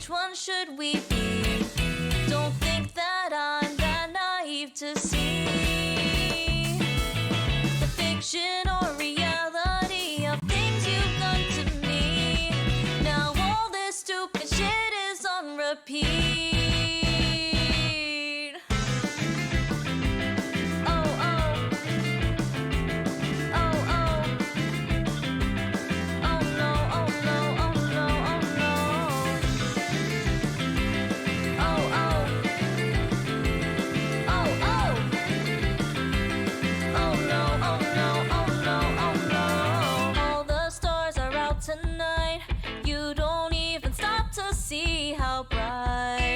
which one should we be? Don't think that I'm that naive to see the fiction or reality of things you've done to me. Now all this stupid shit is on repeat. Tonight, you don't even stop to see how bright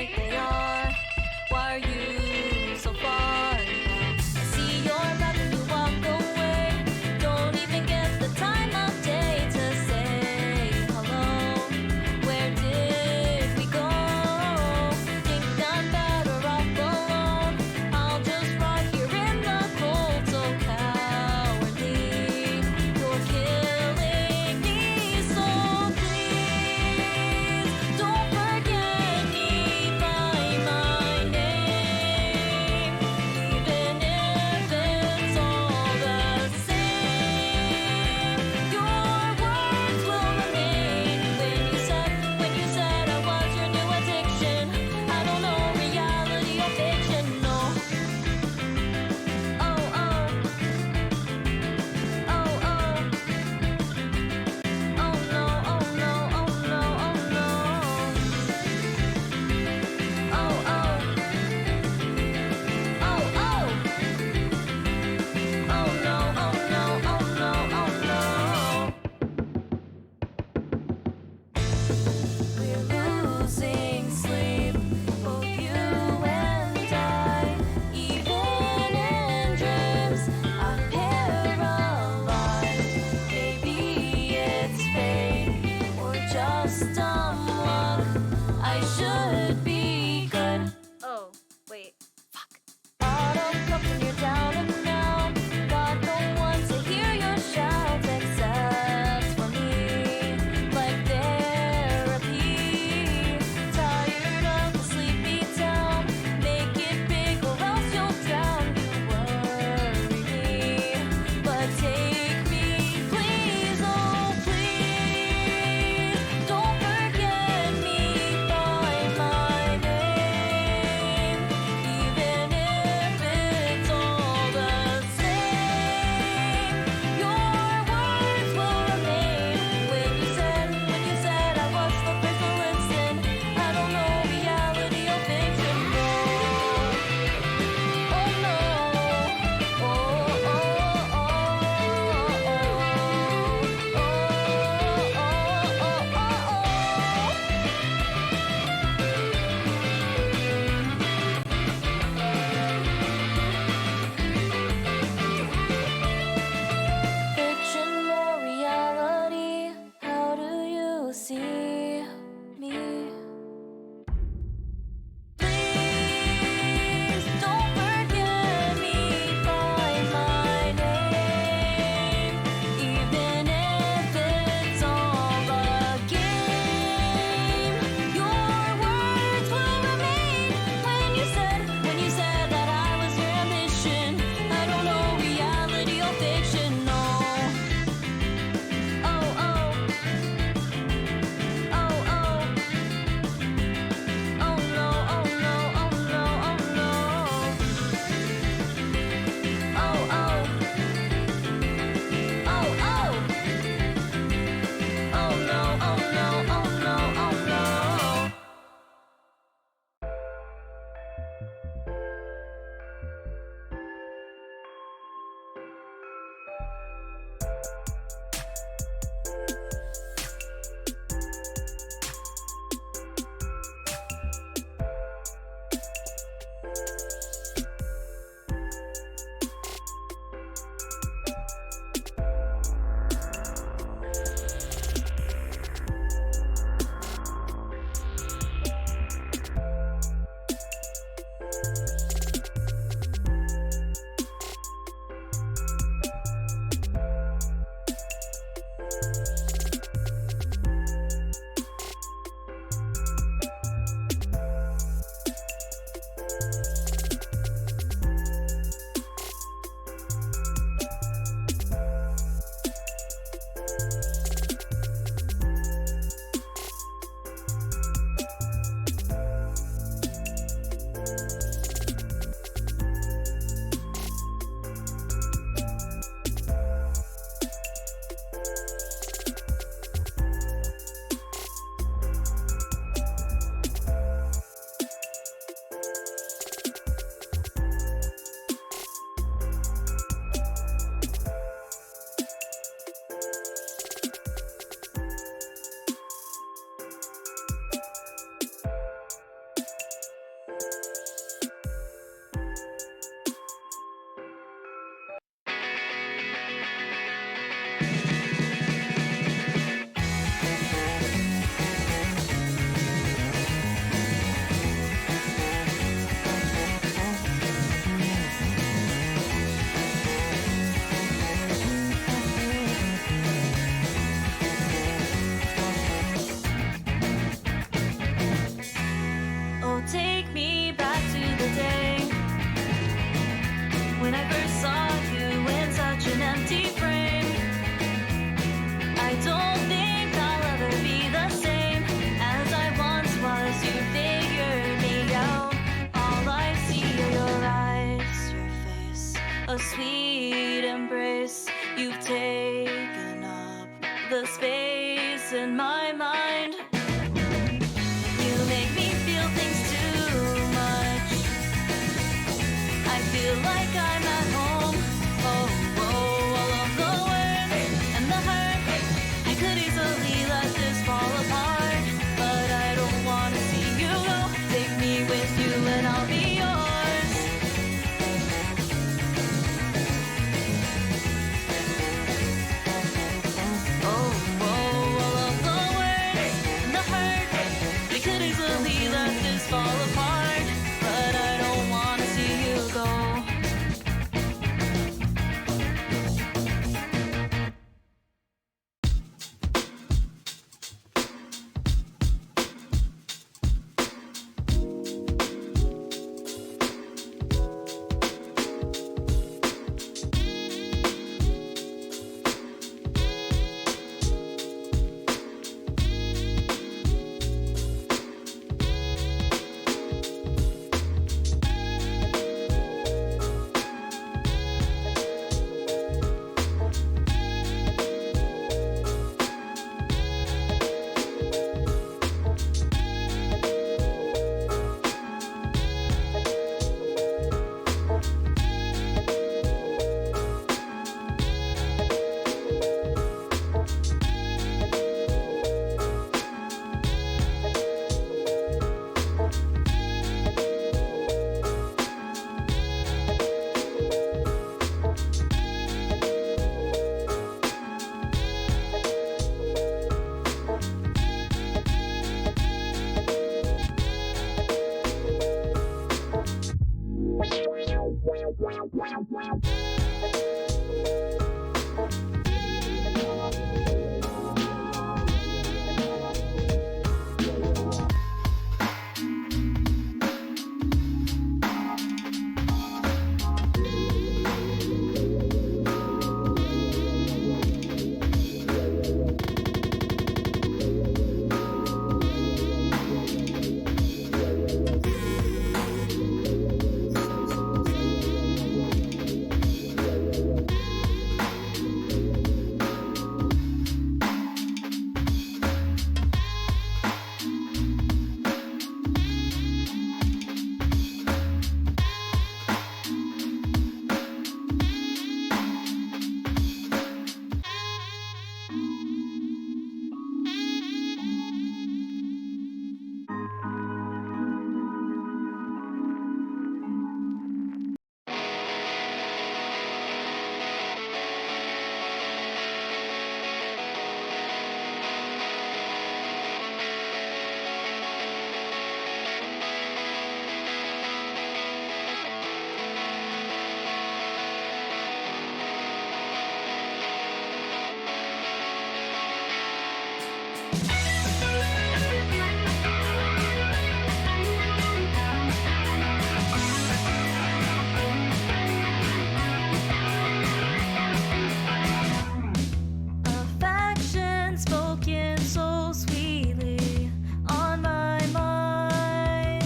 Affection spoken so sweetly on my mind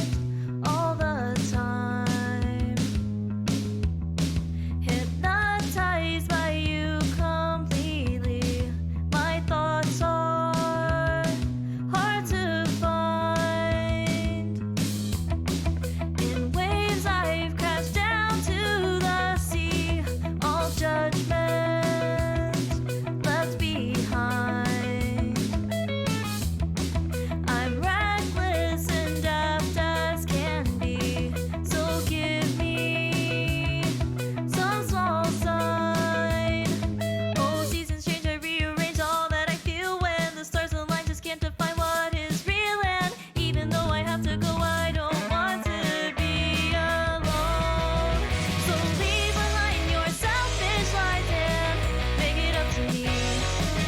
all the time. Hypnotized by you completely. My thoughts are hard to find. In waves I've crashed down to the sea. All judgment left behind. I'm reckless and daft as can be. So give me some small sign. Oh, seasons change, I rearrange all that I feel when the stars align. Just can't define what is real, and even though I have to go, I don't want to be alone. So leave behind your selfish lies and make it up to me.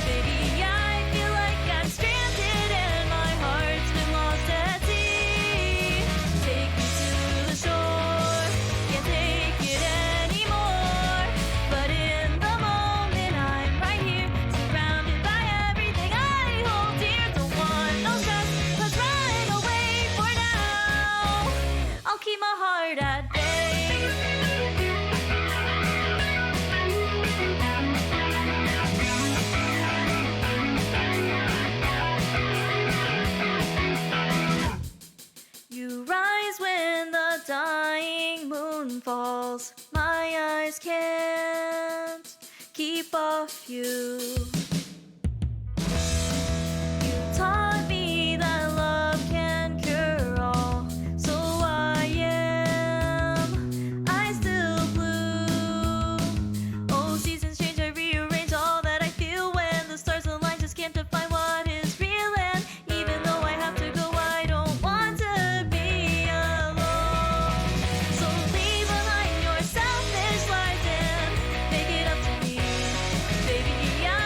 Baby, I feel like I'm stranded and my heart's been lost at sea. Take me to the shore, can't take it anymore. But in the moment I'm right here, surrounded by everything I hold dear. Don't want no stress, let's run away for now. I'll keep my heart at bay. You rise when the dying moon falls. My eyes can't keep off you. You taught me that love can cure all. So I still blue. Oh, seasons change, I rearrange all that I feel when the stars align. Just can't define what is real, and even though I have to go, I don't want to be alone. So leave behind your selfish lies and make it up to me. Baby, I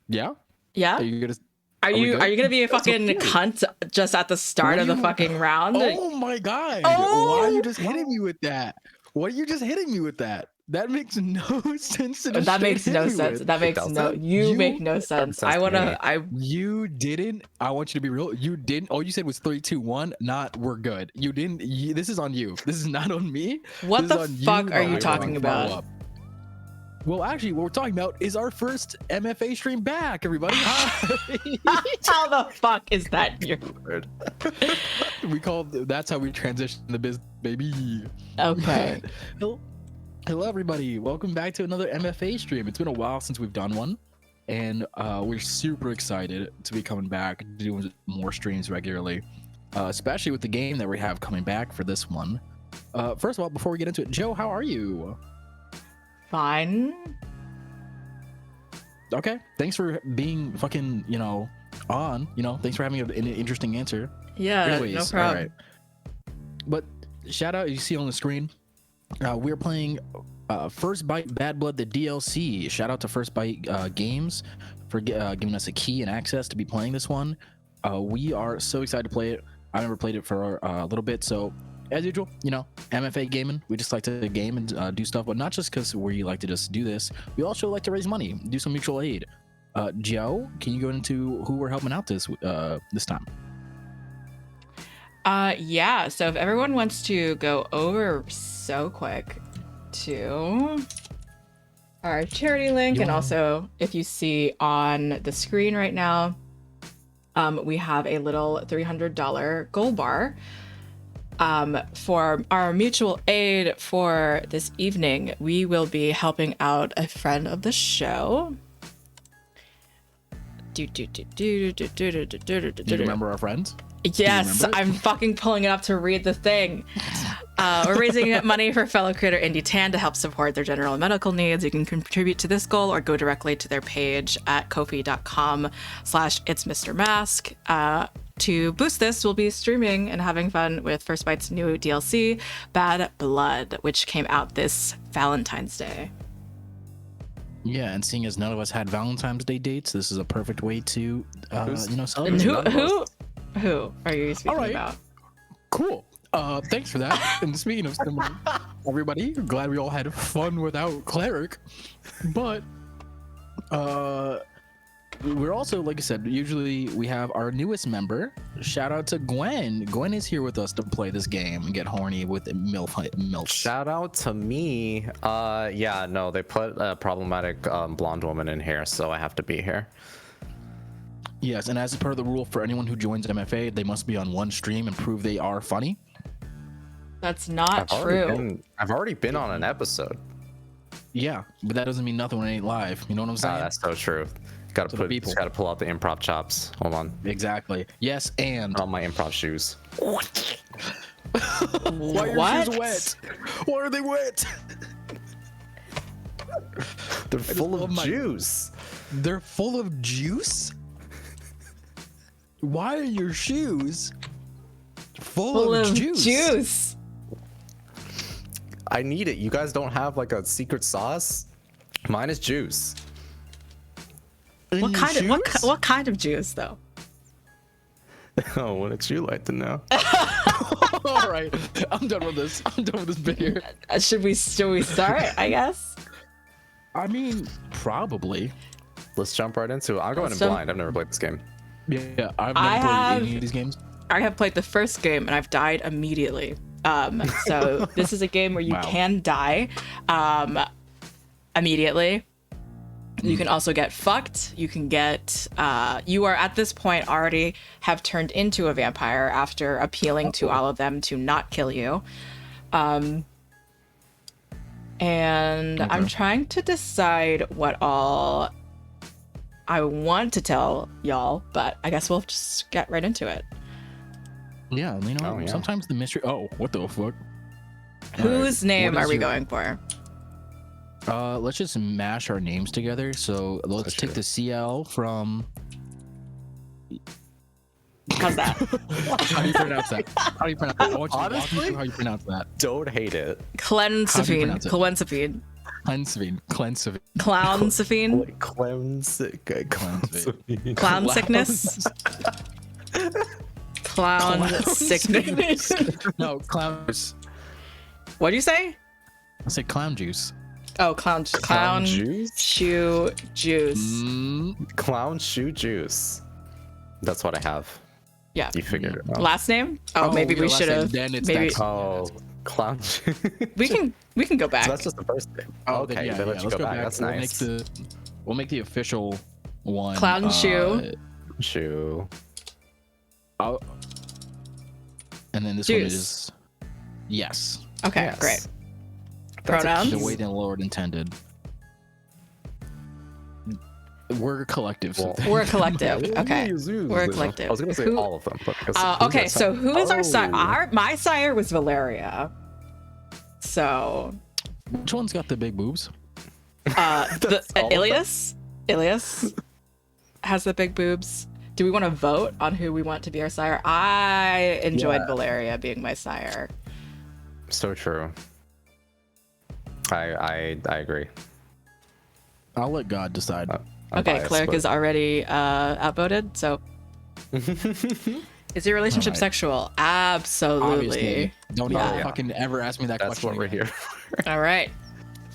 Yeah. Yeah. Are you gonna? Are we you good? gonna be a That's fucking okay. cunt just at the start What of do the you- fucking round? Oh my god! Why are you just hitting me with that? Why are you just hitting me with that? That makes no sense to just That straight makes hit no me sense. with. That makes no. doesn't? You make You- no sense. sense I to wanna. me. I. You didn't. I want you to be real. You didn't. All you said was 3, 2, 1. Not we're good. You didn't. This is on you. This is not on me. What This is the on fuck are not you me. talking Follow about? up. Well, actually, what we're talking about is our first MFA stream back, everybody. Hi. How the fuck is that your Weird. That's how we transition the business, baby. Okay. Hello, everybody. Welcome back to another MFA stream. It's been a while since we've done one, and we're super excited to be coming back, doing more streams regularly, especially with the game that we have coming back for this one. First of all, before we get into it, Joe, how are you? Fine. Okay, thanks for being fucking, on. Thanks for having an interesting answer. Yeah. Anyways, No problem. all right. But shout out, you see on the screen, we're playing First Bite Bad Blood, the DLC. Shout out to First Bite Games for giving us a key and access to be playing this one. We are so excited to play it. I never played it for a little bit, so as usual, MFA gaming. We just like to game and do stuff, but not just because we like to just do this. We also like to raise money, do some mutual aid. Joe, can you go into who we're helping out this time? Yeah. So if everyone wants to go over so quick to our charity link, and also if you see on the screen right now, we have a little $300 gold bar. For our mutual aid for this evening, we will be helping out a friend of the show. Do you remember our friends? Yes, remember? I'm fucking pulling it up to read the thing. We're raising money for fellow creator Indy Tan to help support their general medical needs. You can contribute to this goal or go directly to their page at kofi.com/itsmrmask. To boost this, we'll be streaming and having fun with First Bite's new DLC, Bad Blood, which came out this Valentine's Day. Yeah, and seeing as none of us had Valentine's Day dates, this is a perfect way to, celebrate. And who are you speaking All right. about? Cool. Thanks for that. And speaking of everybody, glad we all had fun without Cleric. But we're also, like I said, usually we have our newest member. Shout out to Gwen. Gwen is here with us to play this game and get horny with MILF. Shout out to me. Yeah, no, they put a problematic blonde woman in here, so I have to be here. Yes, and as per the rule for anyone who joins MFA, they must be on one stream and prove they are funny. That's not true. I've already been on an episode. Yeah, but that doesn't mean nothing when it ain't live. You know what I'm saying? That's so true. Got to pull out the improv chops. Hold on. Exactly. Yes, and Put on my improv shoes. why are your shoes wet? Why are they wet? They're full of juice. They're full of juice? Why are your shoes full of juice? I need it. You guys don't have like a secret sauce? Mine is juice. What kind of juice though? Oh, wouldn't you like to know? All right, I'm done with this. I'm done with this bit here. Should we start? I guess. I mean, probably. Let's jump right into it. I'm going in blind. I've never played this game. Yeah, I've never played any of these games. I have played the first game and I've died immediately. So this is a game where you can die immediately. You can also get fucked. You can get, you are at this point already have turned into a vampire after appealing to all of them to not kill you. And I'm trying to decide what all I want to tell y'all, but I guess we'll just get right into it. Yeah, sometimes the mystery. Oh, what the fuck? Whose name are we going for? Let's just mash our names together. So let's take the CL from. How's that? How do you pronounce that? How do you pronounce that? I want you to walk me through how you pronounce that. Don't hate it. Cleansapine. Cleansing. Clown Safine. Clown sickness. Clown sickness. No, clown juice. What do you say? I said clown juice. Oh, clown juice? shoe juice. Clown shoe juice. That's what I have. Yeah. You figured it out. Last name? Oh, maybe your we last should name, have. then it's Maybe that- Oh, clown shoe. we can go back. So that's just the first name. Oh, Okay, then, yeah, they let yeah, you let's go back. That's we'll nice. We'll make the official one. Clown shoe. Shoe. And then this Juice. one is yes. Okay, Yes. great. That's a Pronouns? The way the Lord intended. We're a collective. So Well, We're a collective. Okay. We're a collective. I was gonna say Who- all of them, but Okay, so who is our sire? Oh. My sire was Valeria. So, Which one's got the big boobs? That's all of them. Ilias has the big boobs. Do we want to vote on who we want to be our sire? I enjoyed Yeah. Valeria being my sire. So true. I agree. I'll let God decide. I'm Okay, biased, Cleric but- is already outvoted. So, is your relationship Alright. sexual? Absolutely. Obviously. Don't Yeah. ever fucking ever ask me that That's question. what we're again. here. All right.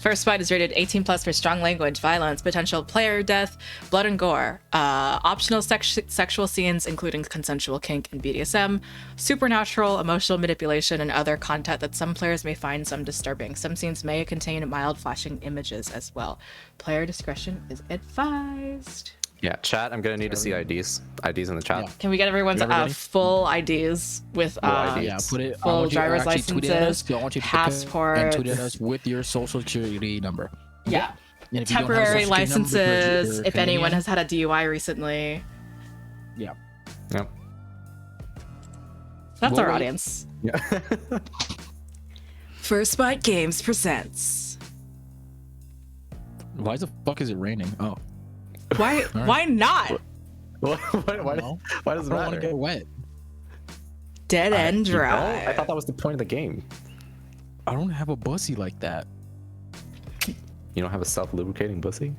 First Fight is rated 18 plus for strong language, violence, potential player death, blood and gore, optional sexual scenes including consensual kink and BDSM, supernatural, emotional manipulation, and other content that some players may find some disturbing. Some scenes may contain mild flashing images as well. Player discretion is advised. Yeah, chat. I'm gonna need to see IDs. IDs in the chat. Yeah. Can we get everyone's Everybody? full IDs with IDs. Yeah, put it. I full want you to driver's actually tweet it at us. licenses, I want you to put it and passports. tweet at us with your social security number. Yeah. And if you don't have a Temporary social security number because licenses, you're if anyone Canadian, has had a DUI recently. Yeah. Yep. That's We'll our wait. audience. Yeah. First Bite Games presents. Why the fuck is it raining? Oh. Why? right. Why not? why know. does it I don't want matter? to get wet. Dead end You don't? dry. I thought that was the point of the game. I don't have a bussy like that. You don't have a self-lubricating pussy?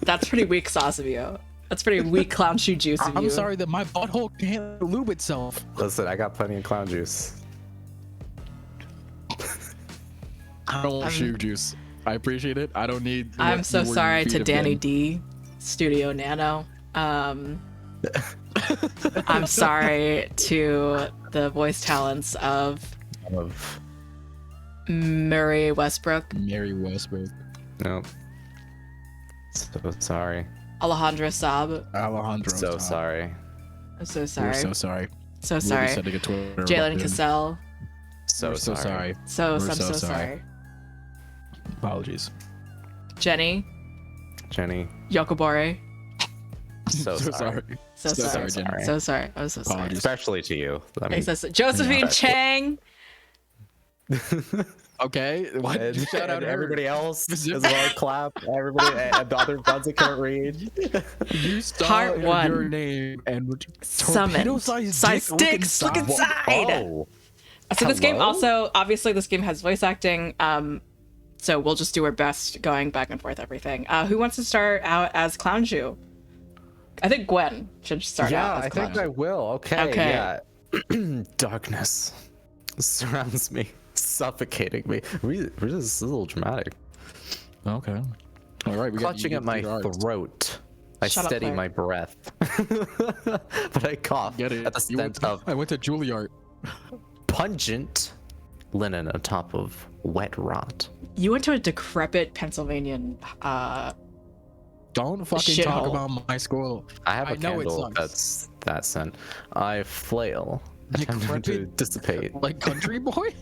That's pretty weak sauce of you. That's pretty weak clown shoe juice of you. I'm sorry that my butthole can't lube itself. Listen, I got plenty of clown juice. I don't want shoe juice. I appreciate it. I don't need. I'm what so you were sorry feet to have Danny been. D, Studio Nano. I'm sorry to the voice talents of Of Murray Westbrook, Mary Westbrook, nope. So sorry. Alejandro Saab. Alejandro. So Tom. sorry. I'm so We're sorry. so sorry. So We'll sorry. be setting a Twitter Jalen record. Cassell. So We're so sorry. So We're I'm so so sorry. sorry. Apologies. Jenny Jenny. Yokobore. So sorry. So So sorry. sorry, Jenny. So sorry. I was so sorry. Apologies. Especially to you. I mean, Josephine Yeah. Chang. Okay. What? and, Shout out and to everybody her. else as well. Clap. Everybody and the other ones that can't read. You saw Part one. your name and Summoned. torpedo-sized Size dick. dicks. Look inside. Oh. So this game Hello? also, obviously, this game has voice acting. So we'll just do our best going back and forth everything. Who wants to start out as Clown Shoe? I think Gwen should start Yeah, out as I Clown think I will. Okay. Okay. Yeah. Darkness surrounds me, suffocating me. This is a little dramatic. Okay. All right. We Clutching at my throat. I Shut up, steady Claire. my breath, but I cough Get it? at the You scent went- of I went to Juilliard. pungent linen on top of wet rot. You went to a decrepit Pennsylvanian. Don't fucking Shithole. talk about my school. I have a I know it candle sucks. that's that scent. I flail, attempting to Decrepit? dissipate. Like country boy.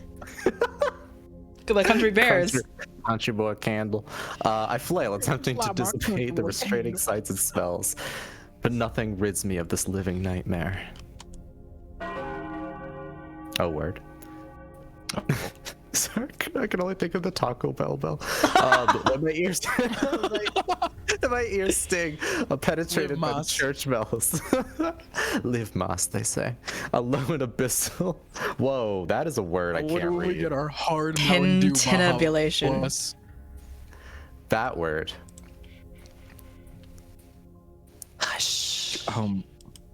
The Country Bears. Country boy candle. I flail, attempting to Wow, Mark, dissipate the what restraining sights and spells, but nothing rids me of this living nightmare. Oh, word. Sorry, I can only think of the Taco Bell bell. When my ears, my ears sting, penetrated by the Mas. church bells. Live mas, they say. Alone abyssal. Whoa, that is a word I When can't do we read. get our hard Mountain Dew Tintinabulation. Bahamas? That word. Hush.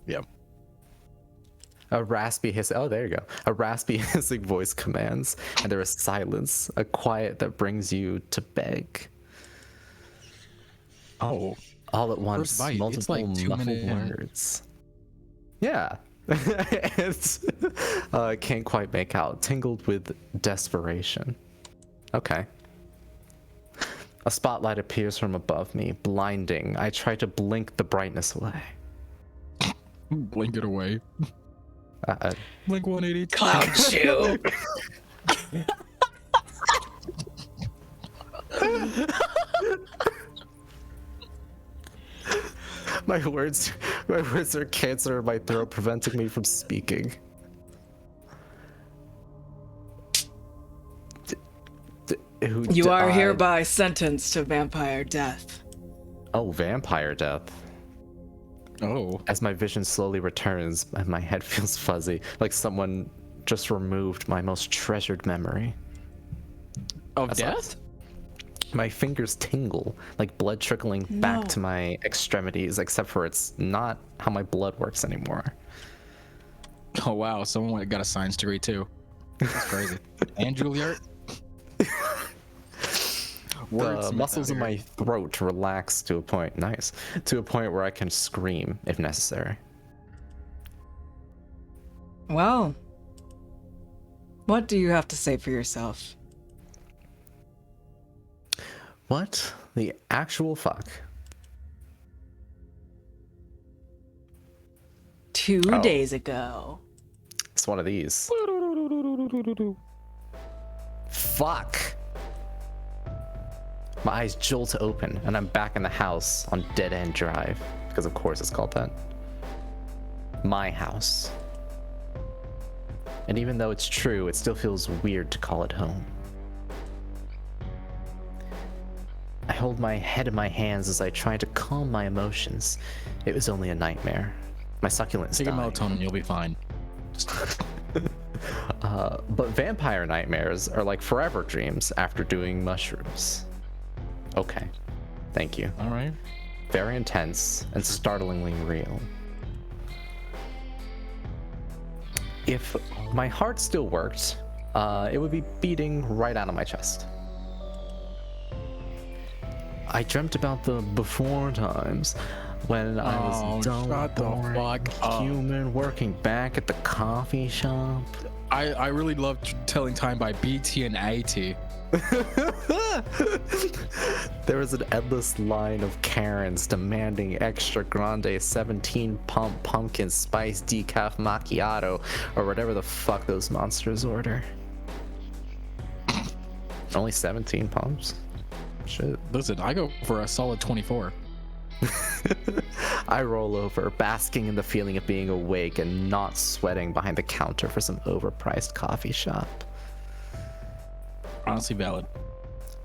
Yeah. A raspy hiss. Oh, there you go. A raspy hissing voice commands, and there is silence, a quiet that brings you to beg. Oh. All at once, bite, it's multiple like 2 muffled minutes in. words. Yeah. I can't quite make out. Tingled with desperation. Okay. A spotlight appears from above me, blinding. I try to blink the brightness away. Blink it away. Blink 180. Cloud shoe. My words are cancer in my throat, preventing me from speaking. You are hereby sentenced to vampire death. Oh, vampire death. Oh. As my vision slowly returns, and my head feels fuzzy, like someone just removed my most treasured memory. Of That's death? My fingers tingle, like blood trickling back to my extremities, except for it's not how my blood works anymore. Oh wow, someone got a science degree too. That's crazy. And Juilliard? The muscles in my throat relax to a point, nice, to a point where I can scream if necessary. Well, what do you have to say for yourself? What the actual fuck? 2 days ago. It's one of these. Fuck. My eyes jolt open, and I'm back in the house on Dead End Drive, because of course it's called that. My house. And even though it's true, it still feels weird to call it home. I hold my head in my hands as I try to calm my emotions. It was only a nightmare. My succulent's Take a dying. melatonin, you'll be fine. But vampire nightmares are like forever dreams after doing mushrooms. Okay, thank you. All right. Very intense and startlingly real. If my heart still worked, it would be beating right out of my chest. I dreamt about the before times when I was dumb, shut the boring fuck up. human working back at the coffee shop. I really love telling time by BT and AT. There was an endless line of Karens demanding extra grande 17 pump pumpkin spice decaf macchiato or whatever the fuck those monsters order. Only 17 pumps? Shit. Listen, I go for a solid 24. I roll over, basking in the feeling of being awake and not sweating behind the counter for some overpriced coffee shop. Honestly valid.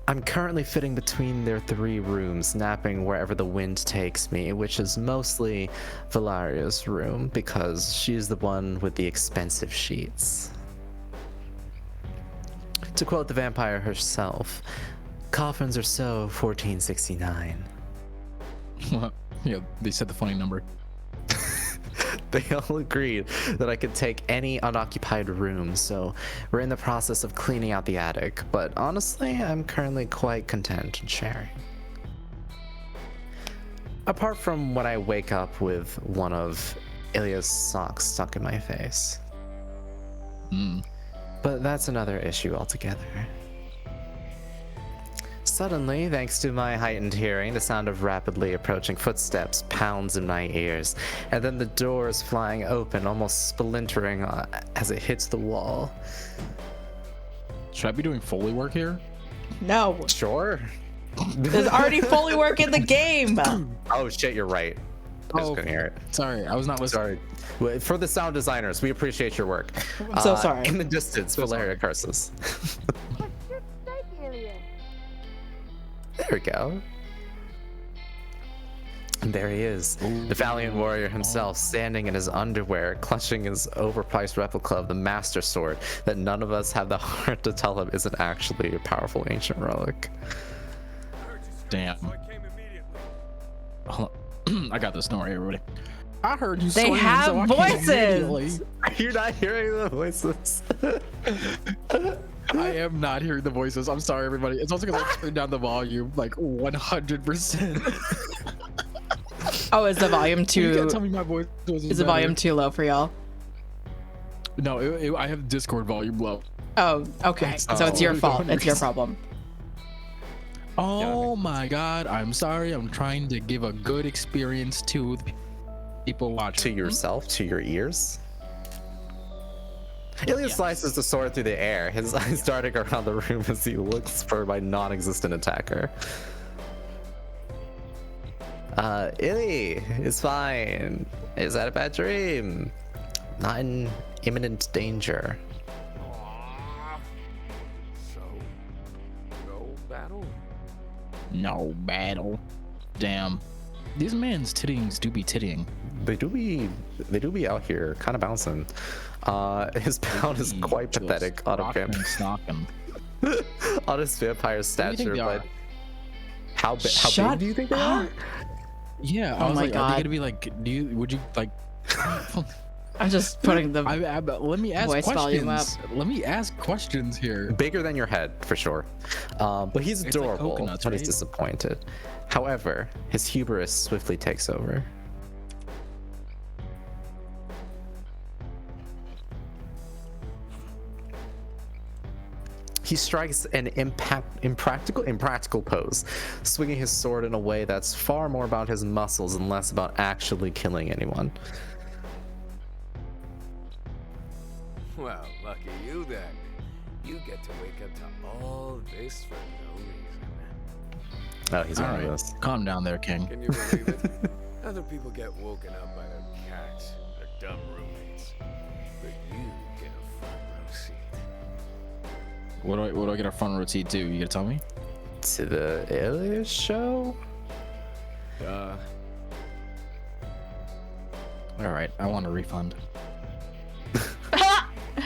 I'm currently fitting between their 3 rooms, napping wherever the wind takes me, which is mostly Valaria's room because she's the one with the expensive sheets. To quote the vampire herself, coffins are so 1469. Yeah, they said the funny number. They all agreed that I could take any unoccupied room, so we're in the process of cleaning out the attic, but honestly, I'm currently quite content in sharing. Apart from when I wake up with one of Ilya's socks stuck in my face. But that's another issue altogether. Suddenly, thanks to my heightened hearing, the sound of rapidly approaching footsteps pounds in my ears, and then the door is flying open, almost splintering as it hits the wall. Should I be doing Foley work here? No, Sure. there's already Foley work in the game. Oh shit, you're right. I just Oh, couldn't hear it. Sorry, I was not listening. Sorry. Well, for the sound designers, we appreciate your work. I'm so sorry. In the distance, Valeria curses. There we go. And there he is, the valiant warrior himself, standing in his underwear, clutching his overpriced replica of the Master Sword that none of us have the heart to tell him isn't actually a powerful ancient relic. Damn. Hold on. I got this. Don't worry, everybody. I heard you. They scream, have so I came voices! immediately. You're not hearing the voices. I am not hearing the voices. I'm sorry, everybody. It's also because I turned down the volume like 100%. Oh, is the volume You too? can't tell me my voice was Is the volume too low for y'all? No, I have Discord volume low. Oh, okay. So it's your fault. It's your problem. Oh my god, I'm sorry. I'm trying to give a good experience to the people To watching. yourself, to your ears. Ilias slices the sword through the air, his eyes darting around the room as he looks for my non-existent attacker. Illy, it's fine. Is that a bad dream? Not in imminent danger. So, no battle? No battle. Damn. These men's tittyings do be tittying. They do be out here kind of bouncing. His pound is quite Just pathetic on a rockin' vamp- and snockin'. on his vampire What do you think stature, they but are? how Shut big do you think they are? Yeah, I Oh was my like, are God. they gonna be like, would you like I'm just putting the let me ask voice volume questions. Let me ask questions here. Bigger than your head, for sure. But he's It's like adorable, coconuts, but he's right? disappointed. However, his hubris swiftly takes over. He strikes an impractical pose, swinging his sword in a way that's far more about his muscles and less about actually killing anyone. Well, lucky you then. You get to wake up to all this for no reason. Oh, he's All one of right, those. calm down there, King. Can you believe it? Other people get woken up by their cats, their dumb roommates. But you get a front row seat. What do I get a front row seat to? You gonna tell me? To the Ilias show? Duh. All right, I want a refund.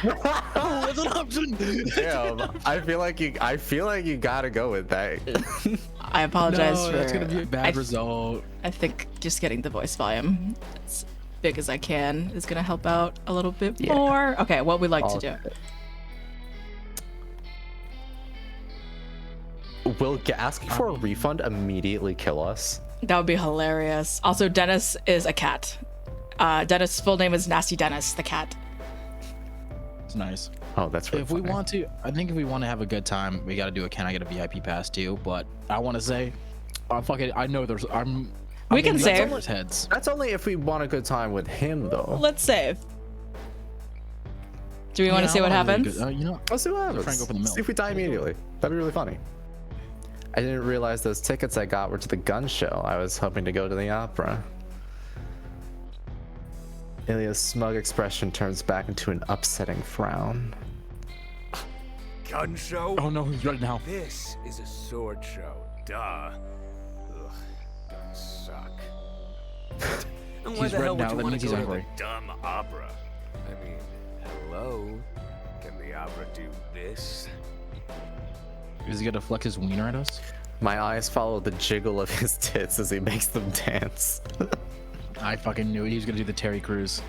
That's an option. Damn, I feel like you gotta go with that. I apologize No, for that's gonna be a bad result. I think just getting the voice volume as big as I can is gonna help out a little bit Yeah. more. Okay, what we'd like to do. Will asking for a refund immediately kill us? That would be hilarious. Also, Dennis is a cat. Dennis' full name is Nasty Dennis, the cat. It's nice. Oh, that's really If we funny. want to, I think if we want to have a good time, we gotta do a can I get a VIP pass too. But I want to say, fuck it. I know there's. We can gonna save. get there's heads. That's only if we want a good time with him, though. Let's save. Do we want to Yeah, see I what want a really happens? good- you know, Let's see what happens. try and go for the mill. See if we die immediately. That'd be really funny. I didn't realize those tickets I got were to the gun show. I was hoping to go to the opera. Ilya's smug expression turns back into an upsetting frown. Gun show? oh no, he's ready now. This is a sword show. Duh. Ugh, guns suck. And why He's the hell red now, would you that want means to he's go to the angry. dumb opera? I mean, hello? Can the opera do this? Is he gonna flex his wiener at us? My eyes follow the jiggle of his tits as he makes them dance. I fucking knew it. He was gonna do the Terry Crews.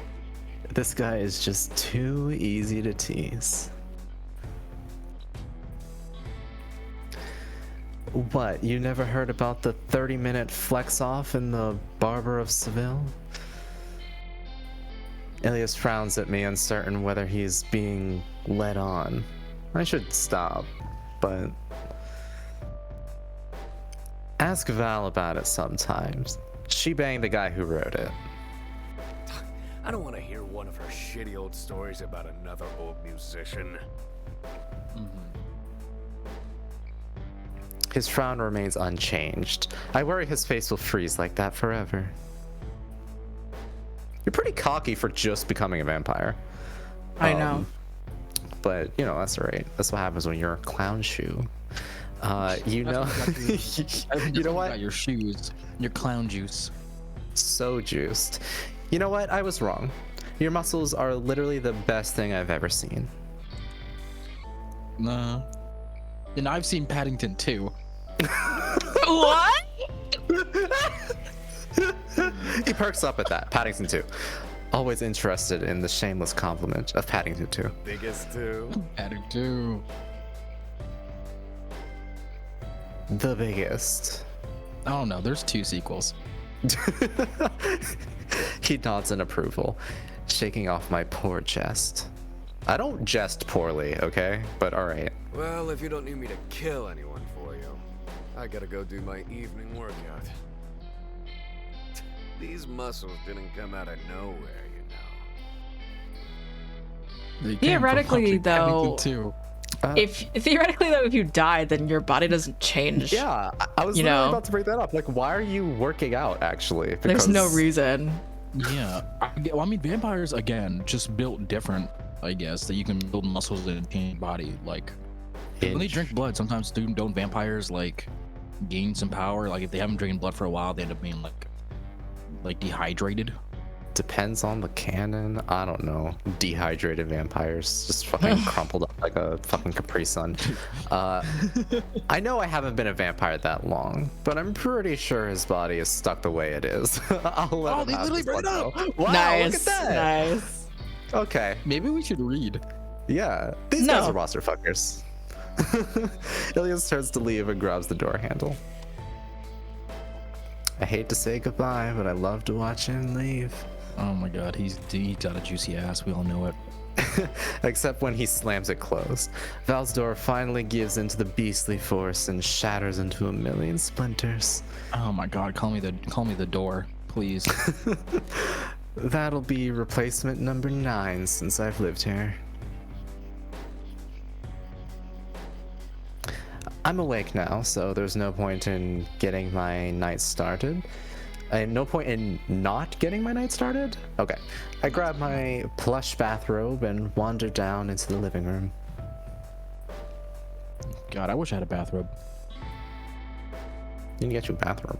This guy is just too easy to tease. What, you never heard about the 30-minute flex off in the Barber of Seville? Ilias frowns at me, uncertain whether he's being led on. I should stop, but ask Val about it sometimes. She banged the guy who wrote it. I don't want to hear one of her shitty old stories about another old musician. His frown remains unchanged. I worry his face will freeze like that forever. You're pretty cocky for just becoming a vampire. I know. But you know, that's all right. That's what happens when you're a clown shoe. You know, you know what? Got your shoes, your clown juice. So juiced. You know what? I was wrong. Your muscles are literally the best thing I've ever seen. Nah. And I've seen Paddington too. What? He perks up at that. Paddington 2. Always interested in the shameless compliment of Paddington 2. Biggest too. Paddington. The biggest. I don't know. There's 2 sequels. He nods in approval, shaking off my poor jest. I don't jest poorly, okay? But alright. Well, if you don't need me to kill anyone for you, I gotta go do my evening workout. These muscles didn't come out of nowhere, you know. They came from Theoretically, watching Paddington though, 2. If you die, then your body doesn't change. Yeah, I was You literally know. about to bring that up. Like, why are you working out, actually? There's no Because- reason. Yeah. I mean, vampires, again, just built different, I guess, that you can build muscles in your body. Like, when they drink blood, sometimes don't vampires, like, gain some power? Like, if they haven't drank blood for a while, they end up being, like dehydrated. Depends on the canon. I don't know. Dehydrated vampires just fucking crumpled up like a fucking Capri Sun. I know I haven't been a vampire that long, but I'm pretty sure his body is stuck the way it is. I'll let him they have literally this bring it one, up. though. Wow, Nice. look at that. Nice. Okay, Maybe we should read. yeah. These No. guys are roster fuckers. Ilias turns to leave and grabs the door handle. I hate to say goodbye, but I love to watch him leave. Oh my god, he's got a juicy ass. We all know it. Except when he slams it closed. Val's door finally gives into the beastly force and shatters into a million splinters. Oh my god, call me the door, please. That'll be replacement number 9 since I've lived here. I'm awake now, so there's no point in getting my night started. No point in not getting my night started? Okay. I grab my plush bathrobe and wander down into the living room. God, I wish I had a bathrobe. You can get you a bathrobe.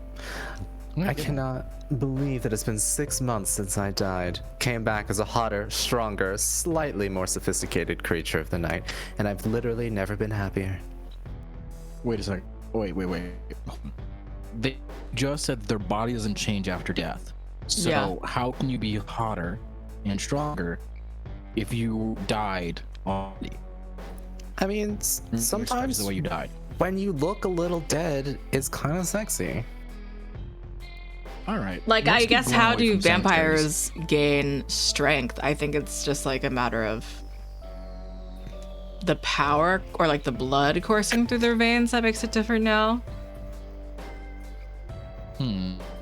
I cannot believe that it's been 6 months since I died. Came back as a hotter, stronger, slightly more sophisticated creature of the night, and I've literally never been happier. Wait a second. Wait. They just said their body doesn't change after death. So Yeah. how can you be hotter and stronger if you died already? I mean, Sometimes sometimes the way you died. when you look a little dead, it's kind of sexy. All right. Like, let's I keep guess going how away do from cemeteries. vampires gain strength? I think it's just like a matter of the power or like the blood coursing through their veins that makes it different now.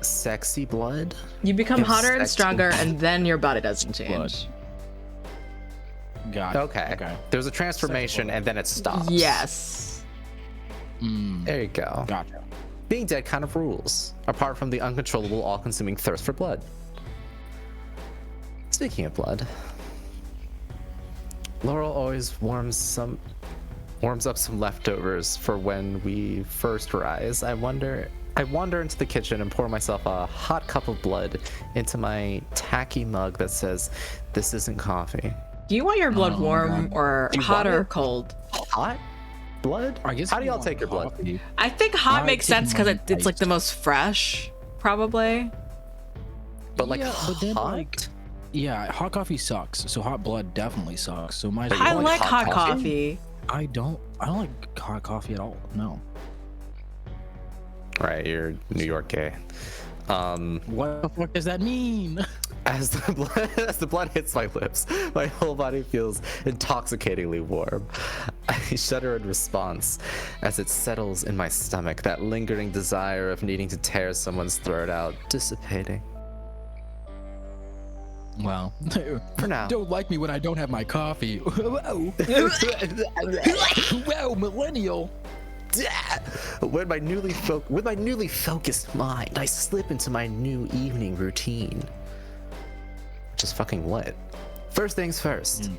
Sexy blood? You become It's hotter and sexy. stronger, and then your body doesn't Blood. change. Got it. Okay. There's a transformation and then it stops. Yes. There you go. Gotcha. Being dead kind of rules, apart from the uncontrollable, all-consuming thirst for blood. Speaking of blood, Laurel always warms up some leftovers for when we first rise. I wander into the kitchen and pour myself a hot cup of blood into my tacky mug that says, "This isn't coffee." Do you want your blood Oh my warm God. or Do you hot want or it? cold? Hot blood? I guess How if do you y'all want take your blood? coffee- I think hot I makes take sense because mine it's like the iced. most fresh, probably. But like Yeah, but then, hot? like, yeah, hot coffee sucks. So hot blood definitely sucks. So might as you I well. don't like like hot hot coffee? coffee. I don't like hot coffee at all. No. Right, you're New York gay. What the fuck does that mean? As the blood hits my lips, my whole body feels intoxicatingly warm. I shudder in response as it settles in my stomach, that lingering desire of needing to tear someone's throat out dissipating. Well, For now. don't like me when I don't have my coffee. Whoa. Wow, millennial. With my newly focused mind, I slip into my new evening routine. Just fucking what? First things first.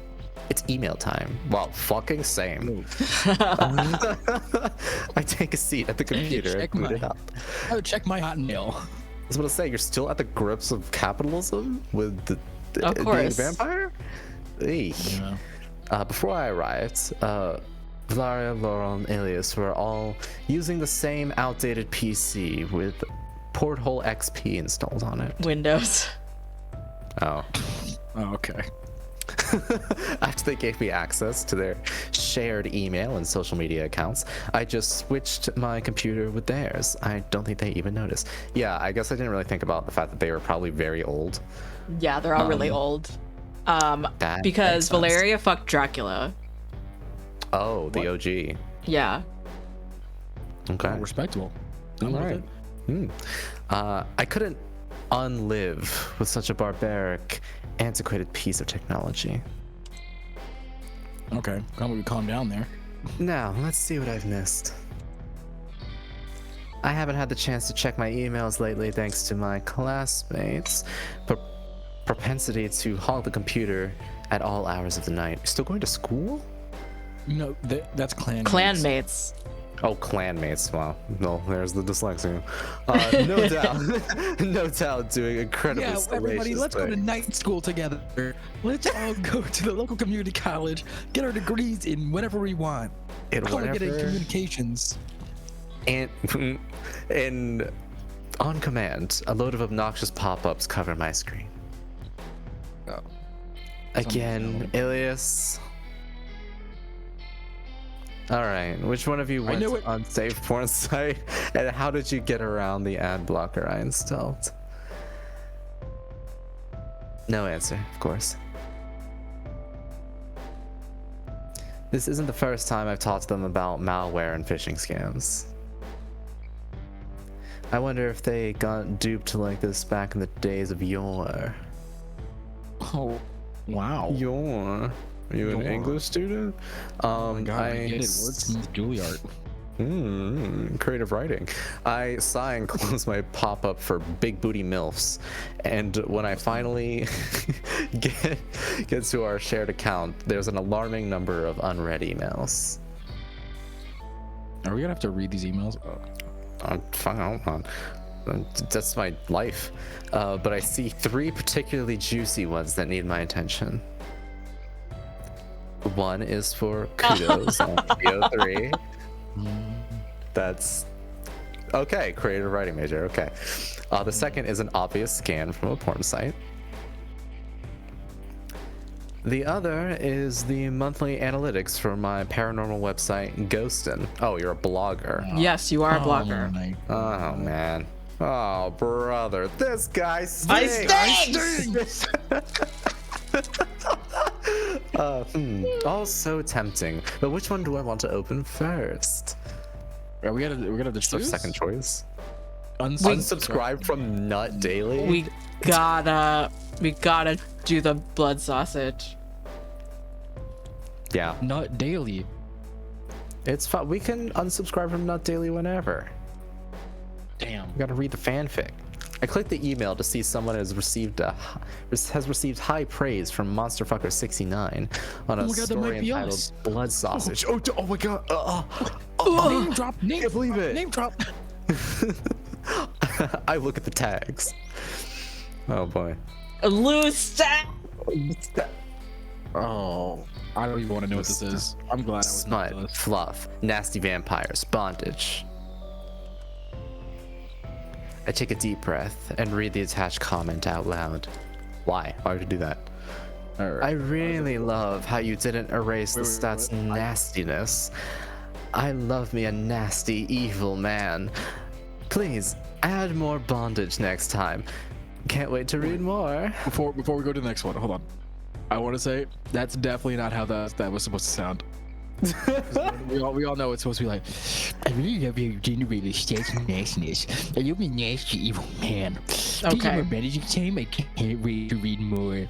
It's email time. Well, fucking same. I take a seat at the computer and boot it up. Oh, check my Hotmail. I was about to say, you're still at the grips of capitalism with Of being a course. vampire? Eek. Yeah. Before I arrived, Valaria, Laurel, and Ilias were all using the same outdated PC with Porthole XP installed on it. Windows. Oh. Oh, okay. After they gave me access to their shared email and social media accounts, I just switched my computer with theirs. I don't think they even noticed. Yeah, I guess I didn't really think about the fact that they were probably very old. Yeah, they're all really old. That Because makes sense. Valeria fucked Dracula. Oh, the OG. Yeah. Okay. Respectable. I'm All with right. it. I couldn't unlive with such a barbaric, antiquated piece of technology. Okay. Calm down there. Now, let's see what I've missed. I haven't had the chance to check my emails lately thanks to my classmates' propensity to hog the computer at all hours of the night. You're still going to school? No, that's clan. Clanmates. Oh, clanmates. Wow. No, there's the dyslexia. No doubt. No doubt doing incredibly Yeah, everybody, salacious let's go to things. night school together. Let's all go to the local community college, get our degrees in whenever we want. In I want to get in whatever- communications. And on command, a load of obnoxious pop-ups cover my screen. Oh. Again, Ilias. All right, which one of you went knew it. on safe porn site, and how did you get around the ad blocker I installed? No answer, of course. This isn't the first time I've talked to them about malware and phishing scams. I wonder if they got duped like this back in the days of yore. Oh, wow. Yore? Are you an Yore. English student? Oh my God, I get it. Wordsmith Juilliard. Creative writing. I sigh and close my pop-up for big booty MILFs. And when I finally get to our shared account, there's an alarming number of unread emails. Are we gonna have to read these emails? I'm fine, hold on. That's my life. But I see 3 particularly juicy ones that need my attention. One is for kudos on video 3. That's okay. Creative writing major. Okay. The second is an obvious scan from a porn site. The other is the monthly analytics for my paranormal website, Ghostin. Oh, you're a blogger. Yes, you are a blogger. my Oh man. Oh brother, this guy I stinks. stink! All so tempting, but which one do I want to open first? Are we gonna have to So choose? second choice. Unsubscribe. Unsubscribe from Nut Daily. We gotta do the blood sausage. Yeah, Not daily. it's fine. We can unsubscribe from Nut Daily whenever. Damn. We gotta read the fanfic. I clicked the email to see someone has received high praise from Monsterfucker69 on a Oh my God, that story might be entitled us. Blood Sausage. Oh my god! Name drop. Name can't believe drop, it. Name drop. I look at the tags. Oh boy. Loose stack. Oh, I don't even want to know what this is. I'm glad I was not Smut, this. fluff, nasty vampires, bondage. I take a deep breath and read the attached comment out loud. Why? Why would you do that? I really love how you didn't erase the stats nastiness. I love me a nasty, evil man. Please, add more bondage next time. Can't wait to read more. Before we go to the next one, hold on. I want to say that's definitely not how that was supposed to sound. we all know it's supposed to be like, I really love how you generated stats and nastiness. And you're a nasty evil man. Okay. More managing time, I can't wait to read more.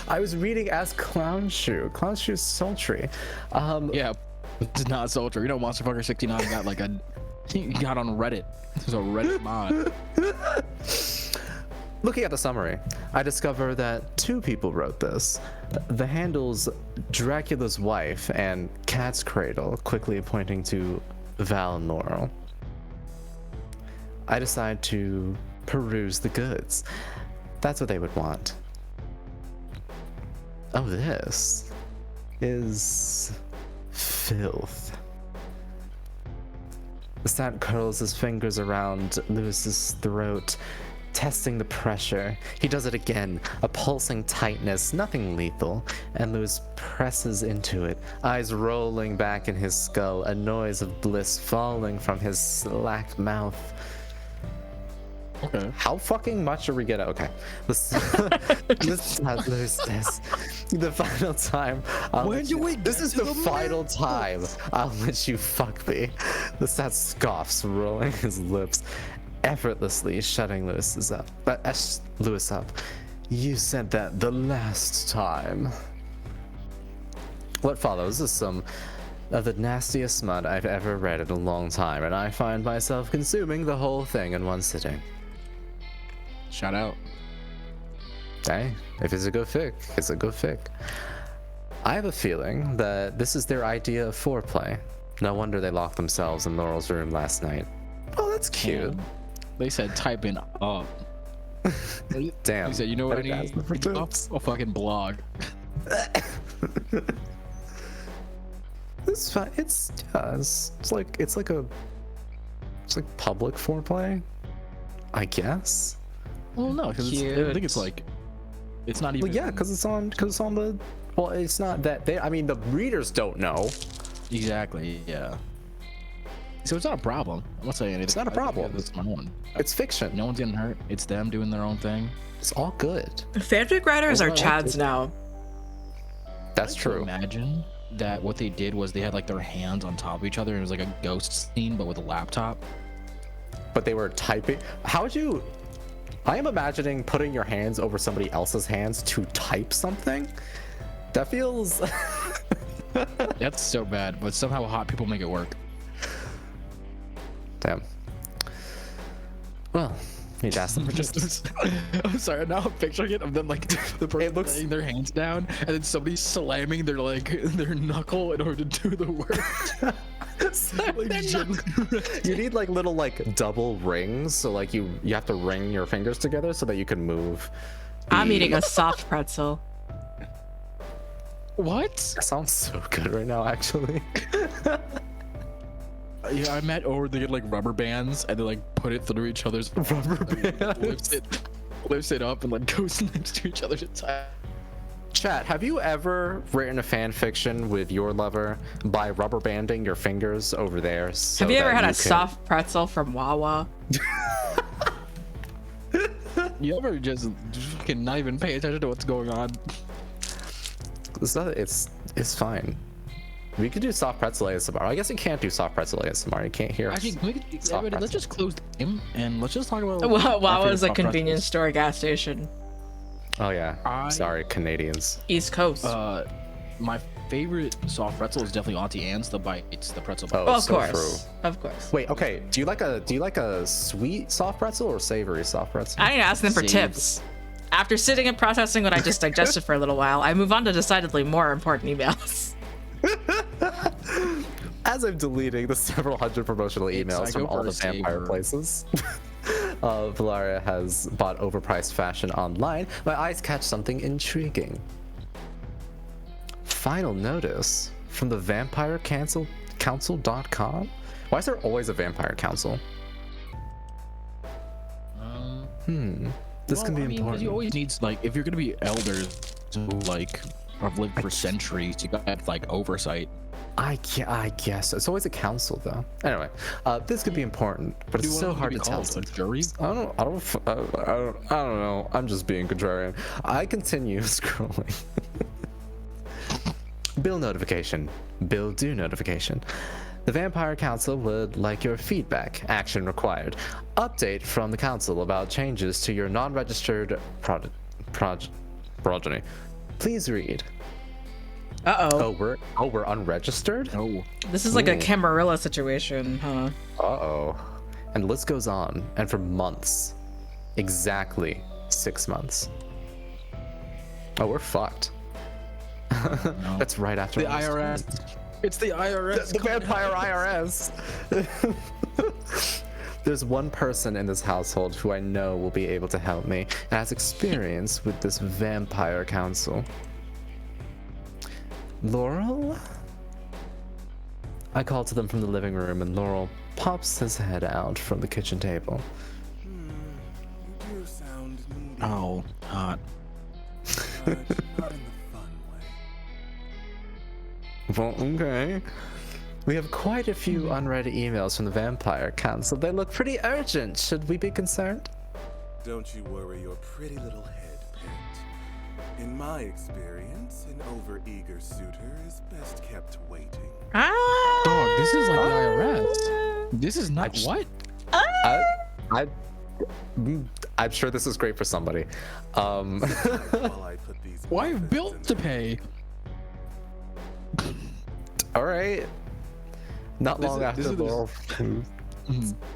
I was reading as Clown Shoe. Clown Shoe's sultry. Yeah, it's not sultry. You know, Monsterfucker69 got like he got on Reddit. There's a Reddit mod. Looking at the summary, I discover that 2 people wrote this. The handles Dracula's wife and Cat's Cradle, quickly pointing to Val Norrell. I decide to peruse the goods. That's what they would want. Oh, this is filth. The Stat curls his fingers around Lewis's throat, testing the pressure. He does it again, a pulsing tightness, nothing lethal, and Lewis presses into it, eyes rolling back in his skull, a noise of bliss falling from his slack mouth. Okay. How fucking much are we getting? Okay. This Lewis says, the final time. This is the final time I'll let you fuck me. The stat scoffs, rolling his lips, effortlessly shutting Lewis up. You said that the last time. What follows is some of the nastiest smut I've ever read in a long time, and I find myself consuming the whole thing in one sitting. Shout out. Hey, if it's a good fic, it's a good fic. I have a feeling that this is their idea of foreplay. No wonder they locked themselves in Laurel's room last night. Oh, that's cute. Damn. They said type in up. Damn. He said, you know what I need? Orgasm for tits. A fucking blog. It's fine. It's like public foreplay, I guess. Well, no, because I think it's like, it's not even. Well, yeah, because it's on the. Well, it's not that they. I mean, the readers don't know. Exactly. Yeah. So it's not a problem. I'm not saying anything. It's not a problem. It's my own. It's fiction. No one's getting hurt. It's them doing their own thing. It's all good. Fanfic writers are Well, chads now. That's Can you true. imagine that what they did was they had like their hands on top of each other and it was like a ghost scene but with a laptop. But they were typing. How would you? I am imagining putting your hands over somebody else's hands to type something. That feels. That's so bad, but somehow hot people make it work. Damn. Well, need to ask them for just. I'm sorry, now I'm picturing it of them like the person laying their hands down and then somebody slamming their their knuckle in order to do the work. You need like little like double rings, so like you have to ring your fingers together so that you can move. I'm eating a soft pretzel. What? That sounds so good right now, actually. Yeah, I met over they get like rubber bands and they like put it through each other's Rubber bands. lifts it up and like goes next to each other's time. Chat, have you ever written a fan fiction with your lover by rubber banding your fingers over there? So Have you ever that had a can- soft pretzel from Wawa? You ever just fucking not even pay attention to what's going on? It's fine. We could do soft pretzel ASMR. I guess you can't do soft pretzel ASMR. You can't hear. Actually, soft everybody, pretzel. let's just close the game and let's just talk about Wawa's a soft convenience pretzels. store gas station. Oh yeah. Sorry, Canadians. East Coast. My favorite soft pretzel is definitely Auntie Anne's. The bites, the pretzel. Oh, well, of so course. true. Of course. Wait, okay. Do you like a sweet soft pretzel or savory soft pretzel? I need to ask them for Save. tips. After sitting and processing what I just digested for a little while, I move on to decidedly more important emails. As I'm deleting the several hundred promotional emails I from go all for the a vampire savor. places, Valaria has bought overpriced fashion online. My eyes catch something intriguing. Final notice from the vampirecouncil.com. Why is there always a vampire council? This can be important. You always need like if you're gonna be elders who like have lived for centuries, you got like oversight. I guess it's always a council though. Anyway, this could be important, but it's so hard to tell. A jury? I don't know. I'm just being contrarian. I continue scrolling. Bill notification. Bill do notification. The Vampire Council would like your feedback. Action required. Update from the council about changes to your non-registered progeny. Please read. Uh-oh. We're unregistered? Oh, This is like a Ooh. Camarilla situation, huh? Uh-oh. And the list goes on, and for months, exactly 6 months. Oh, we're fucked. That's right after The IRS. It's the IRS. The vampire IRS. There's one person in this household who I know will be able to help me and has experience with this vampire council. Laurel? I call to them from the living room, and Laurel pops his head out from the kitchen table. You do sound needy, Oh, hot. but not in the fun way. Well, okay. We have quite a few unread emails from the Vampire Council. They look pretty urgent. Should we be concerned? Don't you worry your pretty little head, Pet. In my experience, an overeager suitor is best kept waiting. Dog, this is like the IRS. This is not what? I'm sure this is great for somebody. While I put these Well, I have muffins bills in to the- pay. All right. Not This long is- after this is- Laurel.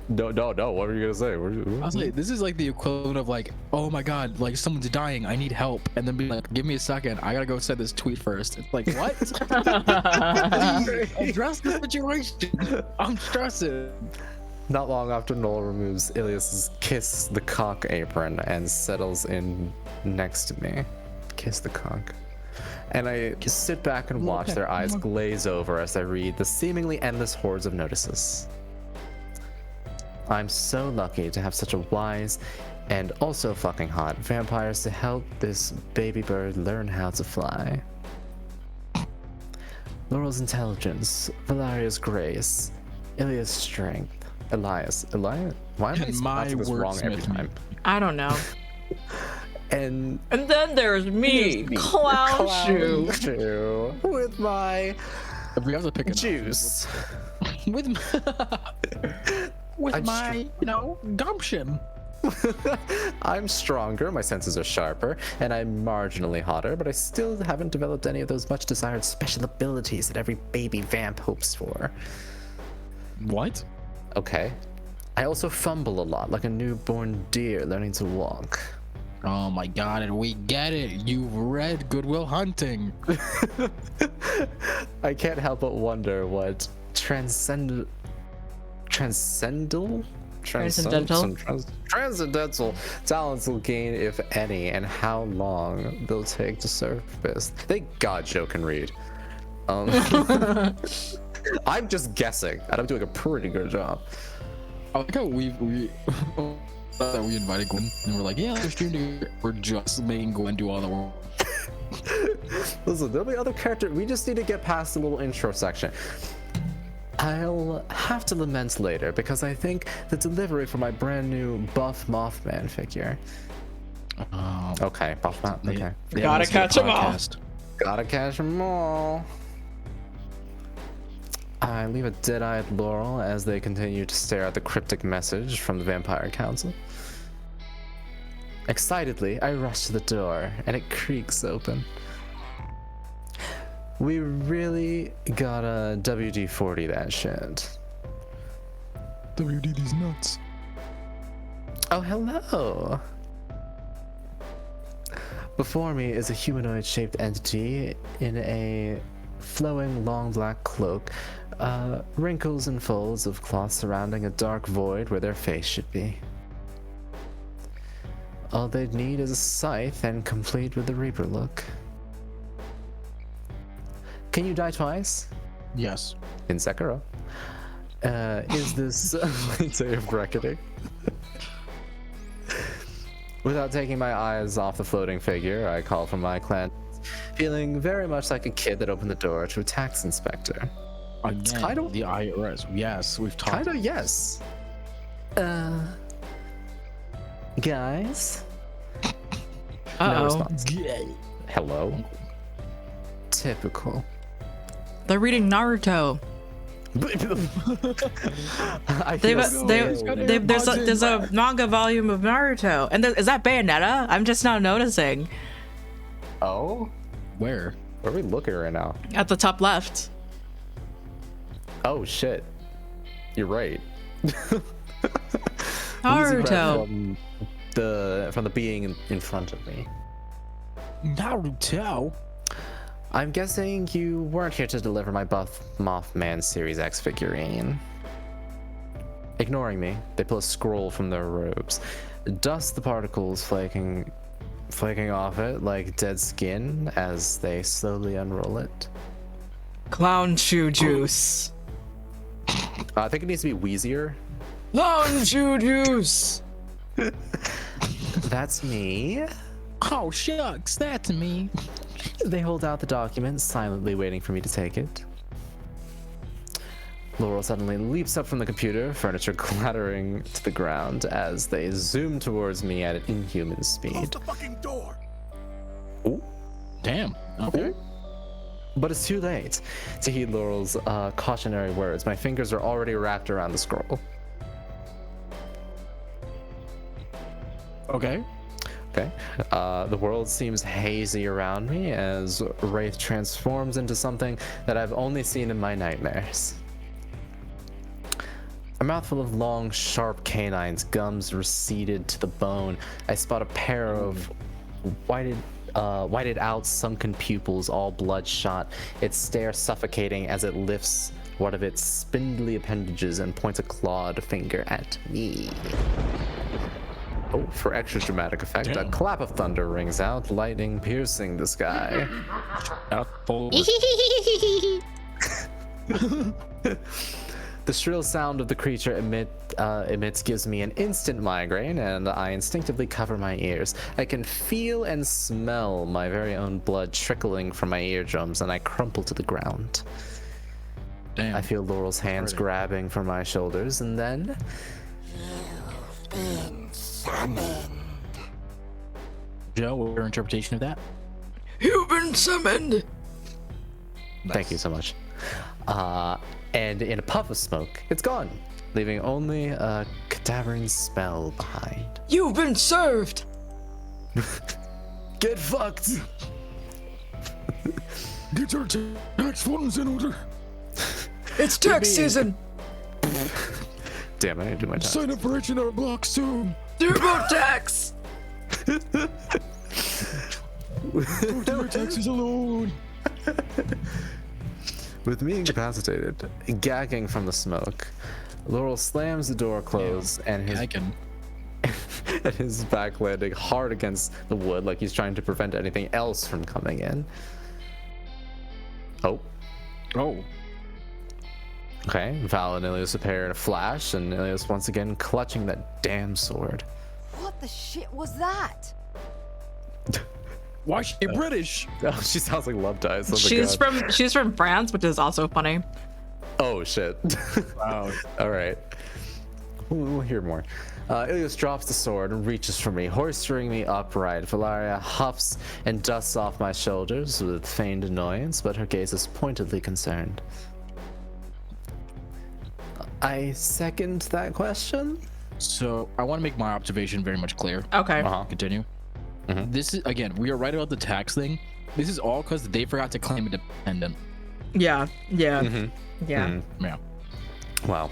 No. What were you gonna say? I was like, this is like the equivalent of like, oh my god, like someone's dying, I need help, and then be like, give me a second, I gotta go send this tweet first. It's like, what? Address the situation. I'm stressing. Not long after Noel removes Ilias's kiss the cock apron and settles in next to me. Kiss the cock. And I sit back and watch their eyes glaze over as I read the seemingly endless hordes of notices. I'm so lucky to have such a wise and also fucking hot vampires to help this baby bird learn how to fly. Laurel's intelligence, Valeria's grace, Ilia's strength, Elias. Why am I And my pronouncing this wrong every wordsmith. time? I don't know. And And then there's me, Clown Shoe. Shoe with my If we have to pick a juice. with I'm my, gumption. I'm stronger, my senses are sharper, and I'm marginally hotter, but I still haven't developed any of those much desired special abilities that every baby vamp hopes for. What? Okay. I also fumble a lot, like a newborn deer learning to walk. Oh my god, and we get it. You've read Good Will Hunting. I can't help but wonder what transcendental talents will gain, if any, and how long they'll take to surface. Thank God Joe can read. I'm just guessing, and I'm doing a pretty good job. I like how we that we invited Gwen and we're like, yeah, let's stream together. We're just making Gwen do all the work. Listen, there'll be other characters. We just need to get past the little intro section. I'll have to lament later because I think the delivery for my brand new buff Mothman figure. Okay, buff Mothman. Okay. Gotta catch 'em all. Gotta catch 'em all. I leave a dead-eyed Laurel as they continue to stare at the cryptic message from the Vampire Council. Excitedly, I rush to the door, and it creaks open. We really gotta WD-40 that shit. WD these nuts. Oh, hello! Before me is a humanoid-shaped entity in a flowing long black cloak, wrinkles and folds of cloth surrounding a dark void where their face should be. All they'd need is a scythe and complete with the Reaper look. Can you die twice? Yes. In Sekiro. Is this a day of reckoning? Without taking my eyes off the floating figure, I call from my clan, feeling very much like a kid that opened the door to a tax inspector. Again, Kinda- the IRS. Yes, we've talked. Kinda, yes. Guys? No Uh-oh. response. Hello? Typical. They're reading Naruto. I feel so There's a manga volume of Naruto. And is that Bayonetta? I'm just now noticing. Oh? Where? Where are we looking right now? At the top left. Oh shit. You're right. Naruto. the being in front of me. Naruto. I'm guessing you weren't here to deliver my Buff Mothman Series X figurine. Ignoring me, they pull a scroll from their robes. Dust the particles flaking off it like dead skin as they slowly unroll it. Clown shoe juice. I think it needs to be wheezier. Clown shoe juice. That's me. Oh shucks, that's me. They hold out the document, silently waiting for me to take it. Laurel suddenly leaps up from the computer, furniture clattering to the ground as they zoom towards me at an inhuman Close speed. the fucking door. Ooh. Damn. Okay. But it's too late to heed Laurel's cautionary words. My fingers are already wrapped around the scroll. Okay. Okay. The world seems hazy around me as Wraith transforms into something that I've only seen in my nightmares. A mouthful of long, sharp canines, gums receded to the bone. I spot a pair of whited out, sunken pupils, all bloodshot. Its stare suffocating as it lifts one of its spindly appendages and points a clawed finger at me. Oh, for extra dramatic effect, a Damn. clap of thunder rings out, lightning piercing the sky. The shrill sound of the creature emits gives me an instant migraine, and I instinctively cover my ears. I can feel and smell my very own blood trickling from my eardrums, and I crumple to the ground. Damn. I feel Laurel's hands grabbing for my shoulders, and then Joe, what's your interpretation of that? You've been summoned. thank you so much. And in a puff of smoke, it's gone, leaving only a cadaverine smell behind. You've been served. Get fucked! Get your tax funds in order. It's tax season. Damn, I didn't do my task. Sign up for H&R Block soon. Turbo tax. Don't do your taxes alone. With me incapacitated, gagging from the smoke, Laurel slams the door closed and his I can. and his back landing hard against the wood like he's trying to prevent anything else from coming in. Oh. Oh. Okay, Val and Ilias appear in a flash, and Ilias once again clutching that damn sword. What the shit was that? Why is she British? Oh, she sounds like Love Dies. Oh my God. She's from France, which is also funny. Oh shit. Wow. All right. We'll hear more. Ilias drops the sword and reaches for me, hoisting me upright. Valaria huffs and dusts off my shoulders with feigned annoyance, but her gaze is pointedly concerned. I second that question. So I want to make my observation very much clear. Okay. Continue. This is again, we are right about the tax thing. This is all because they forgot to claim a dependent. Yeah. Yeah. Yeah. Yeah. Wow.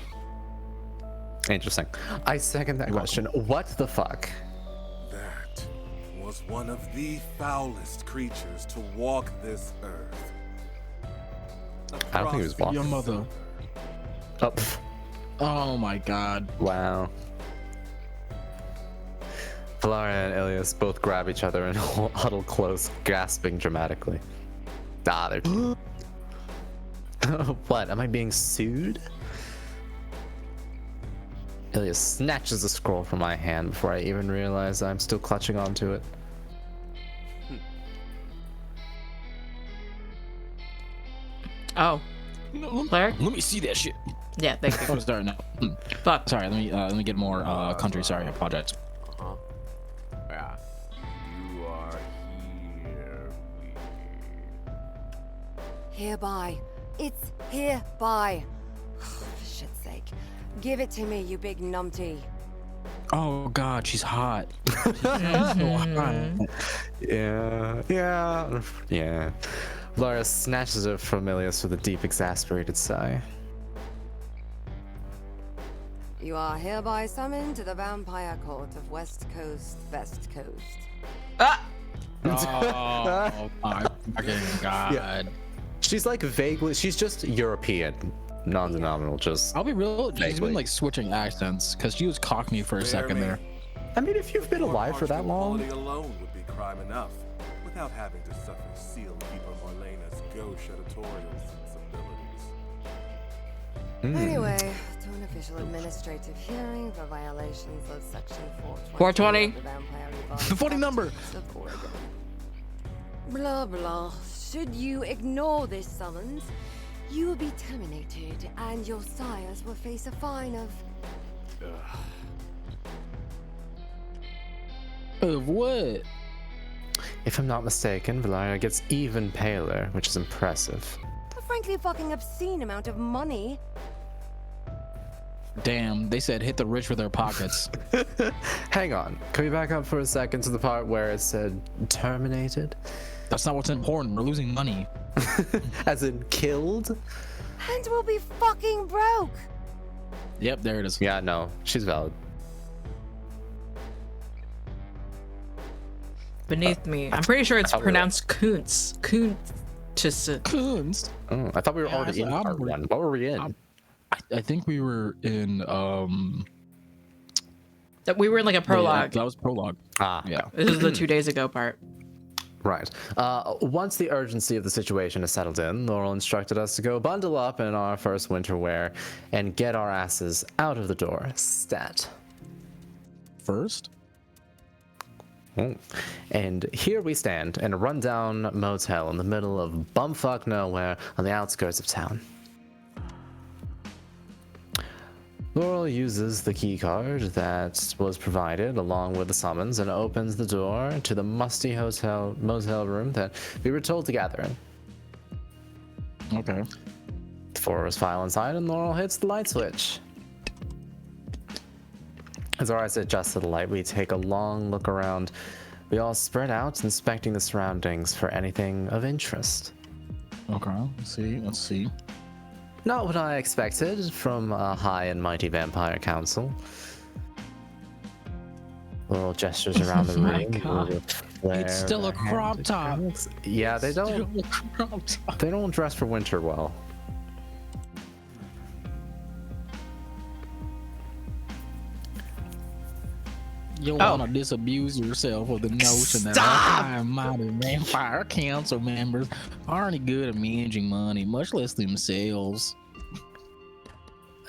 Interesting. I second that question. What the fuck? That was one of the foulest creatures to walk this earth. I don't think it was walking. Your mother. Oh, pff. Oh my god. Wow. Valaria and Ilias both grab each other and huddle close, gasping dramatically. Ah, they're. What? Am I being sued? Ilias snatches the scroll from my hand before I even realize I'm still clutching onto it. Oh. Cleric? Let me see that shit. Yeah. Thank you. Oh, starting now. Fuck. Sorry, let me get more country. Sorry, I apologize. Yeah. You are here. Hereby. It's hereby. For shit's sake. Give it to me, you big numpty. Oh god, she's hot. She's so hot. Yeah. Lara snatches it from Ilias with a deep, exasperated sigh. You are hereby summoned to the Vampire Court of West Coast, Best Coast. Ah! Oh my fucking god. She's like vaguely, she's just European, non-denominational, just. I'll be real, she's Vaguely. been like switching accents because she was Cockney for a second there. I mean, if you've been alive for that long. Quality alone would be crime enough, without having to suffer Seal Keeper Marlena's gauche editorial sensibilities. Anyway, to an official administrative hearing for violations of Section 420. of the Vampire Revised The funny number. Statutes of Oregon. Blah blah. Should you ignore this summons, you will be terminated, and your sires will face a fine of Of what? If I'm not mistaken, Valeria gets even paler, which is impressive. a frankly fucking obscene amount of money. Damn, they said hit the rich with their pockets. Hang on, can we back up for a second to the part where it said terminated? That's not what's important. We're losing money. As in killed? And we'll be fucking broke. Yep, there it is. Yeah, no, she's valid. Beneath me. I'm pretty sure it's thought we were- pronounced Kuntz. Kuntz. Coons. Oh, I thought we were Yeah, already in so I'm part re- one. What were we in? I think we were in That we were in like a prologue. That was prologue. Ah, Yeah. This is the 2 days ago part. right. Once the urgency of the situation is settled in, Laurel instructed us to go bundle up in our first winter wear and get our asses out of the door. Stat. First? Oh. And here we stand in a rundown motel in the middle of bumfuck nowhere on the outskirts of town. Laurel uses the key card that was provided along with the summons and opens the door to the musty motel room that we were told to gather in. Okay. The four of us file inside and Laurel hits the light switch. As our eyes adjust to the light, we take a long look around. We all spread out, inspecting the surroundings for anything of interest. Okay. Let's see. Not what I expected from a high and mighty vampire council. Little gestures around the My room. God. It's still a crop top. Yeah, they don't. Still a crop top. They don't dress for winter well. You Oh. wanna disabuse yourself of the notion that Stop! our mighty vampire council members aren't good at managing money, much less themselves.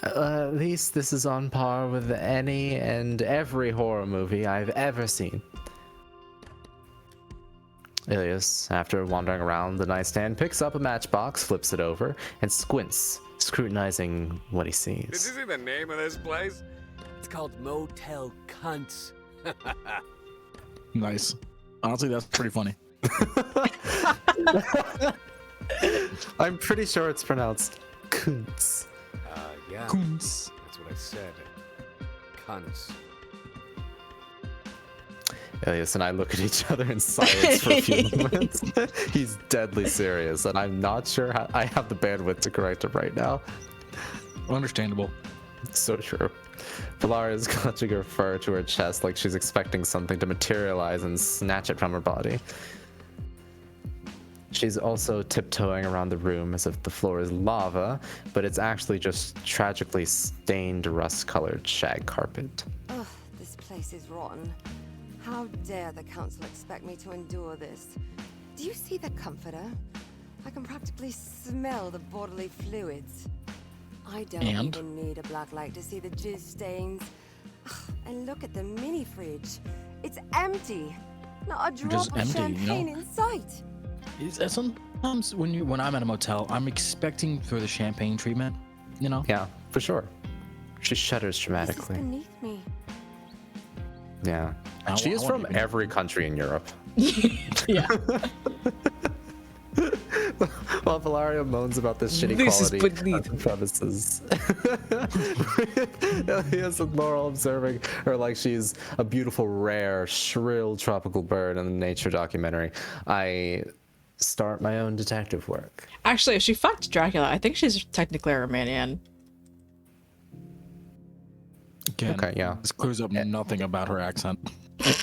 At least this is on par with any and every horror movie I've ever seen. Ilias, after wandering around the nightstand, picks up a matchbox, flips it over, and squints, scrutinizing what he Did you sees. see the name of this place? It's called Motel Cunts. Nice. Honestly, that's pretty funny. I'm pretty sure it's pronounced Kuntz. Yeah. Coons. That's what I said. Cunts. Ilias and I look at each other in silence for a few moments. He's deadly serious, and I'm not sure how I have the bandwidth to correct him right now. Understandable. So true. Valaria is clutching her fur to her chest like she's expecting something to materialize and snatch it from her body. She's also tiptoeing around the room as if the floor is lava, but it's actually just tragically stained rust-colored shag carpet. Ugh, this place is rotten. How dare the council expect me to endure this? Do you see the comforter? I can practically smell the bodily fluids. I don't And? even need a black light to see the jizz stains. Ugh, and look at the mini fridge. It's empty. Not a drop Just of empty, you know? champagne in sight. Sometimes when I'm at a motel, I'm expecting for the champagne treatment. You know? Yeah, for sure. She shudders This is dramatically. beneath me. Yeah. I She wa- is I from want to- every country in Europe. Yeah. While Valaria moans about the shitty This is quality beneath of the premises. Elias and Laurel observing her like she's a beautiful, rare, shrill tropical bird in a nature documentary. I start my own detective work. Actually, if she fucked Dracula, I think she's technically a Romanian. Again, Okay, yeah. this clears up nothing about her accent.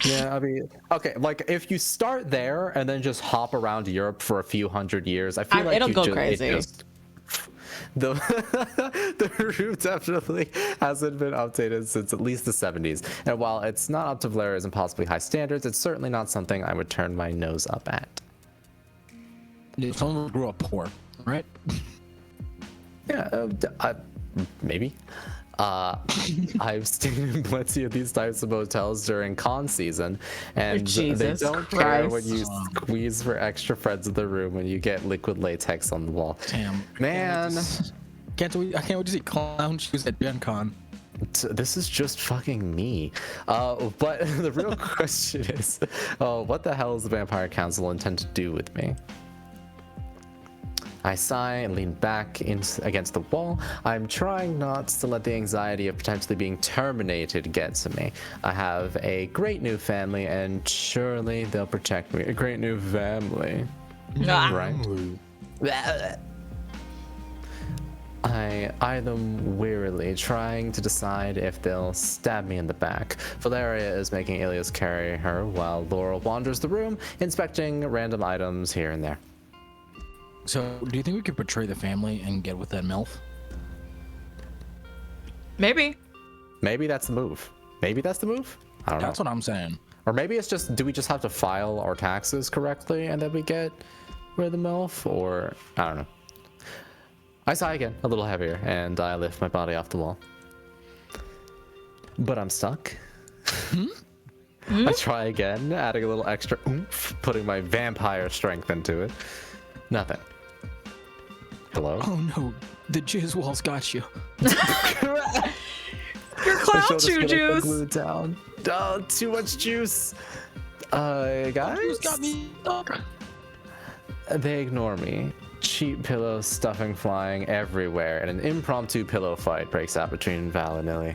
Yeah, I mean, okay, like if you start there and then just hop around Europe for a few hundred years, I feel like It'll you go it crazy. just the the room definitely hasn't been updated since at least the 70s. And while it's not up to Valeria's impossibly high standards, it's certainly not something I would turn my nose up at. Someone grew up poor, right? Yeah, maybe. I've stayed in plenty of these types of motels during con season, and they Jesus don't care when Christ. you squeeze for extra friends in the room when you get liquid latex on the wall. Damn, Man, I can't wait to see clown shoes at Gen Con. this is just fucking me. But the real question is, what the hell does the Vampire Council intend to do with me? I sigh and lean back against the wall. I'm trying not to let the anxiety of potentially being terminated get to me. I have a great new family, and surely they'll protect me. A great new family, Ah. right? I eye them wearily, trying to decide if they'll stab me in the back. Valeria is making Ilias carry her while Laurel wanders the room, inspecting random items here and there. So, do you think we could betray the family and get with that MILF? Maybe. Maybe that's the move. Maybe that's the move? I don't know. That's what I'm saying. Or maybe it's just, do we just have to file our taxes correctly and then we get rid of the MILF? Or, I don't know. I sigh again, a little heavier, and I lift my body off the wall. But I'm stuck. I try again, adding a little extra oomph, putting my vampire strength into it. Nothing. Hello? Oh no, the jizz walls got you. Your My clown shoulder's shoe gonna juice. glue down. Oh, too much juice. Guys? Juice got me stuck. They ignore me. Cheap pillow stuffing flying everywhere, and an impromptu pillow fight breaks out between Val and Illy.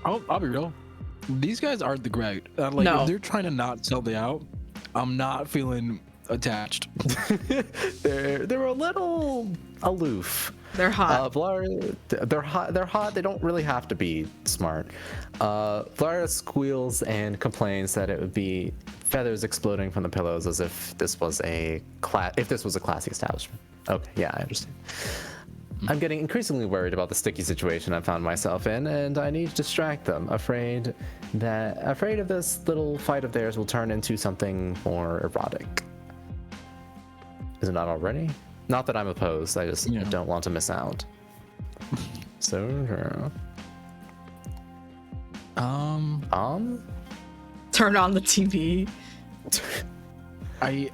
I'll be real. These guys aren't the great. Like, No. if they're trying to not sell me out, I'm not feeling attached. They're a little aloof. They're hot. Valaria, they're hot. They're hot. They don't really have to be smart. Valaria squeals and complains that it would be feathers exploding from the pillows as if this was a classy establishment. Okay, yeah, I understand. I'm getting increasingly worried about the sticky situation I found myself in, and I need to distract them. Afraid of this little fight of theirs will turn into something more erotic. Is it not already? Not that I'm opposed. I just don't want to miss out. So, Turn on the TV. I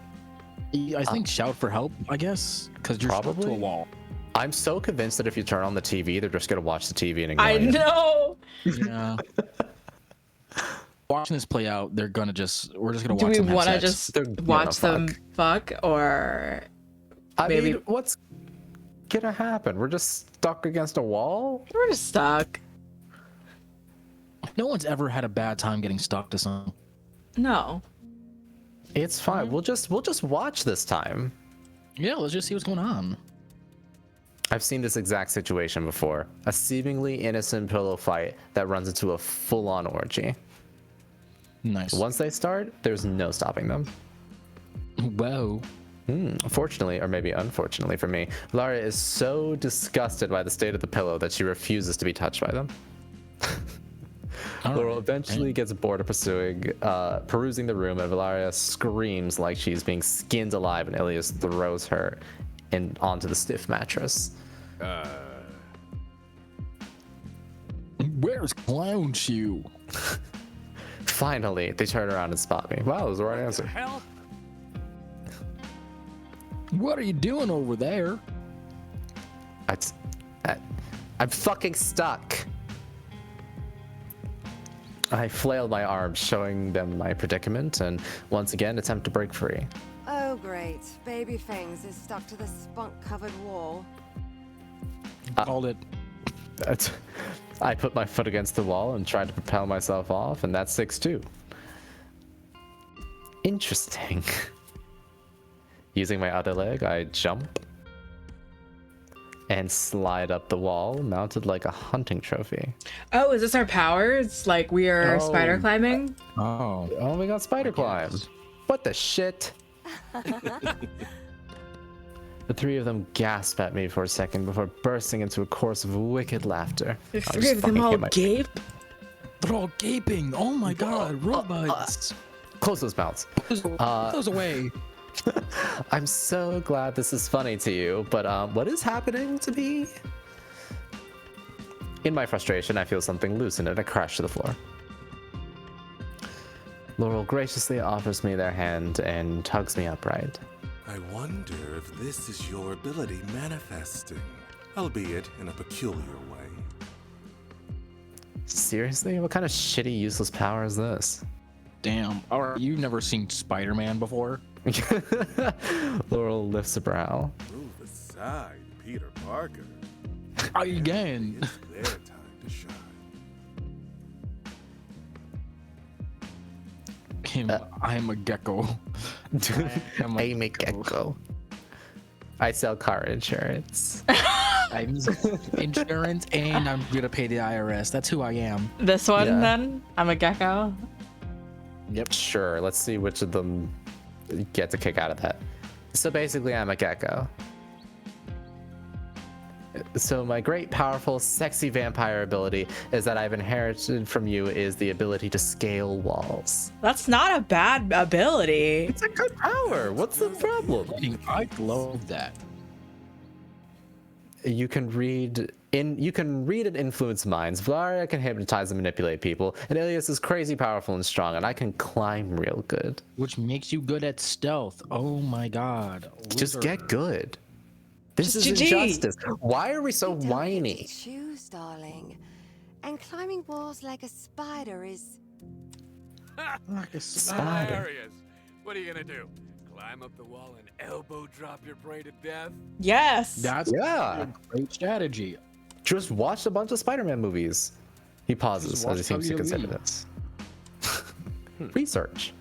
think shout for help, I guess, because you're stuck to a Probably. wall. I'm so convinced that if you turn on the TV, they're just gonna watch the TV and ignore I you. know. Yeah. Watching this play out, we're just gonna Do watch we them have want to sex. just They're gonna watch them fuck. fuck, or I maybe- mean, what's gonna happen? We're just stuck against a wall? we're just stuck? No one's ever had a bad time getting stuck to something. No. It's fine. We'll just watch this time. Yeah, let's just see what's going on. I've seen this exact situation before. A seemingly innocent pillow fight that runs into a full-on orgy. Nice. Once they start, there's no stopping them. Whoa. Fortunately, or maybe unfortunately for me, Lara is so disgusted by the state of the pillow that she refuses to be touched by them. Laurel eventually gets bored of perusing the room, and Valaria screams like she's being skinned alive, and Ilias throws her onto the stiff mattress. Where's Clown Shoe? Finally, they turn around and spot me. Wow, that was the right answer. Hell? What are you doing over there? I'm fucking stuck. I flailed my arms, showing them my predicament, and once again attempt to break free. Oh, great. Baby Fangs is stuck to the spunk-covered wall. Called it. I put my foot against the wall and tried to propel myself off, and that's 6-2. Interesting. Using my other leg, I jump. and slide up the wall, mounted like a hunting trophy. Oh, is this our powers? Like we are spider Oh. climbing? Oh, Oh, we got spider climb. guess. What the shit? The three of them gasp at me for a second before bursting into a chorus of wicked laughter. The I'll three just of them fucking all hit my- gape? they're all gaping. Oh my god, robots. Close those mouths. Those away. I'm so glad this is funny to you, but what is happening to me? In my frustration, I feel something loosen and I crash to the floor. Laurel graciously offers me their hand and tugs me upright. I wonder if this is your ability manifesting, albeit in a peculiar way. Seriously? What kind of shitty, useless power is this? Damn. Alright, you've never seen Spider-Man before? Laurel lifts a brow. Move aside, Peter Parker. Again. It's their time to shine. I'm a gecko. I'm I'm a gecko. I sell car insurance. I'm insurance and I'm gonna pay the IRS. That's who I am. This one Yeah. then? I'm a gecko. Yep. Sure, let's see which of them gets a kick out of that. So basically, I'm a gecko. So my great, powerful, sexy vampire ability is that I've inherited from you is the ability to scale walls. That's not a bad ability. It's a good power. What's the problem? I love that. You can read and influence minds. Valaria can hypnotize and manipulate people, and Ilias is crazy powerful and strong, and I can climb real good. Which makes you good at stealth. Oh my god. Just Wizard. get good. This is GG. injustice. Why are we so You don't get to whiny? choose, darling. And climbing walls like a spider is. Like a Spider. Hilarious. What are you gonna do? Climb up the wall and elbow drop your prey to death? Yes. That's Yeah. a great strategy. Just watched a bunch of Spider-Man movies. He pauses Just as he watch seems to WWE. consider this. Research.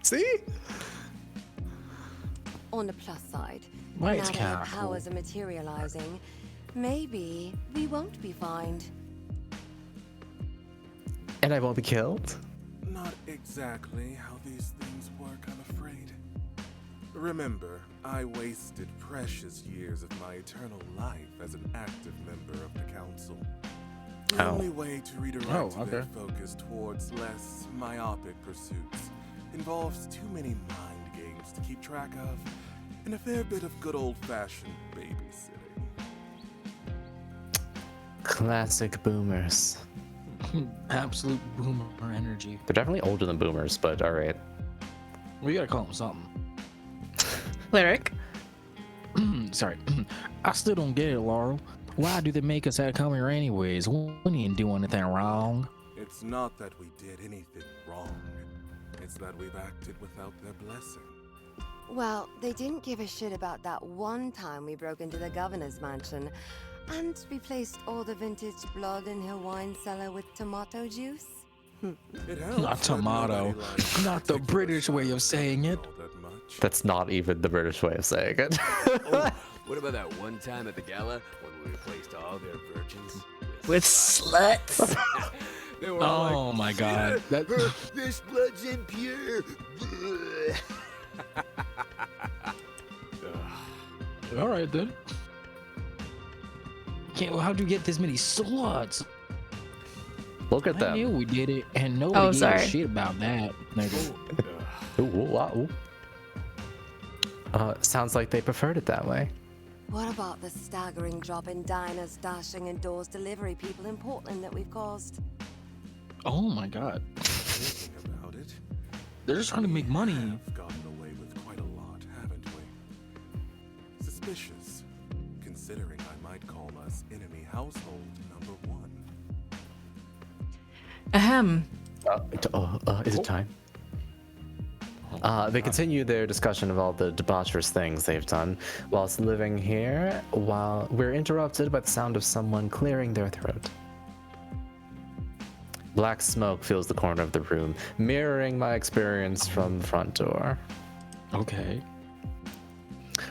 See? On the plus side, Why now it's that our kinda cool. powers are materializing, maybe we won't be fined. And I won't be killed? Not exactly how these things work, I'm afraid. Remember, I wasted precious years of my eternal life as an active member of the council. The Oh. only way to redirect Oh, their okay. focus towards less myopic pursuits involves too many mind games to keep track of, and a fair bit of good old-fashioned babysitting. Classic boomers. Absolute boomer energy. They're definitely older than boomers, but alright. We gotta call him something. Cleric. Sorry. I still don't get it, Laurel. Why do they make us that come here anyways? We didn't do anything wrong. It's not that we did anything wrong. It's that we've acted without their blessing. Well, they didn't give a shit about that one time we broke into the governor's mansion and replaced all the vintage blood in her wine cellar with tomato juice. It helps Not that tomato. nobody likes Not the particular British way of saying it. all that much. That's not even the British way of saying it. Oh, what about that one time at the gala when we replaced all their virgins With sluts. They were all Oh my god. That, this blood's impure. all right then. How'd you get this many sluts? Look at I them. knew we did it, and nobody Oh, gave sorry. a shit about that. Nigga. Ooh, wow. Sounds like they preferred it that way. What about the staggering drop in diners, dashing and doors delivery people in Portland that we've caused? Oh my god. Thinking about it, They're just trying to make money. we've gotten away with quite a lot, haven't we? Suspicious, considering I might call us enemy household number one. Ahem. Is it time? They continue their discussion of all the debaucherous things they've done whilst living here, while we're interrupted by the sound of someone clearing their throat. Black smoke fills the corner of the room, mirroring my experience from the front door. Okay.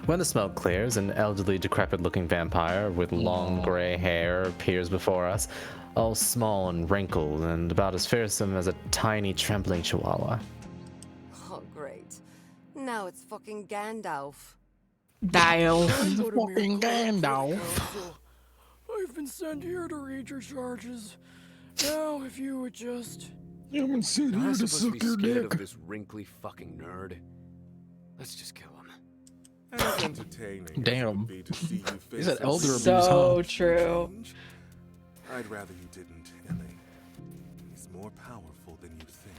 When the smoke clears, an elderly, decrepit-looking vampire with long gray hair appears before us, all small and wrinkled, and about as fearsome as a tiny, trembling chihuahua. Oh, great. Now it's fucking Gandalf. Dial. Fucking Gandalf. I've been sent here to read your charges. Now, if you would just... You haven't seen Am I here to supposed to be suck your scared dick. of this wrinkly fucking nerd? Let's just kill him. As entertaining as it Damn. would be to see you face said a elder abuse, So huh? true. change, I'd rather you didn't, Ellie. He's more powerful than you think.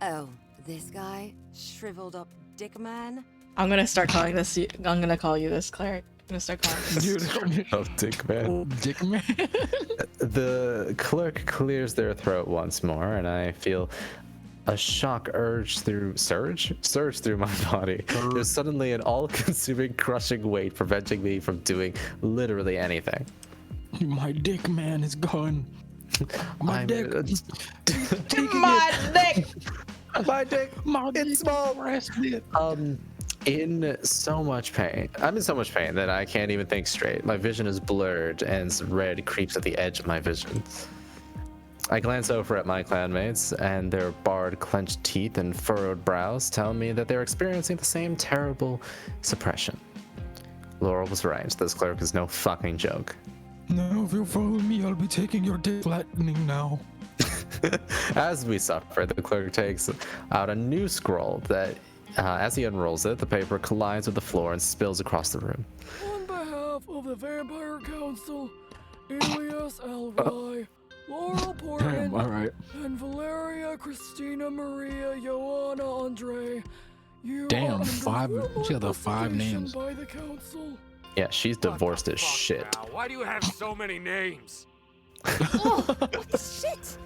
Oh, this guy? Shriveled up dick man? I'm gonna start calling this. I'm gonna call you this, Cleric. I'm gonna start calling you this. Dude, Oh, dick man. dick man. The clerk clears their throat once more, and I feel a shock surge through my body. There's suddenly an all-consuming, crushing weight preventing me from doing literally anything. My dick man is gone. My I'm- dick. Taking My dick. My dick. My dick. It's small. Rested. In so much pain. I'm in so much pain that I can't even think straight. My vision is blurred, and red creeps at the edge of my vision. I glance over at my clanmates, and their barred, clenched teeth and furrowed brows tell me that they're experiencing the same terrible suppression. Laurel was right. This cleric is no fucking joke. Now, if you follow me, I'll be taking your dick flattening now. As we suffer, the cleric takes out a new scroll that, as he unrolls it, the paper collides with the floor and spills across the room. On behalf of the Vampire Council, Elias Alvi, Laurel Portman, Damn, alright. and Valeria Christina Maria Joanna Andre, you Damn, are under five- formal she got the 5 investigation names. by the council. Yeah, she's divorced as Fuck, shit. Al, why do you have so many names? Oh, what the shit?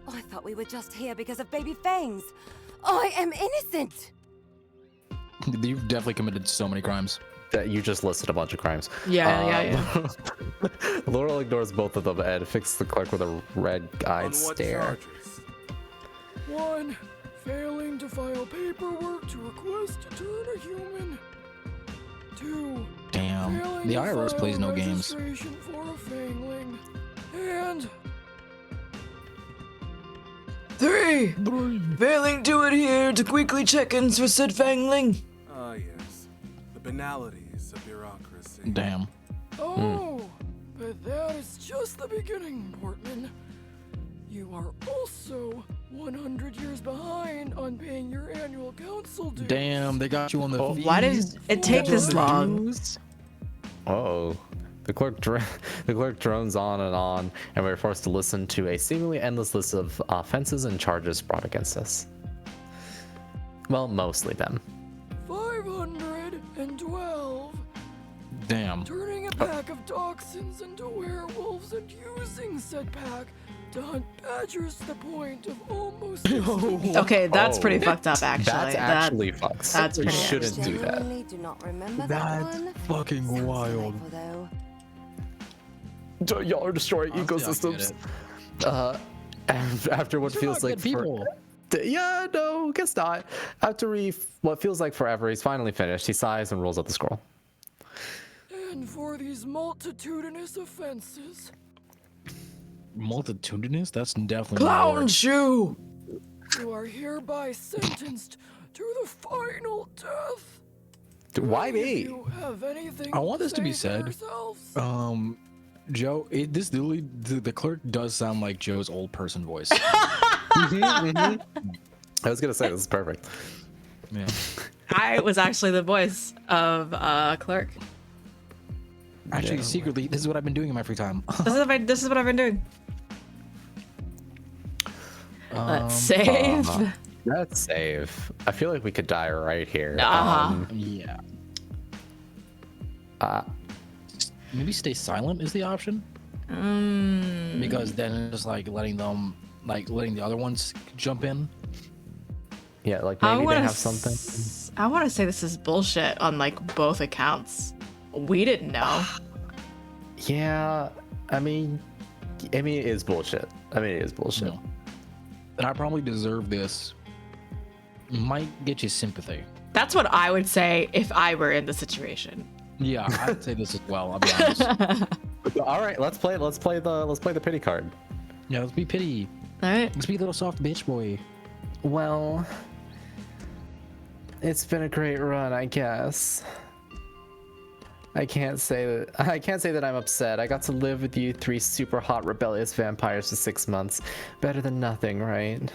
Oh, I thought we were just here because of baby fangs. I am innocent. You've definitely committed so many crimes. That you just listed a bunch of crimes. Yeah. Laurel ignores both of them and fixes the clerk with a On red-eyed what stare. charges? 1. Failing to file paperwork to request to turn a human. 2. Damn. Failing The to IRS file plays no games. registration for a fangling. And 3. Failing to adhere to weekly check-ins for said fangling. Ah, yes. The banalities of bureaucracy. Damn. Oh, but that is just the beginning, Portman. You are also 100 years behind on paying your annual council dues. Damn, they got you on the Why does it take this long? Oh. The clerk drones on, and we're forced to listen to a seemingly endless list of offenses and charges brought against us. Well, mostly them. 512. Damn. Turning a pack of dachshunds into werewolves and using said pack to hunt badgers to the point of almost extinction. Okay, that's Oh. pretty fucked up, actually. That's actually fucked. that's We pretty shouldn't do that. Genuinely do not remember that That's one. fucking Sounds wild. delightful, though. Y'all are destroying Honestly, I get ecosystems. After what They're feels not like good people. yeah, no, guess not. After what feels like forever, he's finally finished. He sighs and rolls up the scroll. And for these multitudinous offenses, Multitudinous? That's definitely Clown shoe. you are hereby sentenced to the final death. Why Any of me? you have anything I want this to be say for said. yourselves? Joe, this literally, the clerk does sound like Joe's old person voice. I was gonna say this is perfect. Yeah. I was actually the voice of Clerk. Actually, secretly, this is what I've been doing in my free time. This is what I've been doing. Let's save. Let's save. I feel like we could die right here. Yeah. Uh, Maybe stay silent is the option. Because then it's just like letting the other ones jump in. yeah, like I maybe they wanna have something. I want to say this is bullshit on like both accounts. We didn't know. Yeah, I mean, it is bullshit. It is bullshit. No. And I probably deserve this. Might get you sympathy. That's what I would say if I were in the situation. Yeah, I'd say this as well. I'll be honest. All right, let's play the pity card. Yeah, let's be pity. All right. Let's be a little soft bitch boy. Well, it's been a great run, I guess. I can't say that I'm upset. I got to live with you 3 super hot rebellious vampires for 6 months. Better than nothing, right?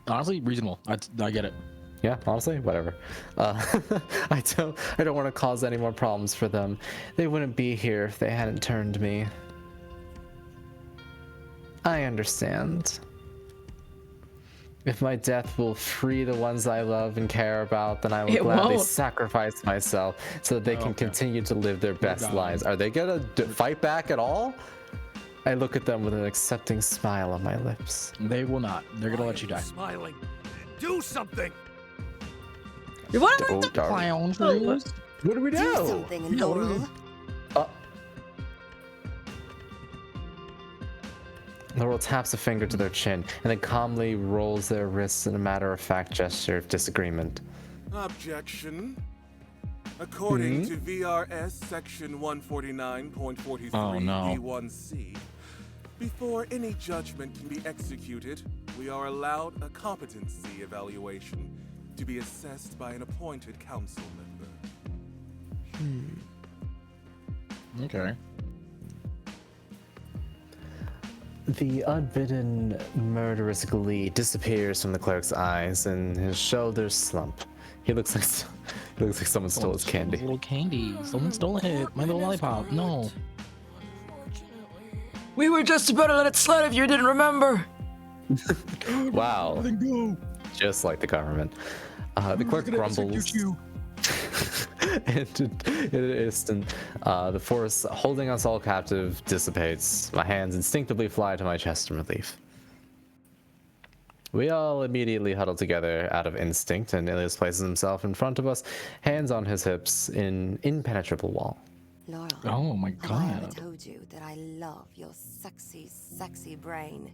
Honestly, reasonable. I get it. Yeah, honestly, whatever. I don't want to cause any more problems for them. They wouldn't be here if they hadn't turned me. I understand. If my death will free the ones I love and care about, then I will It gladly won't. sacrifice myself so that they can continue to live their best lives. Are they gonna fight back at all? I look at them with an accepting smile on my lips. They will not. They're gonna let you die. Smiling. Do something. You want Oh, to darn. Clowns. What do we Do do? something, Laurel. Laurel taps a finger to their chin and then calmly rolls their wrists in a matter-of-fact gesture of disagreement. Objection. According to VRS Section 149.43 Oh, no. B1C, before any judgment can be executed, we are allowed a competency evaluation to be assessed by an appointed council member. Okay. The unbidden, murderous glee disappears from the cleric's eyes, and his shoulders slump. He looks like someone stole his candy. Little candy. Someone stole it. My little lollipop. No. We were just about to let it slide if you didn't remember. Wow, just like the government. The clerk grumbles. And in an instant, the force holding us all captive dissipates. My hands instinctively fly to my chest in relief. We all immediately huddle together out of instinct, and Ilias places himself in front of us, hands on his hips, in impenetrable wall. Laurel. Oh my Have I ever god. told you that I love your sexy, sexy brain?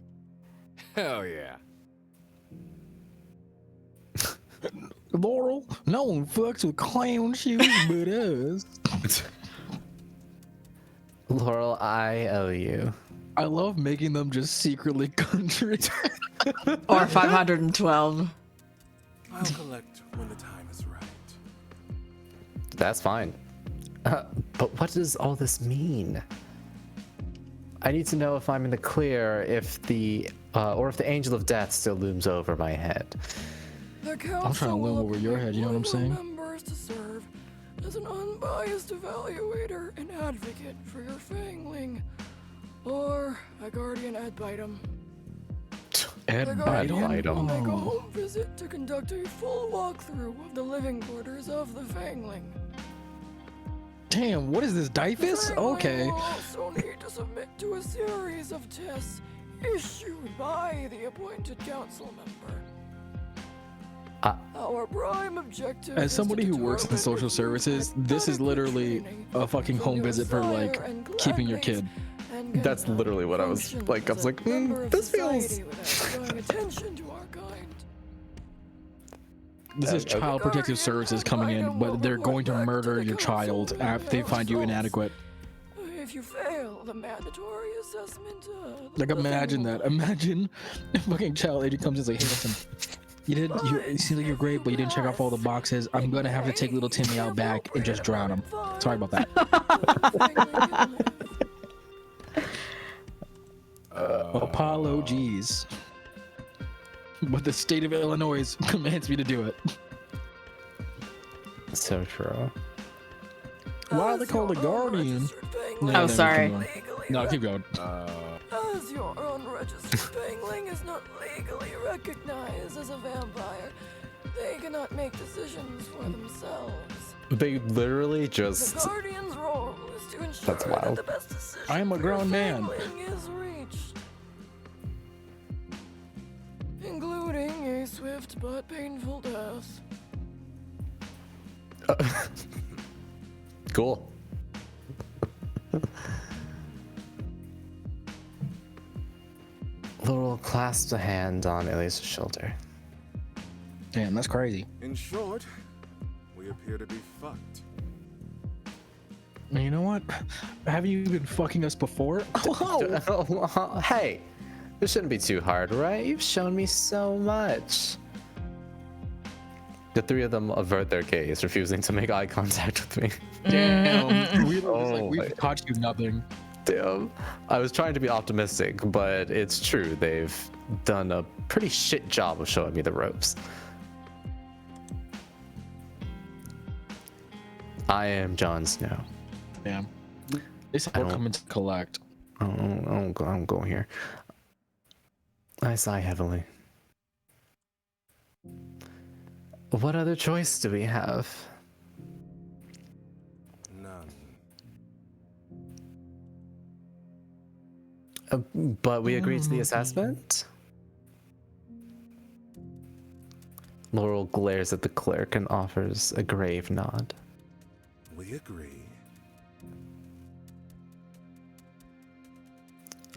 Hell yeah. Laurel, no one fucks with clown shoes but us. Laurel, I owe you. I love making them just secretly country. Or 512. I'll collect when the time is right. That's fine. But what does all this mean? I need to know if I'm in the clear, if the angel of death still looms over my head. The council I'm trying to loom will over your head, you know what I'm appoint one saying? members to serve as an unbiased evaluator and advocate for your fangling, or a guardian ad vitam. Ed The guardian Biden. will make a Oh. home visit to conduct a full walkthrough of the living quarters of the fangling. Damn, what is this, The Dyfus? fangling Okay. will also need to submit to a series of tests issued by the appointed council member. Our prime objective As is to somebody who works in determine social if you services, get this is adequate literally training a fucking from home your visit for like sire and keeping your clanmates kid. and can That's literally what I was function like. I as was a like, member of this feels. society without showing attention to our kind. This is Child Protective Services coming in, but they're going to murder your child after they find you inadequate. If you fail the mandatory assessment, Like, imagine that. Imagine a fucking child agent comes in and is like, hey, listen, it seems like you're great, but you didn't check off all the boxes. I'm gonna have to take little Timmy out back and just drown him. Sorry about that. Apologies. But the state of Illinois commands me to do it. So true. Why are they called a guardian? Oh, sorry. No, keep going. As your unregistered fangling is not legally recognized as a vampire, they cannot make decisions for themselves. They literally The just. guardian's role is to ensure That's that wild. the best decision I am a for your grown man. fangling is reached, including a swift but painful death. Cool. Laurel clasps a hand on Ilias' shoulder. Damn, that's crazy. In short, we appear to be fucked. You know what? Haven't you been fucking us before? Oh, Hey, this shouldn't be too hard, right? You've shown me so much. The three of them avert their gaze, refusing to make eye contact with me. damn. We were just like, Oh, we've taught you nothing. Damn. I was trying to be optimistic, but it's true. They've done a pretty shit job of showing me the ropes. I am Jon Snow. Damn. They said we're don't- coming to collect. I don't go here. I sigh heavily. What other choice do we have? None. But we agreed to the assessment? Laurel glares at the clerk and offers a grave nod. We agree.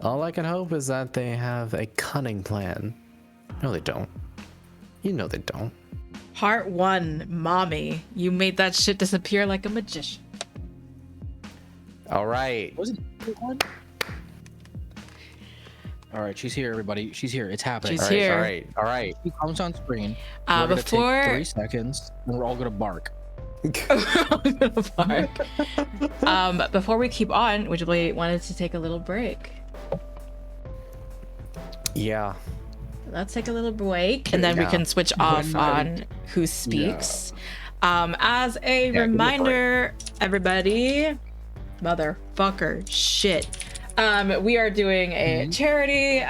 All I can hope is that they have a cunning plan. No, they don't. You know they don't. Part 1, mommy. You made that shit disappear like a magician. All right. Was it one? All right, she's here, everybody. She's here. It's happening. She's All right, here. all right, all right. She comes on screen. We're gonna Before take 3 seconds, and we're all gonna bark. Before we keep on, would you wanted to take a little break? Yeah. Let's take a little break, and then we Yeah. can switch off on who speaks. As a give me a reminder, everybody, motherfucker, shit. We are doing a charity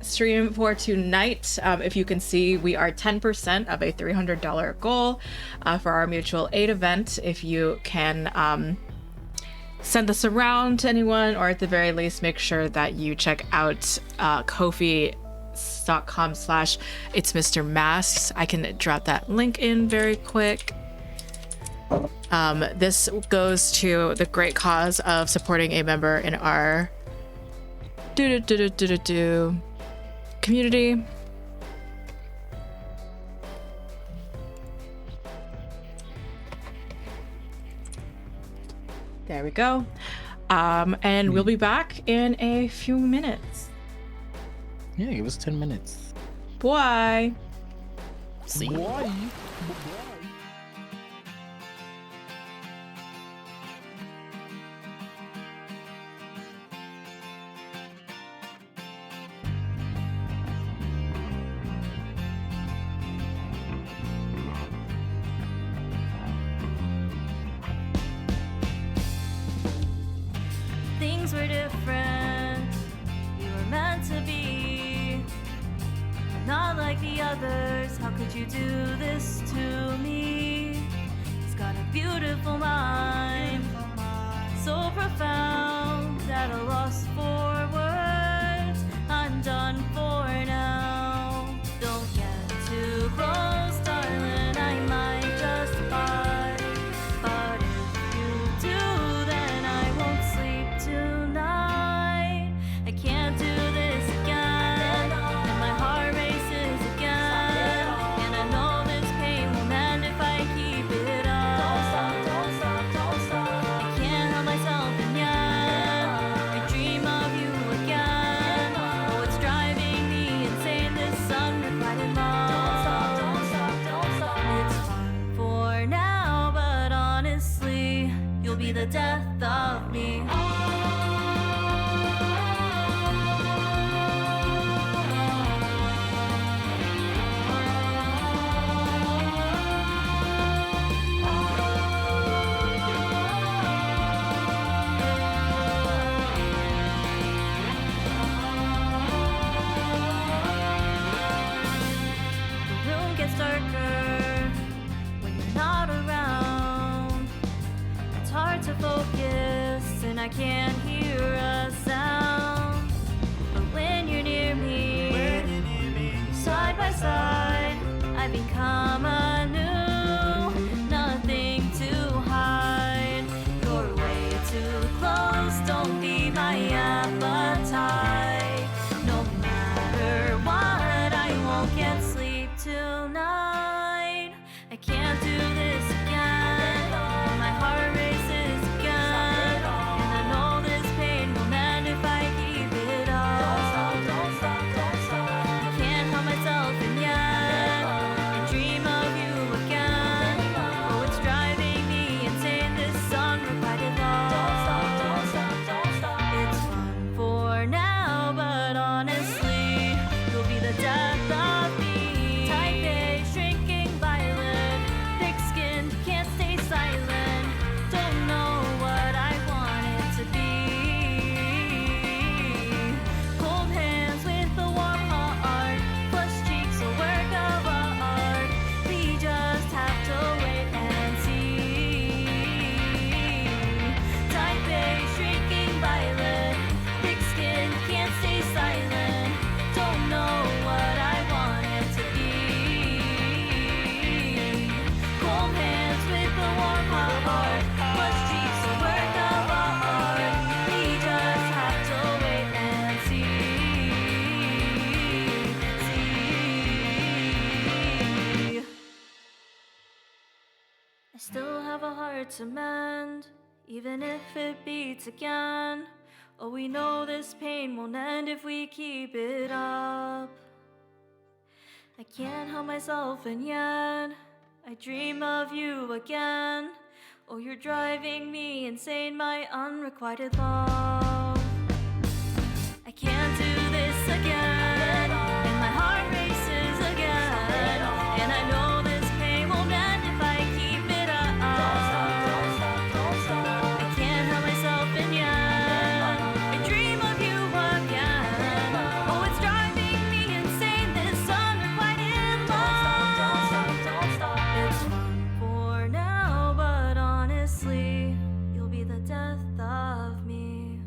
stream for tonight. If you can see, we are 10% of a $300 goal for our mutual aid event. If you can send this around to anyone, or at the very least, make sure that you check out Ko-fi.com/It's Mr. Masks. I can drop that link in very quick. This goes to the great cause of supporting a member in our community. There we go. And we'll be back in a few minutes. Yeah, give us 10 minutes. Bye. See. Why? Things were different. We were meant to be. Not like the others. How could you do this to me? He's got a beautiful mind. So profound at a loss for words. I'm done for now. Don't get too close, darling. I might just bite. But if you do, then I won't sleep tonight. I can't do this again. And my heart races again. And I know this pain won't end if I keep it up. Don't stop, don't stop, don't stop. I can't help myself and yet I dream of you again. Oh, it's driving me insane, this unrequited love. Don't stop, don't stop, don't stop. It's fun for now, but honestly, you'll be the death of me. The room gets darker when you're not around. It's hard to focus and I can't hear a sound. But when you're near me, side by side, I become anew. Nothing to hide. You're way too close. Don't be my appetite. No matter what, I won't get sleep tonight. I can't do this again. My heart races again. I still have a heart to mend, even if it beats again. Oh, we know this pain won't end if we keep it up. I can't help myself, and yet I dream of you again. Oh, you're driving me insane, my unrequited love. I can't do this again, and my heart races again. And I know this pain won't end if I keep it up. I can't help myself, and yet I dream of you again. Oh, it's driving me insane, this unrequited love. It's fun for now, but honestly, you'll be the death of me.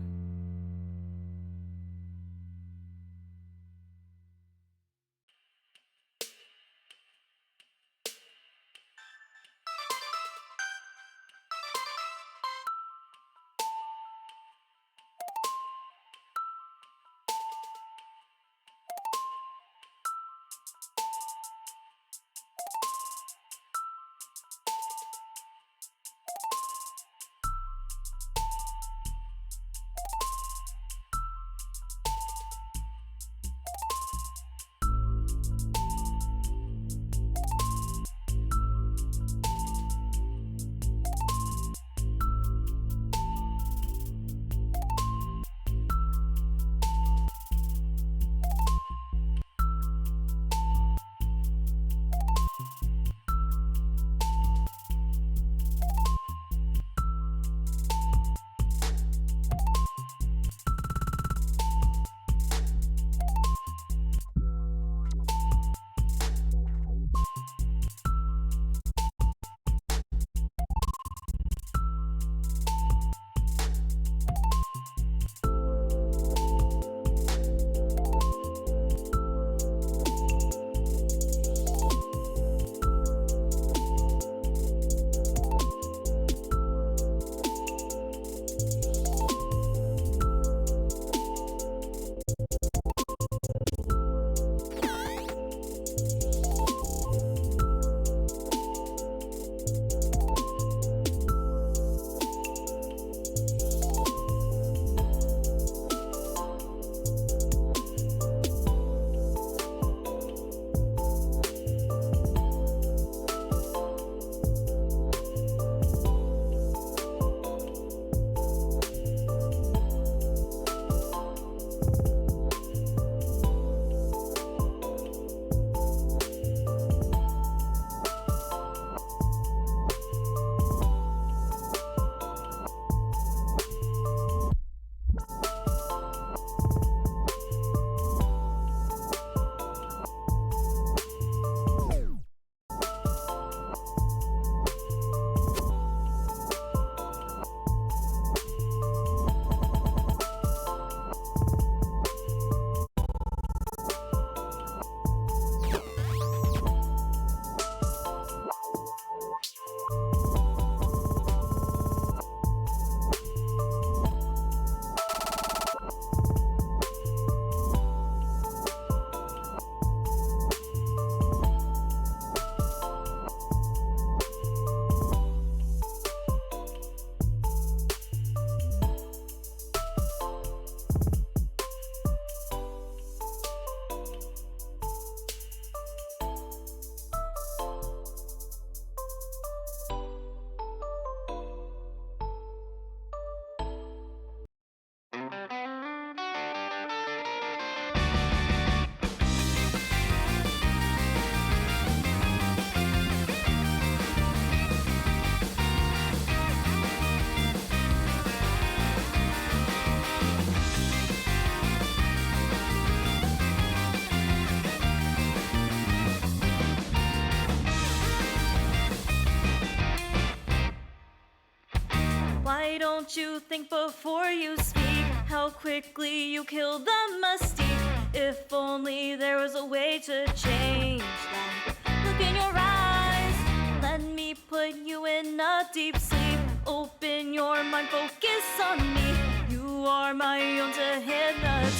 Why don't you think before you speak? How quickly you kill the mystique. If only there was a way to change that. Look in your eyes, let me put you in a deep sleep. Open your mind, focus on me. You are my own to hypnotize.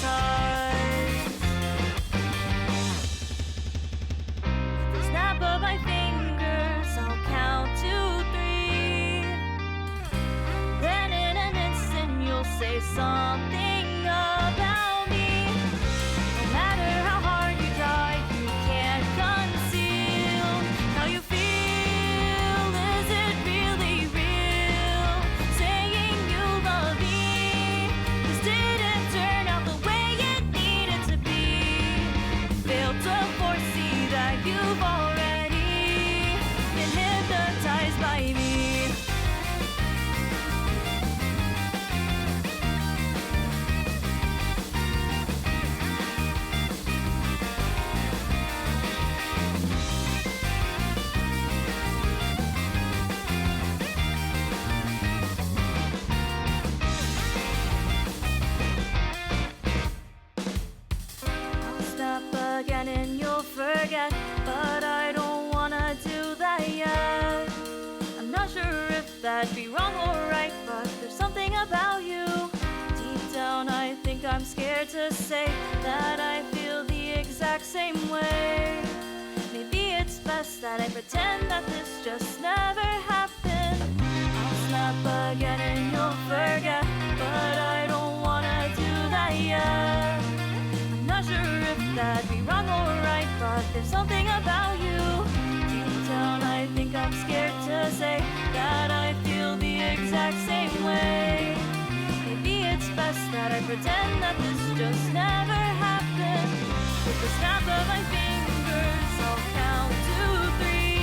With the snap of my fingers, I'll count to 3. that'd be wrong or right, but there's something about you. Deep down, I think I'm scared to say that I feel the exact same way. Maybe it's best that I pretend that this just never happened. I'll snap again and you'll forget, but I don't wanna do that yet. I'm not sure if that'd be wrong or right, but there's something about you. Deep down, I think I'm scared to say that I feel the exact same way. Maybe it's best that I pretend that this just never happened. With the snap of my fingers, I'll count to 3.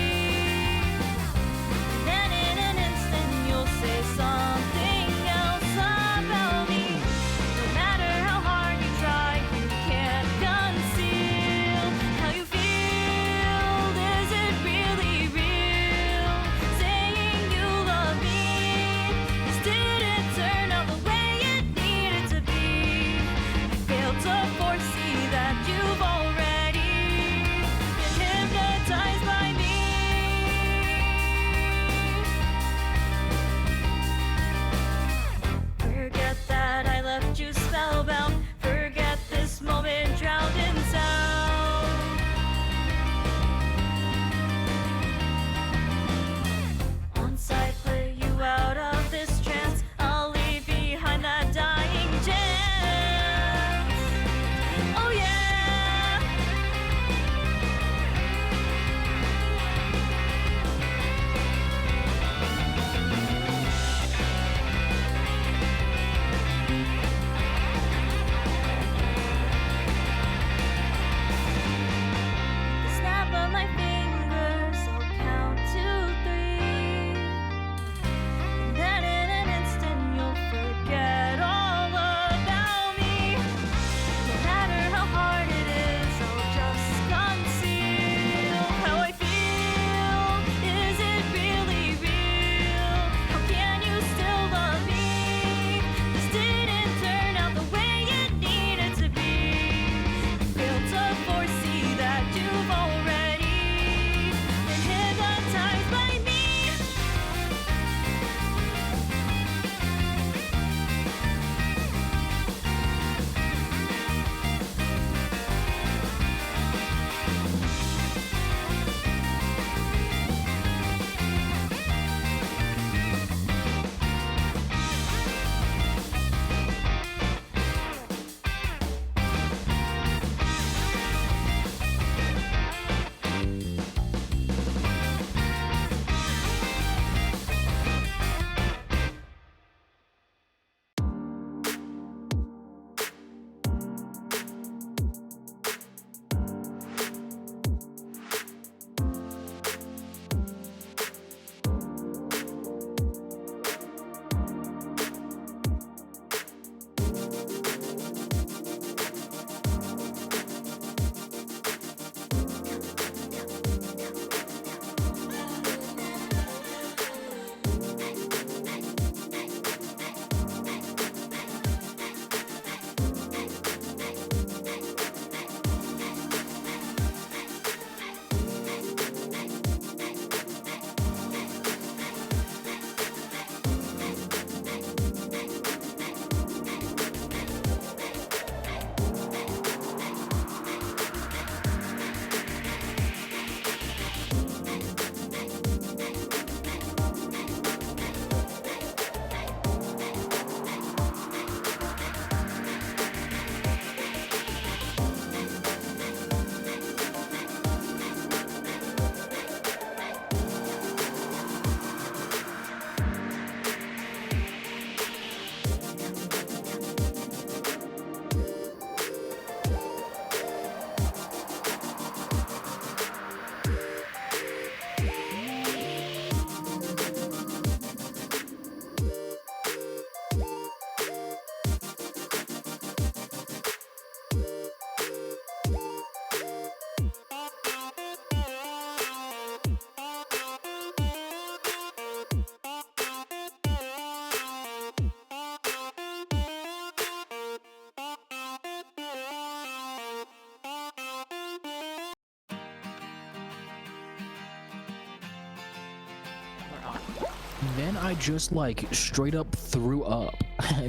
then I just like straight up threw up.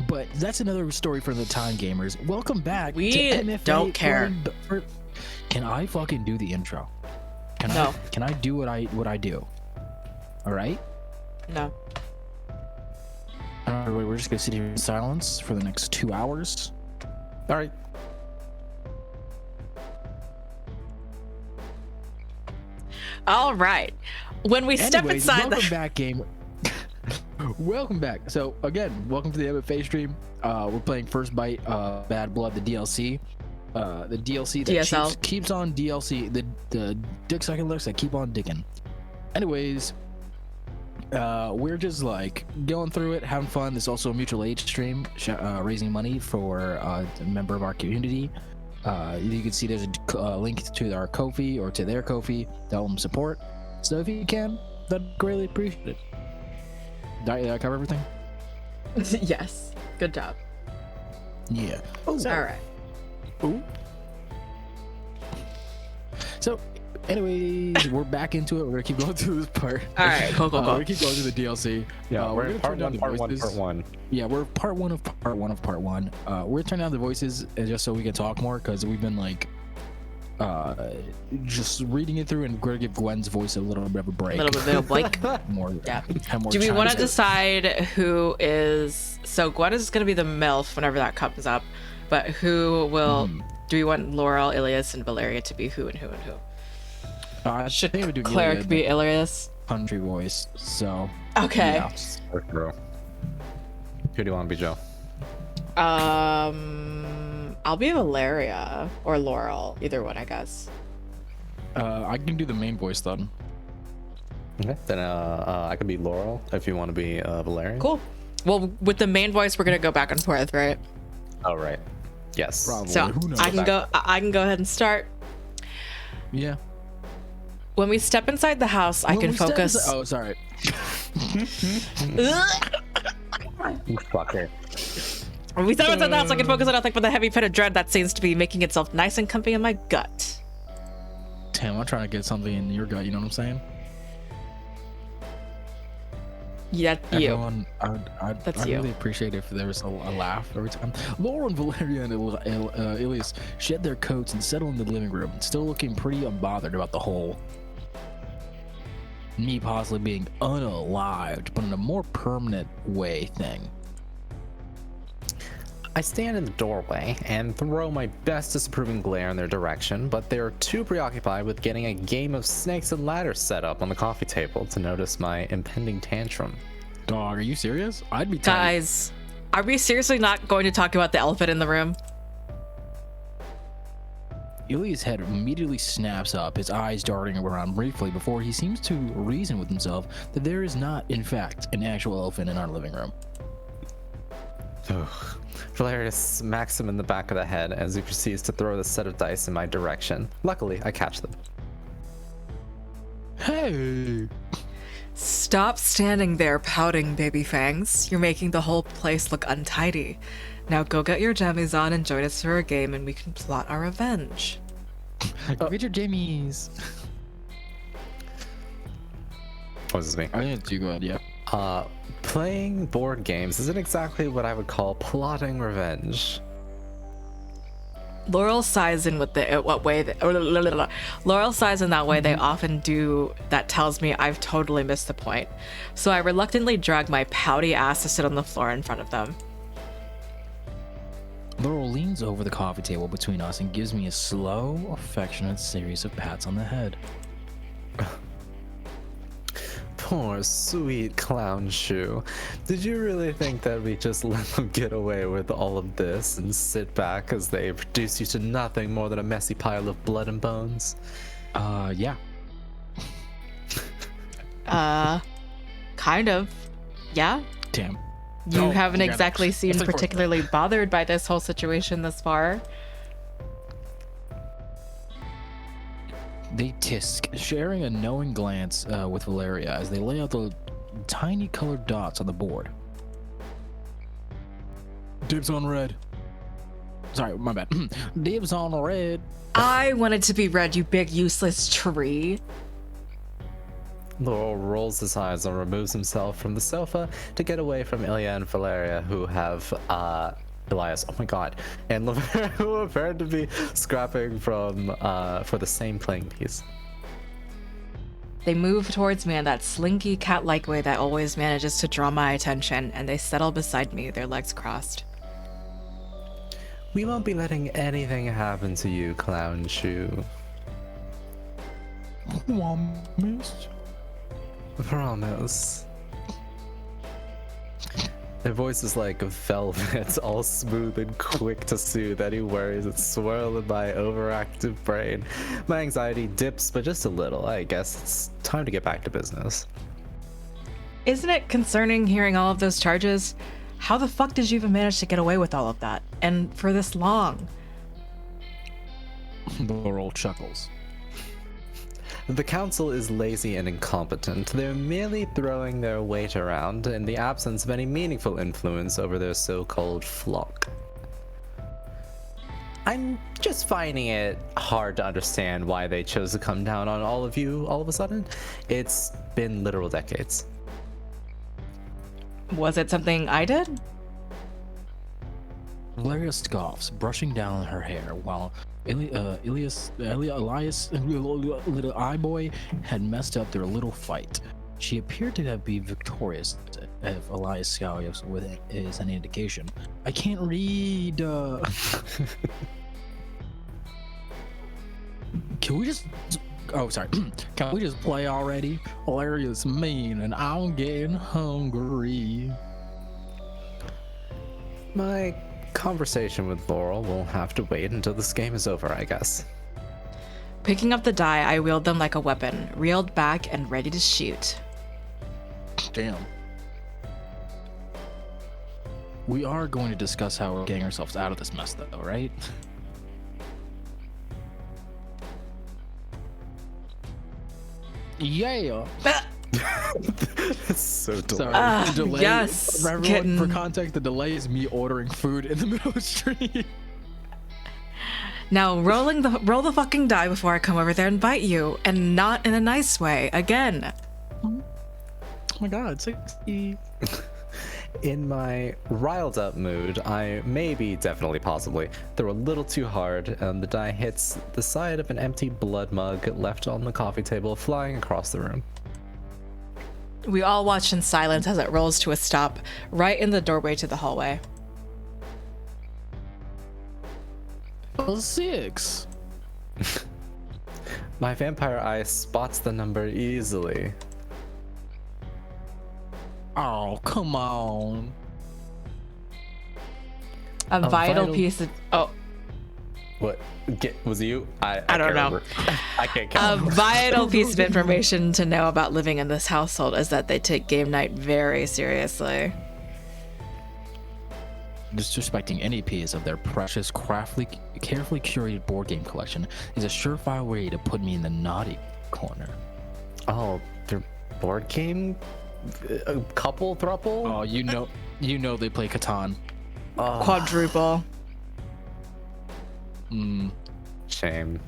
But that's another story for the time gamers. Welcome back We to MFA. don't care. Can I fucking do the intro? No. Can I do what I do? All right. No. All right, we're just gonna sit here in silence for the next 2 hours. All right. All right. When we step Anyways, inside welcome the back, game. Welcome back. So again, welcome to the MFA stream. We're playing First Bite, Bad Blood, the DLC. The DLC that DSL. keeps on DLC. The dick sucking looks that keep on dicking. Anyways, we're just like going through it, having fun. There's also a mutual aid stream, raising money for a member of our community. You can see there's a link to our Ko-fi or to their Ko-fi to help them support. So if you can, that'd greatly appreciate it. Did I cover everything? Yes. Good job. Yeah. All right. Ooh. So, anyways, we're back into it. We're gonna keep going through this part. All right. Cool. We're gonna keep going through the DLC. Yeah, we're gonna in part turn down one, the part one, voices. part one. Yeah, we're part one of part one. We're turning down the voices just so we can talk more because we've been like, just reading it through, and we're gonna give Gwen's voice a little bit of a break. A little bit of like. more. Yeah. Have more Do we time want to to- decide who is? So Gwen is going to be the MILF whenever that comes up, but who will? Do we want Laurel, Ilias, and Valeria to be who and who and who? I Should think we do Cleric be Ilias? country voice. So Okay. yeah. Who do you want to be, Joe? I'll be Valeria or Laurel, either one, I guess. I can do the main voice then. Okay. Then I could be Laurel if you want to be Valerian. Cool. Well, with the main voice, we're gonna go back and forth, right? Oh, right. Yes. Probably. So Who knows? I can go ahead and start. Yeah. When we step inside the house, I When can we step focus. inside- Oh, sorry. You fucker. When we step inside the house, I can focus on nothing but the heavy pit of dread that seems to be making itself nice and comfy in my gut. Damn, I'm trying to get something in your gut. You know what I'm saying? Yeah, you. Everyone, I'd That's you. really appreciate if there was a laugh every time. Laurel and Valeria and Ilias shed their coats and settled in the living room, still looking pretty unbothered about the whole me possibly being unalived, but in a more permanent way thing. I stand in the doorway and throw my best disapproving glare in their direction, but they're too preoccupied with getting a game of snakes and ladders set up on the coffee table to notice my impending tantrum. Dog, are you serious? I'd be tight. Guys, are we seriously not going to talk about the elephant in the room? Ilias' head immediately snaps up, his eyes darting around briefly before he seems to reason with himself that there is not, in fact, an actual elephant in our living room. Ugh. Valeria smacks him in the back of the head as he proceeds to throw the set of dice in my direction. Luckily, I catch them. Hey! Stop standing there pouting, baby fangs. You're making the whole place look untidy. Now go get your jammies on and join us for a game and we can plot our revenge. Richard Jamies! What does this mean? I think it's you, go ahead, yeah. Playing board games isn't exactly what I would call plotting revenge. Laurel sighs in with the what way that Laurel sighs in that way they often do that tells me I've totally missed the point. So I reluctantly drag my pouty ass to sit on the floor in front of them. Laurel leans over the coffee table between us and gives me a slow, affectionate series of pats on the head. Poor sweet clown shoe. Did you really think that we just let them get away with all of this and sit back as they reduce you to nothing more than a messy pile of blood and bones? Yeah. Kind of. Yeah? Damn. You Oh, haven't yeah. exactly seemed That's like- particularly bothered by this whole situation thus far. They tisk, sharing a knowing glance with Valeria as they lay out the tiny colored dots on the board. Dibs on red. Sorry, my bad. Dibs on red. I wanted to be red, you big useless tree. Laurel rolls his eyes and removes himself from the sofa to get away from Ilya and Valeria, who have Elias, oh my god, and Lavera, who appear to be scrapping from for the same playing piece. They move towards me in that slinky cat-like way that always manages to draw my attention, and they settle beside me, their legs crossed. We won't be letting anything happen to you, Clown Shoe. Promise. Promise. Their voice is like velvet, all smooth and quick to soothe any worries that swirl in my overactive brain. My anxiety dips, but just a little. I guess it's time to get back to business. Isn't it concerning hearing all of those charges? How the fuck did you even manage to get away with all of that? And for this long? Laurel chuckles. The council is lazy and incompetent. They're merely throwing their weight around in the absence of any meaningful influence over their so-called flock. I'm just finding it hard to understand why they chose to come down on all of you all of a sudden. It's been literal decades. Was it something I did? Valeria scoffs, brushing down her hair, while Elias, little eye boy, had messed up their little fight. She appeared to be victorious, if Elias scowls with it is any indication. I can't read. Can we just? Oh, sorry. Can we just play already? Valeria's mean, and I'm getting hungry. My conversation with Laurel will have to wait until this game is over, I guess. Picking up the die, I wield them like a weapon, reeled back and ready to shoot. Damn. We are going to discuss how we're getting ourselves out of this mess, though, right? Yeah. It's so Sorry. delightful. The delay, yes, for everyone, kitten. for context, the delay is me ordering food in the middle of the street. Now roll the fucking die before I come over there and bite you, and not in a nice way again. Oh my god, 60. In my riled up mood, I maybe, definitely, possibly, throw a little too hard, and the die hits the side of an empty blood mug left on the coffee table, flying across the room. We all watch in silence as it rolls to a stop, right in the doorway to the hallway. Oh, 6. My vampire eye spots the number easily. Oh, come on. A vital piece of What? Was it you? I I don't can't know. remember. I can't A count. vital piece of information to know about living in this household is that they take game night very seriously. Disrespecting any piece of their precious, carefully curated board game collection is a surefire way to put me in the naughty corner. Oh, their board game? A couple thruple? Oh, you know they play Catan. Oh, Quadruple. shame.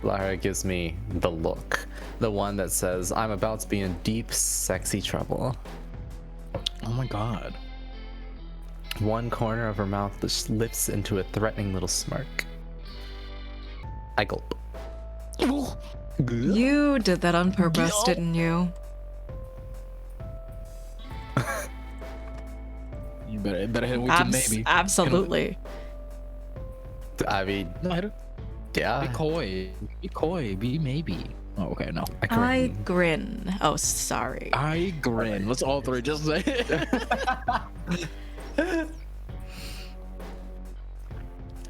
Lara gives me the look. The one that says, I'm about to be in deep, sexy trouble. Oh my god. One corner of her mouth just lifts into a threatening little smirk. I gulp. You did that on purpose, didn't you? You better hit it with your maybe. Absolutely. I mean, No, hit it. yeah. Be coy. Be coy. Be maybe. Oh, okay, no. I grin. Oh, sorry. I grin. Let's all three just say it.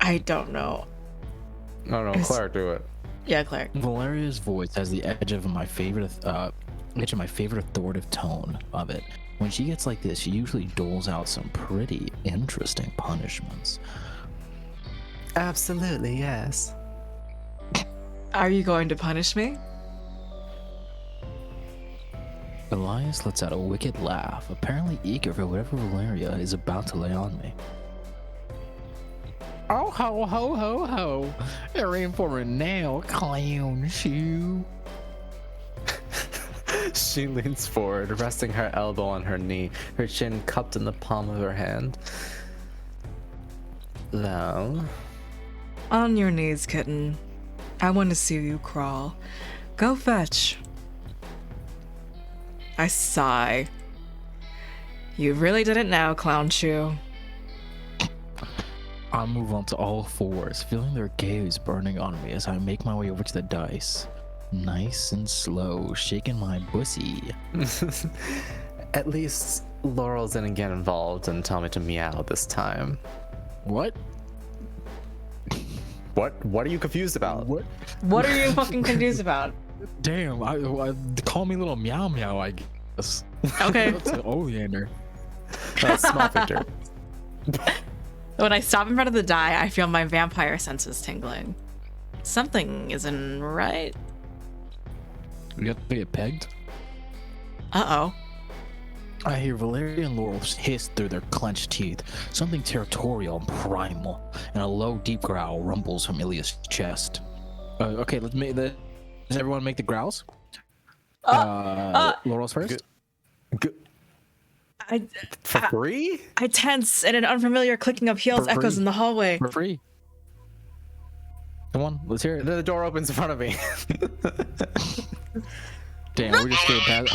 I don't know. No, Cleric, do it. Yeah, Cleric. Valeria's voice has the edge of my favorite authoritative tone of it. When she gets like this, she usually doles out some pretty interesting punishments. Absolutely, yes. Are you going to punish me? Elias lets out a wicked laugh, apparently eager for whatever Valeria is about to lay on me. Oh ho ho ho ho! You're in for it now, clown shoe. She leans forward, resting her elbow on her knee, her chin cupped in the palm of her hand. Well, On your knees, kitten. I want to see you crawl. Go fetch. I sigh. You really didn't know, Clown Shoe. I move on to all fours, feeling their gaze burning on me as I make my way over to the dice. Nice and slow, shaking my pussy. at least Laurel didn't get involved and tell me to meow this time. What? What are you confused about? What? What are you fucking confused about? Damn, I call me little meow meow, I guess. Okay. That's an oleander. Small victor. When I stop in front of the die, I feel my vampire senses tingling. Something isn't right. You have to get pegged? Uh-oh. I hear Valeria and Laurel hiss through their clenched teeth. Something territorial and primal, and a low, deep growl rumbles from Ilia's chest. Okay, let's make the. Does everyone make the growls? Laurel's first. For free? I tense, and an unfamiliar clicking of heels For echoes free. in the hallway. For free. Come on, let's hear it. The door opens in front of me. Damn, we just stayed past.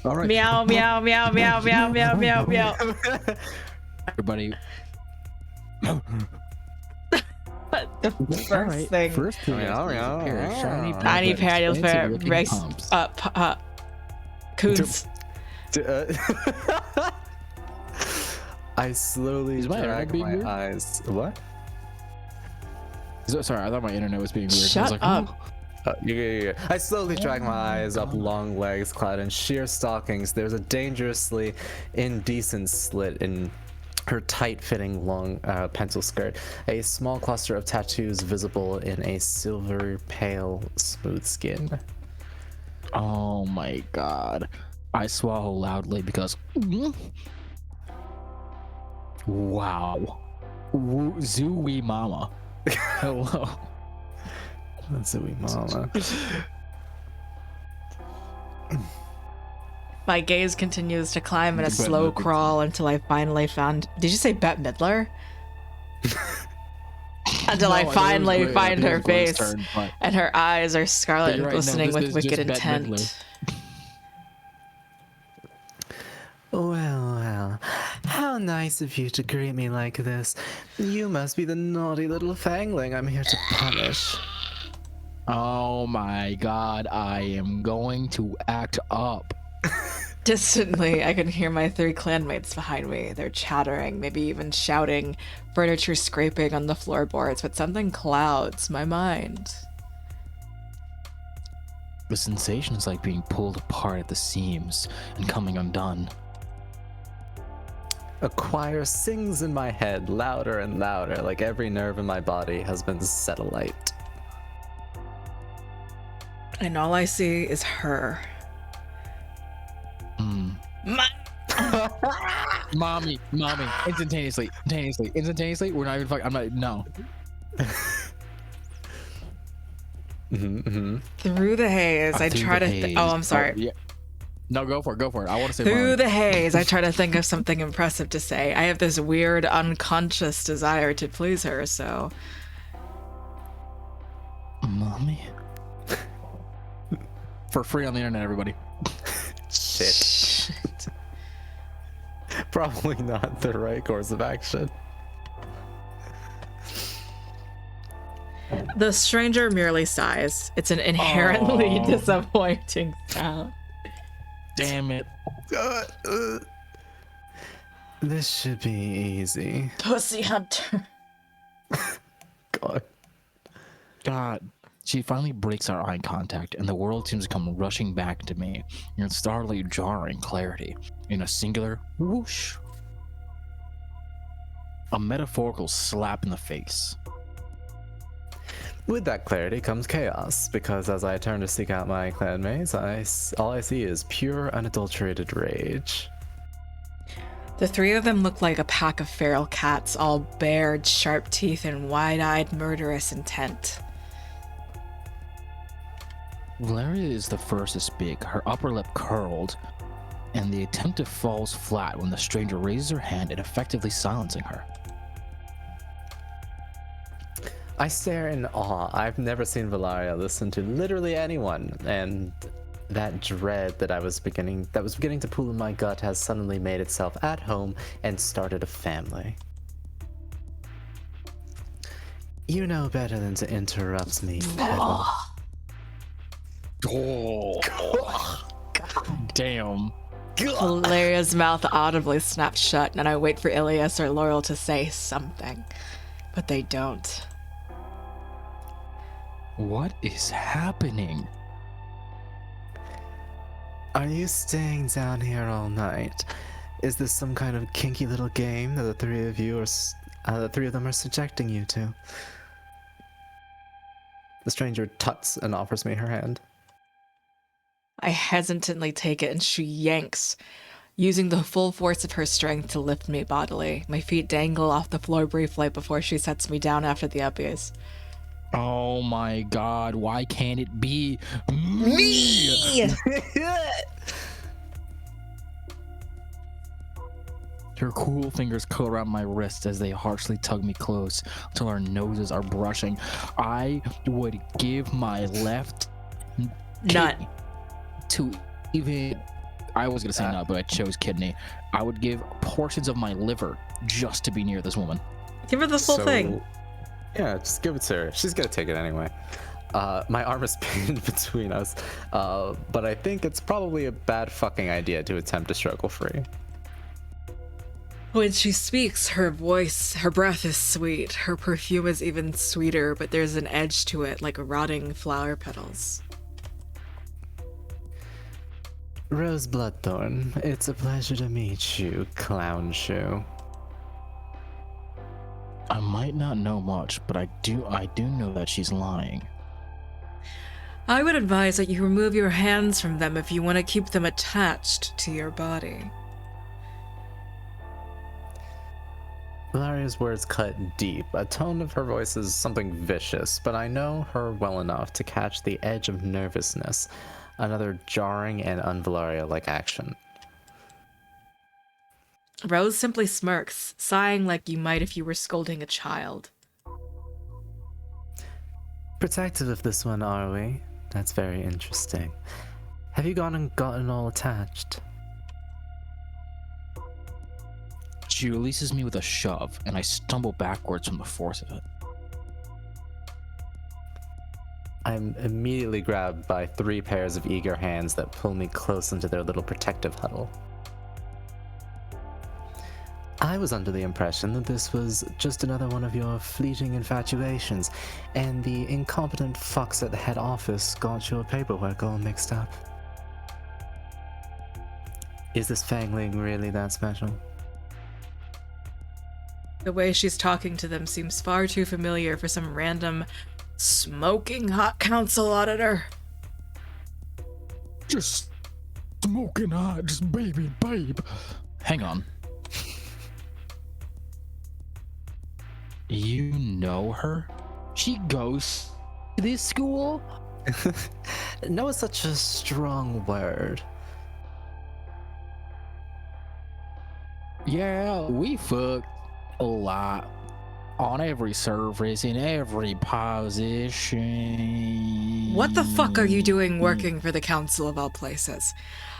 All right, Meow, meow, meow, meow, meow, meow, meow, meow. everybody. The first All right, thing. first thing is Meow, a pair of meow, shiny, meow. I need black, parallel fancy fair looking race pumps. coons. I slowly Is my internet drag being my weird? eyes. What? Sorry, I thought my internet was being weird. I was Shut like, up. Yeah. I slowly drag my eyes up long legs clad in sheer stockings. There's a dangerously indecent slit in her tight-fitting long pencil skirt. A small cluster of tattoos visible in a silver pale smooth skin. Oh my god. I swallow loudly because. Wow. Zooey mama. Hello. That's a wee mama. My gaze continues to climb in a Bette slow Midler. crawl until I finally found. Did you say Bette Midler? Until I finally find her face, and her eyes are scarlet and you're right, no, glistening this with is wicked just Bette Midler. intent. Well, how nice of you to greet me like this. You must be the naughty little fangling I'm here to punish. Oh my god, I am going to act up. Distantly, I can hear my 3 clanmates behind me. They're chattering, maybe even shouting, furniture scraping on the floorboards, but something clouds my mind. The sensation is like being pulled apart at the seams and coming undone. A choir sings in my head, louder and louder, like every nerve in my body has been set alight. And all I see is her. Mommy, instantaneously, we're not even fucking, I'm not, no. Through the haze, I Through try the to. haze. Oh, I'm sorry. Yeah. No, go for it, I want to say Through mine. the haze, I try to think of something impressive to say. I have this weird, unconscious desire to please her, so. Mommy? For free on the internet, everybody. Shit. Probably not the right course of action. The stranger merely sighs. It's an inherently disappointing sound. Damn it. This should be easy. Pussy hunter. God. She finally breaks our eye contact, and the world seems to come rushing back to me in startling, jarring clarity, in a singular whoosh. A metaphorical slap in the face. With that clarity comes chaos, because as I turn to seek out my clanmates, all I see is pure, unadulterated rage. The 3 of them look like a pack of feral cats, all bared, sharp teeth, and wide-eyed, murderous intent. Valeria is the first to speak, her upper lip curled, and the attempt falls flat when the stranger raises her hand and effectively silencing her. I stare in awe. I've never seen Valeria listen to literally anyone, and that dread that was beginning to pool in my gut has suddenly made itself at home and started a family. You know better than to interrupt me, Petal. Oh, God damn. Valeria's mouth audibly snaps shut, and I wait for Ilias or Laurel to say something, but they don't. What is happening? Are you staying down here all night? Is this some kind of kinky little game that the three of them are subjecting you to? The stranger tuts and offers me her hand. I hesitantly take it, and she yanks, using the full force of her strength to lift me bodily. My feet dangle off the floor briefly before she sets me down after the abuse. Oh my God, why can't it be me? Her cool fingers curl around my wrists as they harshly tug me close until our noses are brushing. I would give my left Nut. kidney to even... I was going to say nut, but I chose kidney. I would give portions of my liver just to be near this woman. Give her the full thing. Yeah, just give it to her. She's gonna take it anyway. My arm is pinned between us, but I think it's probably a bad fucking idea to attempt to struggle free. When she speaks, her breath is sweet. Her perfume is even sweeter, but there's an edge to it, like rotting flower petals. Rose Bloodthorn, it's a pleasure to meet you, Clown Shoe. I might not know much, but I do know that she's lying. I would advise that you remove your hands from them if you want to keep them attached to your body. Valeria's words cut deep. A tone of her voice is something vicious, but I know her well enough to catch the edge of nervousness. Another jarring and un-Valeria-like action. Rose simply smirks, sighing like you might if you were scolding a child. Protective of this one, are we? That's very interesting. Have you gone and gotten all attached? She releases me with a shove, and I stumble backwards from the force of it. I'm immediately grabbed by 3 pairs of eager hands that pull me close into their little protective huddle. I was under the impression that this was just another one of your fleeting infatuations, and the incompetent fucks at the head office got your paperwork all mixed up. Is this Fangling really that special? The way she's talking to them seems far too familiar for some random smoking hot council auditor. Just smoking hot, just baby, babe. Hang on. You know her? She goes to this school? No is such a strong word. Yeah, we fucked a lot. On every surface, in every position. What the fuck are you doing working for the council of all places?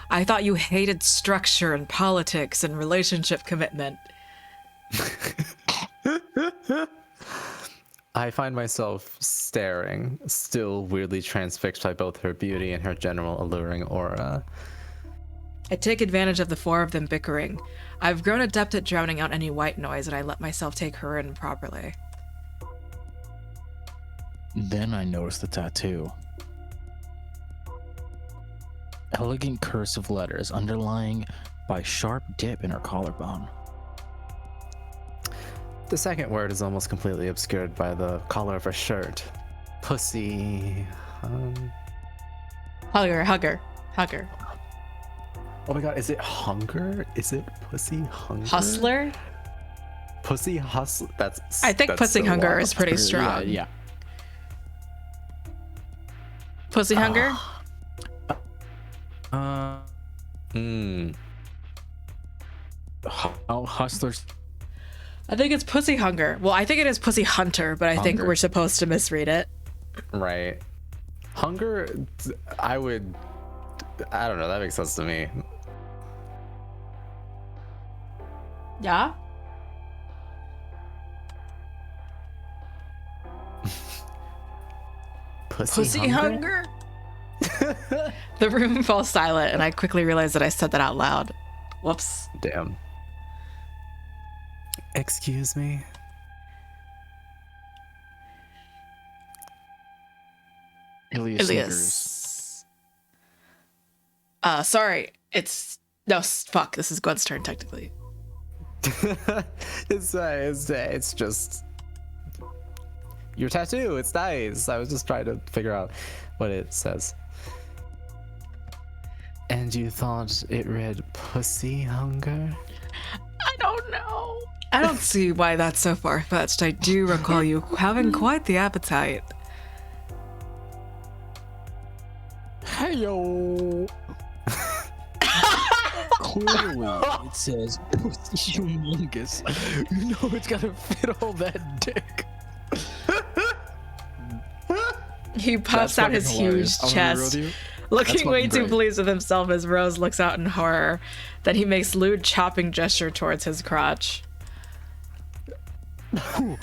I thought you hated structure and politics and relationship commitment. I find myself staring, still weirdly transfixed by both her beauty and her general alluring aura. I take advantage of the 4 of them bickering. I've grown adept at drowning out any white noise, and I let myself take her in properly. Then I noticed the tattoo. Elegant cursive letters underlying by sharp dip in her collarbone. The second word is almost completely obscured by the collar of her shirt. Pussy. Hugger. Oh my god, is it hunger? Is it pussy hunger? Hustler? Pussy hustle. I think pussy hunger is pretty strong. Yeah. Pussy hunger? Hustlers. I think it's pussy hunger. Well, I think it is pussy hunter, but I think Hunger. we're supposed to misread it. Right. Hunger, I don't know, that makes sense to me. Yeah? Pussy hunger? The room falls silent, and I quickly realize that I said that out loud. Whoops. Damn. Excuse me? Ilias. Sorry. Fuck. This is Gwen's turn, technically. It's just your tattoo. It's nice. I was just trying to figure out what it says. And you thought it read pussy hunger? I don't know. I don't see why that's so far-fetched. I do recall you having quite the appetite. Hey yo. Clearly, it says pussy humongous. You know it's gotta fit all that dick. He puffs That's out his fucking hilarious. huge I'm gonna be real chest, with you. looking That's way fucking too great. pleased with himself as Rose looks out in horror. Then he makes lewd chopping gesture towards his crotch. I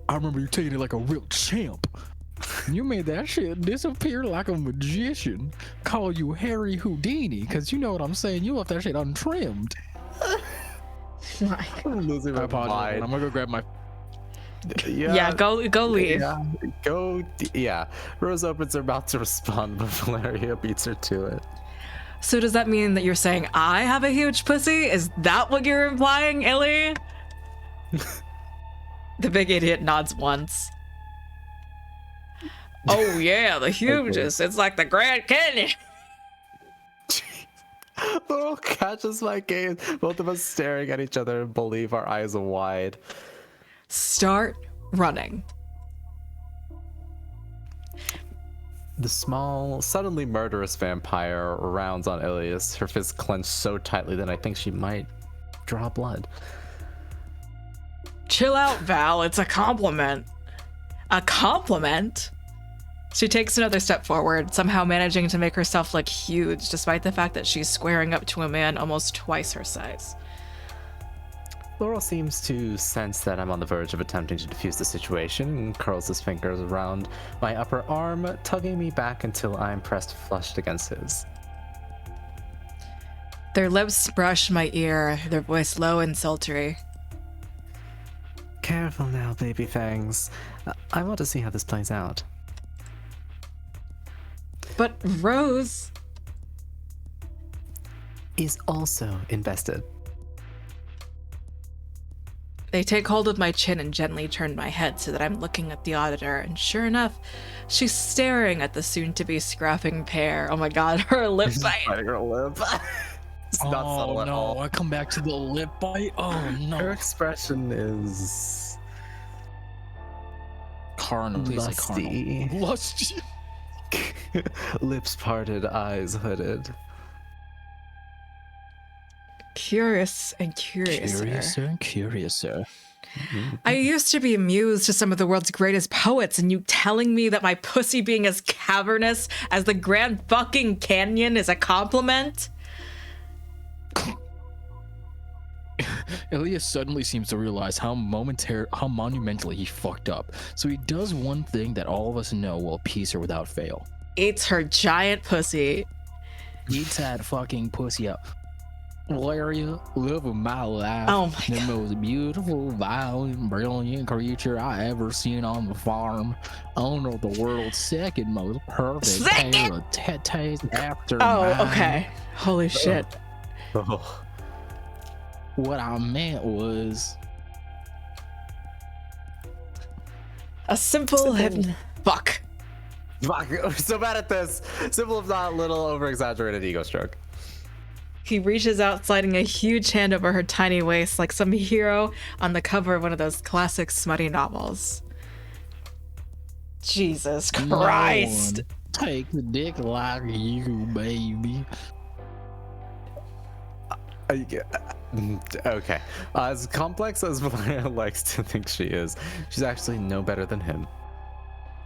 remember you taking it like a real champ. You made that shit disappear like a magician. Call you Harry Houdini, because you know what I'm saying. You left that shit untrimmed. I'm losing I my apologize. mind. I'm gonna go grab my. Yeah, go leave. Yeah, yeah. Rose opens her mouth to respond, but Valeria beats her to it. So does that mean that you're saying I have a huge pussy? Is that what you're implying, Illy? The big idiot nods once. Oh yeah, the hugest. It's like the Grand Canyon. Laurel catches my gaze, both of us staring at each other and believe our eyes wide. Start running. The small, suddenly murderous vampire rounds on Ilias, her fist clenched so tightly that I think she might draw blood. Chill out, Val. It's a compliment. A compliment? She takes another step forward, somehow managing to make herself look huge, despite the fact that she's squaring up to a man almost twice her size. Laurel seems to sense that I'm on the verge of attempting to defuse the situation and curls his fingers around my upper arm, tugging me back until I'm pressed flushed against his. Their lips brush my ear, their voice low and sultry. Careful now, baby fangs. I want to see how this plays out. But Rose... is also invested. They take hold of my chin and gently turn my head so that I'm looking at the auditor, and sure enough, she's staring at the soon-to-be scrapping pair. Oh my god, her lip bite. Biting her lip. It's not subtle at no, all. I come back to the lip bite. Oh Her no. expression is Carnal, please say carnal. lusty. Lusty. Lips parted, eyes hooded. Curious and curiouser. Curiouser and curiouser. I used to be amused to some of the world's greatest poets, and you telling me that my pussy being as cavernous as the Grand fucking Canyon is a compliment? Elias suddenly seems to realize how monumentally he fucked up. So he does one thing that all of us know will appease her without fail. Eats her giant pussy. Eats that fucking pussy up. Valeria, love of my life. Oh my the God. most beautiful, violent, brilliant creature I ever seen on the farm. Owner of the world's second most perfect Second? pair of titties after Oh, mine. okay. Holy shit. Oh. What I meant was A simple and fuck. Fuck, we're so bad at this. Simple if not little over-exaggerated ego stroke. He reaches out, sliding a huge hand over her tiny waist like some hero on the cover of one of those classic smutty novels. Jesus No Christ. one take the dick like you, baby. Okay. As complex as Valeria likes to think she is, she's actually no better than him.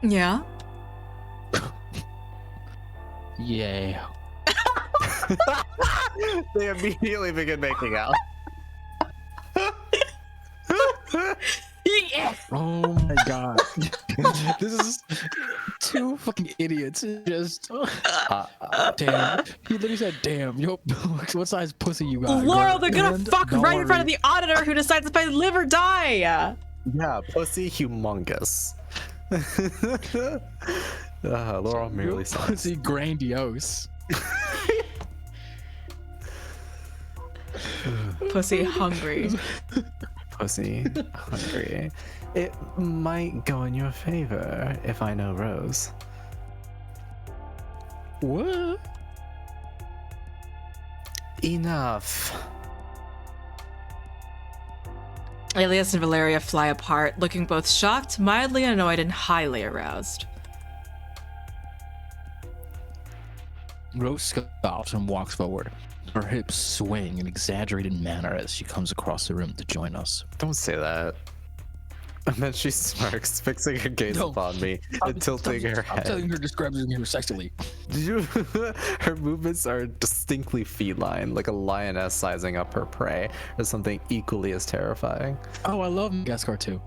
Yeah. Yeah. They immediately begin making out. Yeah. Oh my god. This is two fucking idiots. Just damn. He literally said, "Damn, yo, what size pussy you got?" Laurel, girl?" they're gonna And fuck don't right in front of worry. the auditor who decides if I live or die. Yeah, pussy humongous. Laurel merely Your sighs. pussy grandiose. Pussy hungry. Pussy hungry. It might go in your favor if I know Rose. What? Enough. Alias and Valeria fly apart, looking both shocked, mildly annoyed, and highly aroused. Rose scoffs and walks forward. Her hips swing in an exaggerated manner as she comes across the room to join us. Don't say that. And then she smirks, fixing her gaze No. upon me and tilting her I'm head. telling her, describing her sexually. Did you? Her movements are distinctly feline, like a lioness sizing up her prey, or something equally as terrifying. Oh, I love Madagascar too.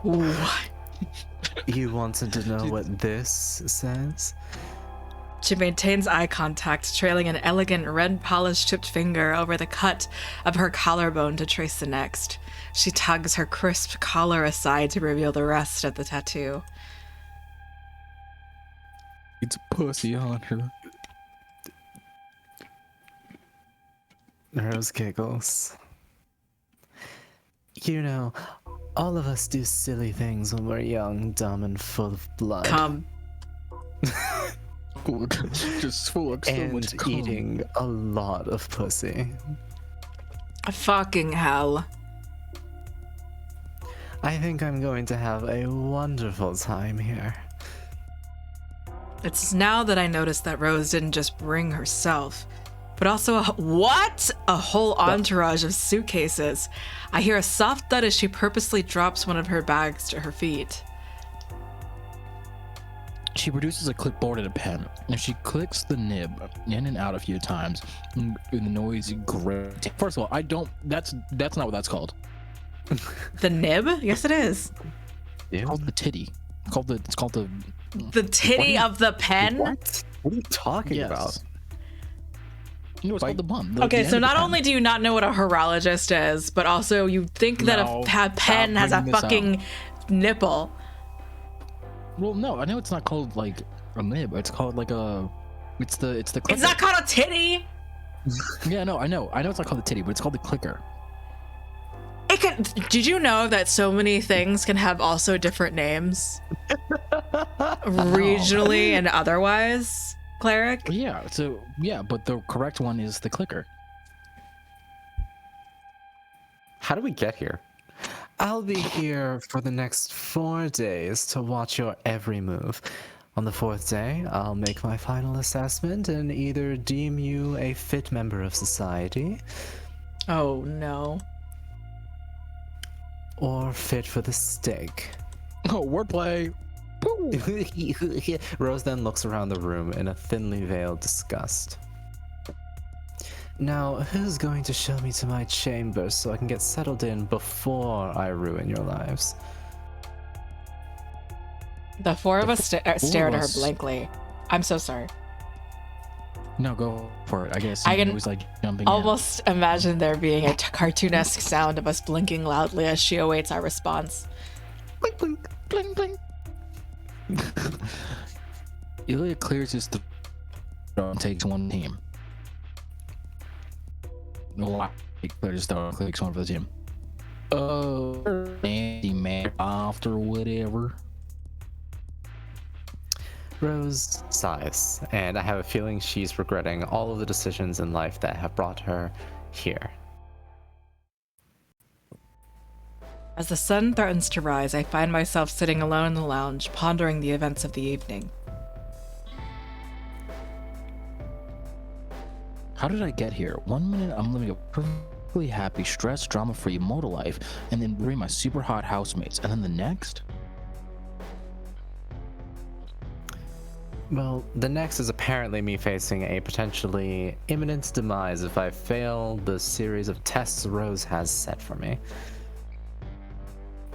What? You wanted to know what this says? She maintains eye contact, trailing an elegant red polished tipped finger over the cut of her collarbone to trace the next. She tugs her crisp collar aside to reveal the rest of the tattoo. It's pussy on her. Rose giggles. You know, all of us do silly things when we're young, dumb, and full of blood. Come. Just full of so and much cum. eating a lot of pussy. Fucking hell. I think I'm going to have a wonderful time here. It's now that I notice that Rose didn't just bring herself, but also a whole entourage of suitcases. I hear a soft thud as she purposely drops one of her bags to her feet. She produces a clipboard and a pen, and she clicks the nib in and out a few times. And the noise grates. First of all, I don't. That's not what that's called. The nib? Yes, it is. It's called the titty. It's called the. The titty of the pen? What? What are you talking Yes. about? No, it's called the bum. Okay, the so end of not the pen. only do you not know what a horologist is, but also you think that No, a pen stop has a bringing this fucking nipple. Well, no, I know it's not called like a nib. It's called like a. It's the clicker. It's not called a titty. Yeah, no, I know it's not called the titty, but it's called the clicker. It can. Did you know that so many things can have also different names, regionally and otherwise? Cleric. Yeah. So yeah, but the correct one is the clicker. How do we get here? I'll be here for the next 4 days to watch your every move. On the 4th day, I'll make my final assessment and either deem you a fit member of society Oh no. or fit for the stake. Oh, wordplay. Rose then looks around the room in a thinly veiled disgust. Now, who's going to show me to my chamber so I can get settled in before I ruin your lives? The four of us stare at her us. blankly. I'm so sorry. No, go for it. I guess I you can always like jumping Almost imagine there being a cartoonesque sound of us blinking loudly as she awaits our response. Blink, blink. in. Bling bling. Ilya clears his throat and takes one team. No, he clears his throat and takes one for the team. Andy man after whatever. Rose sighs, and I have a feeling she's regretting all of the decisions in life that have brought her here. As the sun threatens to rise, I find myself sitting alone in the lounge, pondering the events of the evening. How did I get here? One minute I'm living a perfectly happy, stress, drama-free, immortal life, and then bring my super hot housemates, and then the next? Well, the next is apparently me facing a potentially imminent demise if I fail the series of tests Rose has set for me.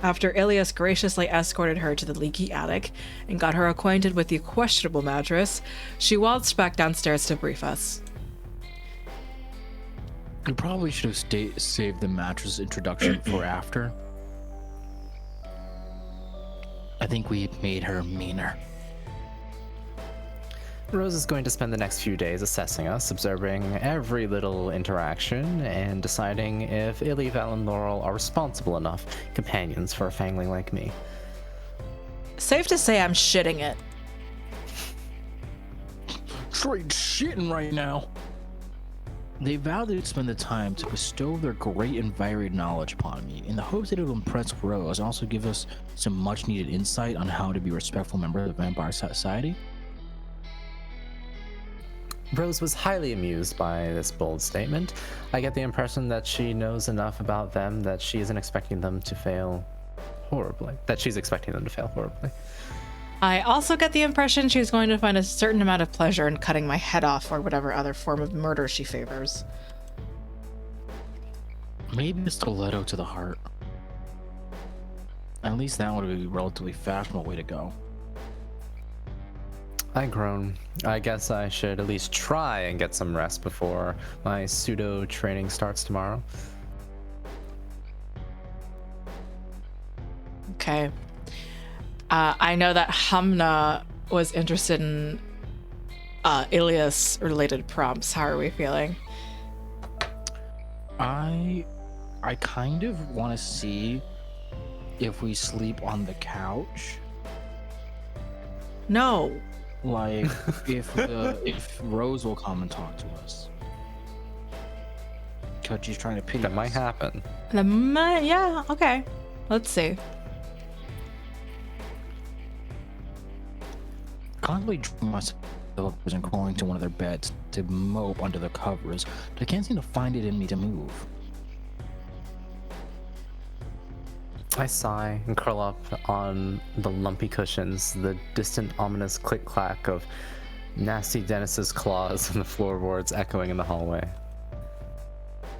After Ilias graciously escorted her to the leaky attic and got her acquainted with the questionable mattress, she waltzed back downstairs to brief us. We probably should have saved the mattress introduction for after. I think we made her meaner. Rose is going to spend the next few days assessing us, observing every little interaction, and deciding if Illy, Val, and Laurel are responsible enough companions for a fangling like me. Safe to say I'm shitting it. Straight shitting right now. They vowed they'd spend the time to bestow their great and varied knowledge upon me, in the hopes that it would impress Rose and also give us some much-needed insight on how to be a respectful member of the Vampire Society. Rose was highly amused by this bold statement. I get the impression that she knows enough about them that she isn't expecting them to fail horribly. I also get the impression she's going to find a certain amount of pleasure in cutting my head off or whatever other form of murder she favors. Maybe a stiletto to the heart. At least that would be a relatively fashionable way to go. I groan. I guess I should at least try and get some rest before my pseudo training starts tomorrow. Okay. I know that Hamna was interested in Ilias-related prompts. How are we feeling? I kind of want to see if we sleep on the couch. No. Like, if Rose will come and talk to us. Because she's trying to pity That us. might happen. Yeah, okay. Let's see. Constantly drawing myself and crawling to one of their beds to mope under the covers, but I can't seem to find it in me to move. I sigh and curl up on the lumpy cushions, the distant ominous click-clack of nasty Dennis's claws on the floorboards echoing in the hallway.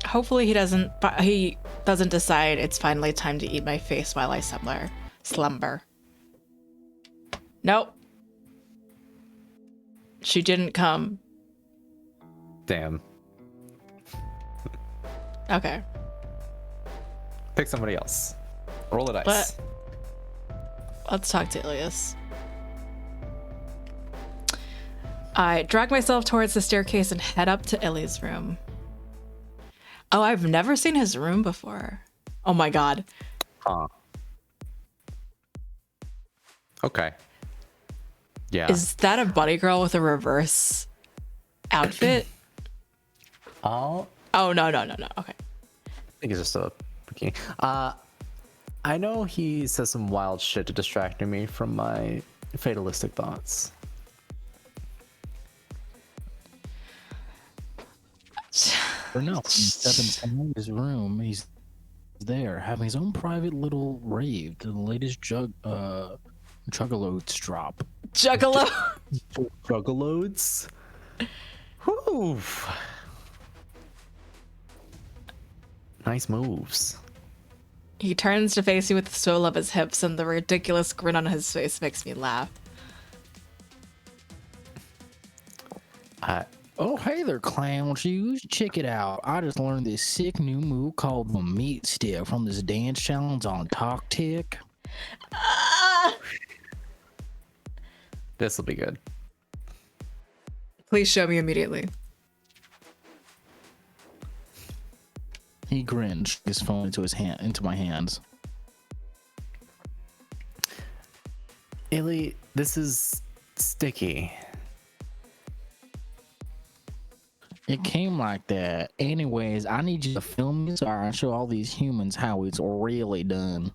Hopefully he doesn't decide it's finally time to eat my face while I slumber. Nope. She didn't come. Damn. Okay. Pick somebody else. Roll a dice. But let's talk to Ilias. I drag myself towards the staircase and head up to Ilias' room. Oh, I've never seen his room before. Oh my god. Huh. Okay. Yeah. Is that a bunny girl with a reverse outfit? Oh, Oh, no. Okay. I think it's just a bikini. I know he says some wild shit to distract me from my fatalistic thoughts. Or no, step inside his room, he's there having his own private little rave to the latest Juggaloads drop. Juggalo. Juggaloads? Whew. Nice moves. He turns to face me with the swivel of his hips, and the ridiculous grin on his face makes me laugh. Oh, hey there, clown shoes. Check it out. I just learned this sick new move called the meat stick from this dance challenge on TalkTick. This will be good. Please show me immediately. He grinned, shook his phone into my hands. Illy, this is sticky. It came like that. Anyways, I need you to film me so I can show all these humans how it's really done.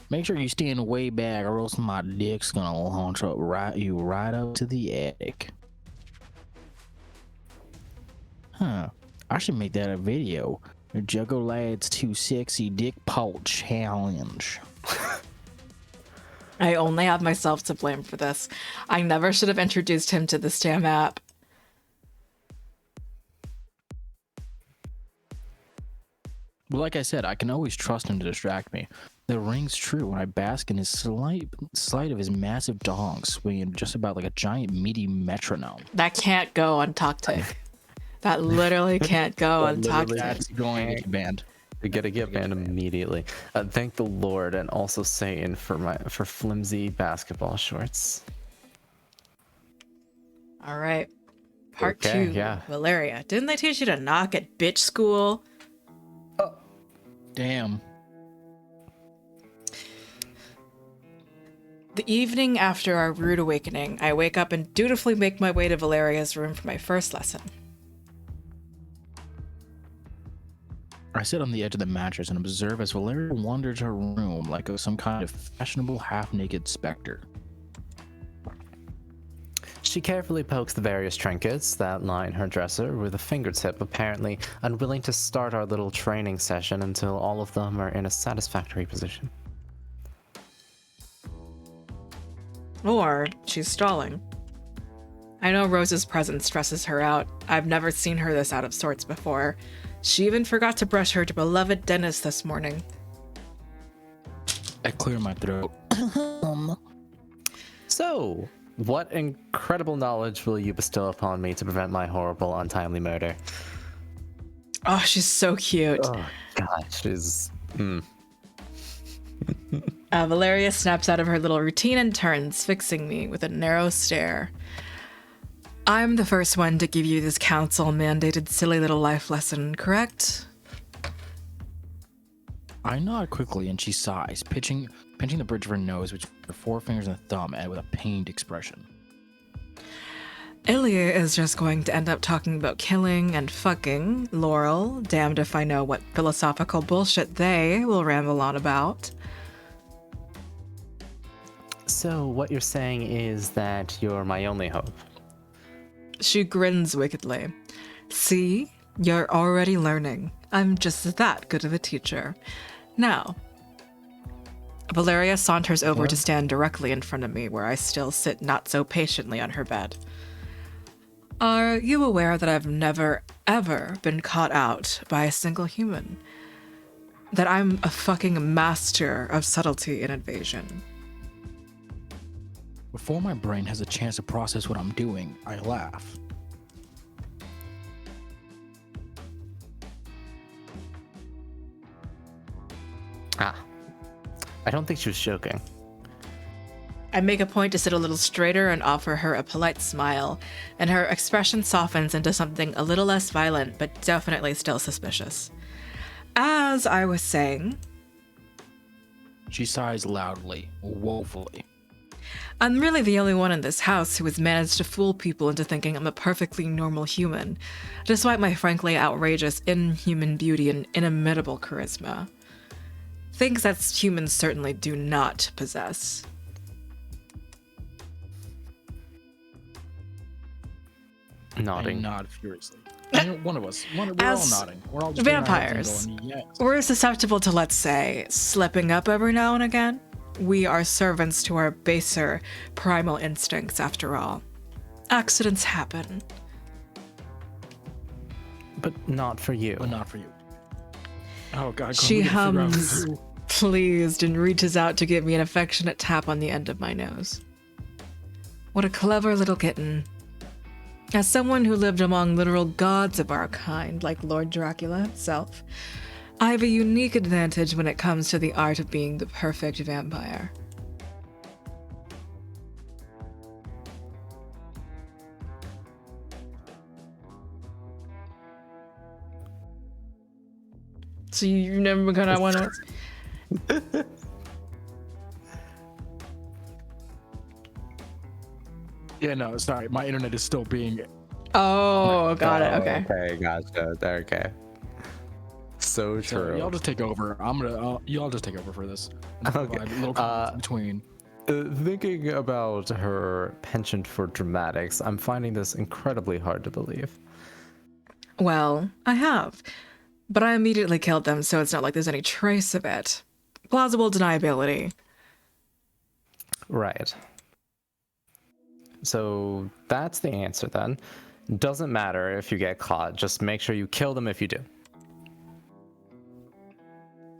Make sure you stand way back, or else my dick's gonna launch up right up to the attic. Huh. I should make that a video. The Juggo Lad's Too Sexy Dick Pulp Challenge. I only have myself to blame for this. I never should have introduced him to this damn app. But like I said, I can always trust him to distract me. The ring's true when I bask in his slight of his massive dong swinging just about like a giant meaty metronome. That can't go on TalkTick. That literally can't go on TalkTick. That's going to get banned. We gotta get banned immediately. Thank the Lord and also Satan for flimsy basketball shorts. All right. Part Okay, 2. yeah. Valeria, didn't they teach you to knock at bitch school? Damn. The evening after our rude awakening, I wake up and dutifully make my way to Valeria's room for my first lesson. I sit on the edge of the mattress and observe as Valeria wanders her room like some kind of fashionable half-naked specter. She carefully pokes the various trinkets that line her dresser with a fingertip, apparently unwilling to start our little training session until all of them are in a satisfactory position. Or she's stalling. I know Rose's presence stresses her out. I've never seen her this out of sorts before. She even forgot to brush her beloved dentist this morning. I clear my throat. So, what incredible knowledge will you bestow upon me to prevent my horrible, untimely murder? Oh, she's so cute. Oh, God, she's... Valeria snaps out of her little routine and turns, fixing me with a narrow stare. I'm the first one to give you this council-mandated silly little life lesson, correct? I nod quickly and she sighs, pinching the bridge of her nose with her forefingers and thumb and with a pained expression. Ilya is just going to end up talking about killing and fucking. Laurel, damned if I know what philosophical bullshit they will ramble on about. So, what you're saying is that you're my only hope? She grins wickedly. See? You're already learning. I'm just that good of a teacher. Now, Valeria saunters over to stand directly in front of me, where I still sit not so patiently on her bed. Are you aware that I've never, ever been caught out by a single human? That I'm a fucking master of subtlety and evasion? Before my brain has a chance to process what I'm doing, I laugh. I don't think she was joking. I make a point to sit a little straighter and offer her a polite smile, and her expression softens into something a little less violent, but definitely still suspicious. As I was saying... She sighs loudly, woefully. I'm really the only one in this house who has managed to fool people into thinking I'm a perfectly normal human, despite my frankly outrageous inhuman beauty and inimitable charisma. Things that humans certainly do not possess. Nodding. I nod furiously. One of us. We're all As nodding. We're all just putting our heads vampires, in going, yes. we're susceptible to, let's say, slipping up every now and again. We are servants to our baser primal instincts, after all. Accidents happen. But not for you. But not for you. Oh God. She we gotta figure out hums, who- pleased, and reaches out to give me an affectionate tap on the end of my nose. What a clever little kitten. As someone who lived among literal gods of our kind, like Lord Dracula himself, I have a unique advantage when it comes to the art of being the perfect vampire. So you've never been gonna want to... Yeah, no, sorry. My internet is still being. Oh, got it. Okay. Okay, gotcha. Okay. So Sure, true. y'all just take over. Y'all just take over for this. Okay. Provide little comments in between. Thinking about her penchant for dramatics, I'm finding this incredibly hard to believe. Well, I have. But I immediately killed them, so it's not like there's any trace of it. Plausible deniability. Right. So that's the answer then. Doesn't matter if you get caught, just make sure you kill them if you do.